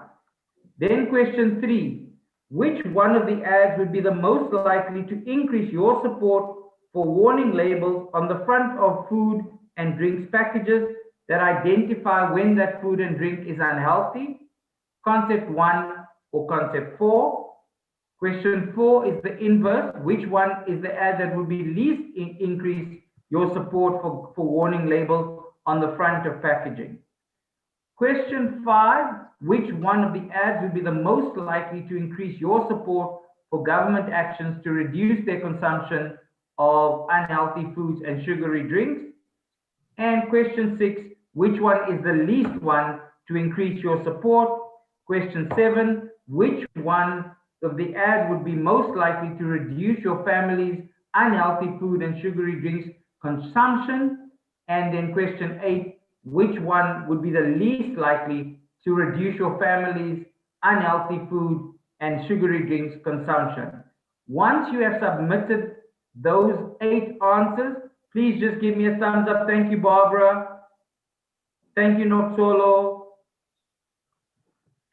Then question 3, which one of the ads would be the most likely to increase your support for warning labels on the front of food and drinks packages that identify when that food and drink is unhealthy? Concept 1 or concept 4? Question 4 is the inverse. Which one is the ad that would be least increase your support for warning labels on the front of packaging? Question 5, which one of the ads would be the most likely to increase your support for government actions to reduce their consumption of unhealthy foods and sugary drinks? And question 6, which one is the least one to increase your support? Question 7, which one of the ad would be most likely to reduce your family's unhealthy food and sugary drinks consumption? And then question 8, which one would be the least likely to reduce your family's unhealthy food and sugary drinks consumption? Once you have submitted those 8 answers, please just give me a thumbs up. Thank you, Barbara. Thank you, Noxolo.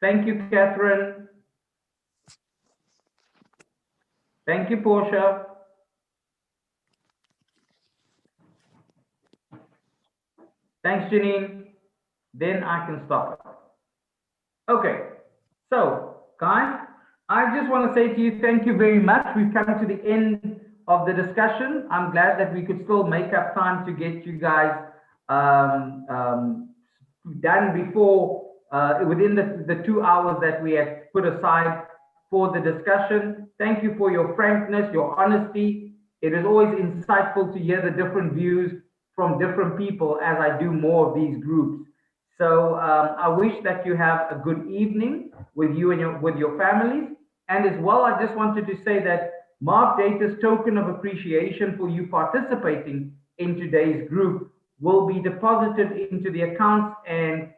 Thank you, Catherine. Thank you, Portia. Thanks, Janine. Then I can start. Okay, so guys, I just want to say to you, thank you very much. We've come to the end of the discussion. I'm glad that we could still make up time to get you guys done before, within the 2 hours that we have put aside for the discussion. Thank you for your frankness, your honesty. It is always insightful to hear the different views from different people as I do more of these groups. So I wish that you have a good evening with you and with your families. And as well, I just wanted to say that Mark Data's token of appreciation for you participating in today's group will be deposited into the accounts, and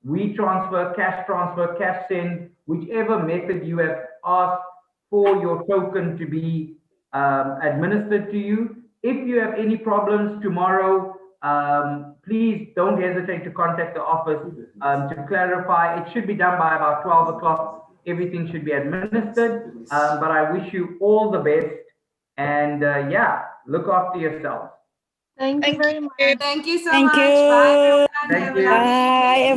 we transfer, cash send, whichever method you have asked for your token to be administered to you. If you have any problems tomorrow, please don't hesitate to contact the office to clarify. It should be done by about 12 o'clock. Everything should be administered, but I wish you all the best, and yeah, look after yourselves. Thank you very much. Thank you so Thank much. you. Bye, everyone. Thank Have a you. lovely evening. Bye.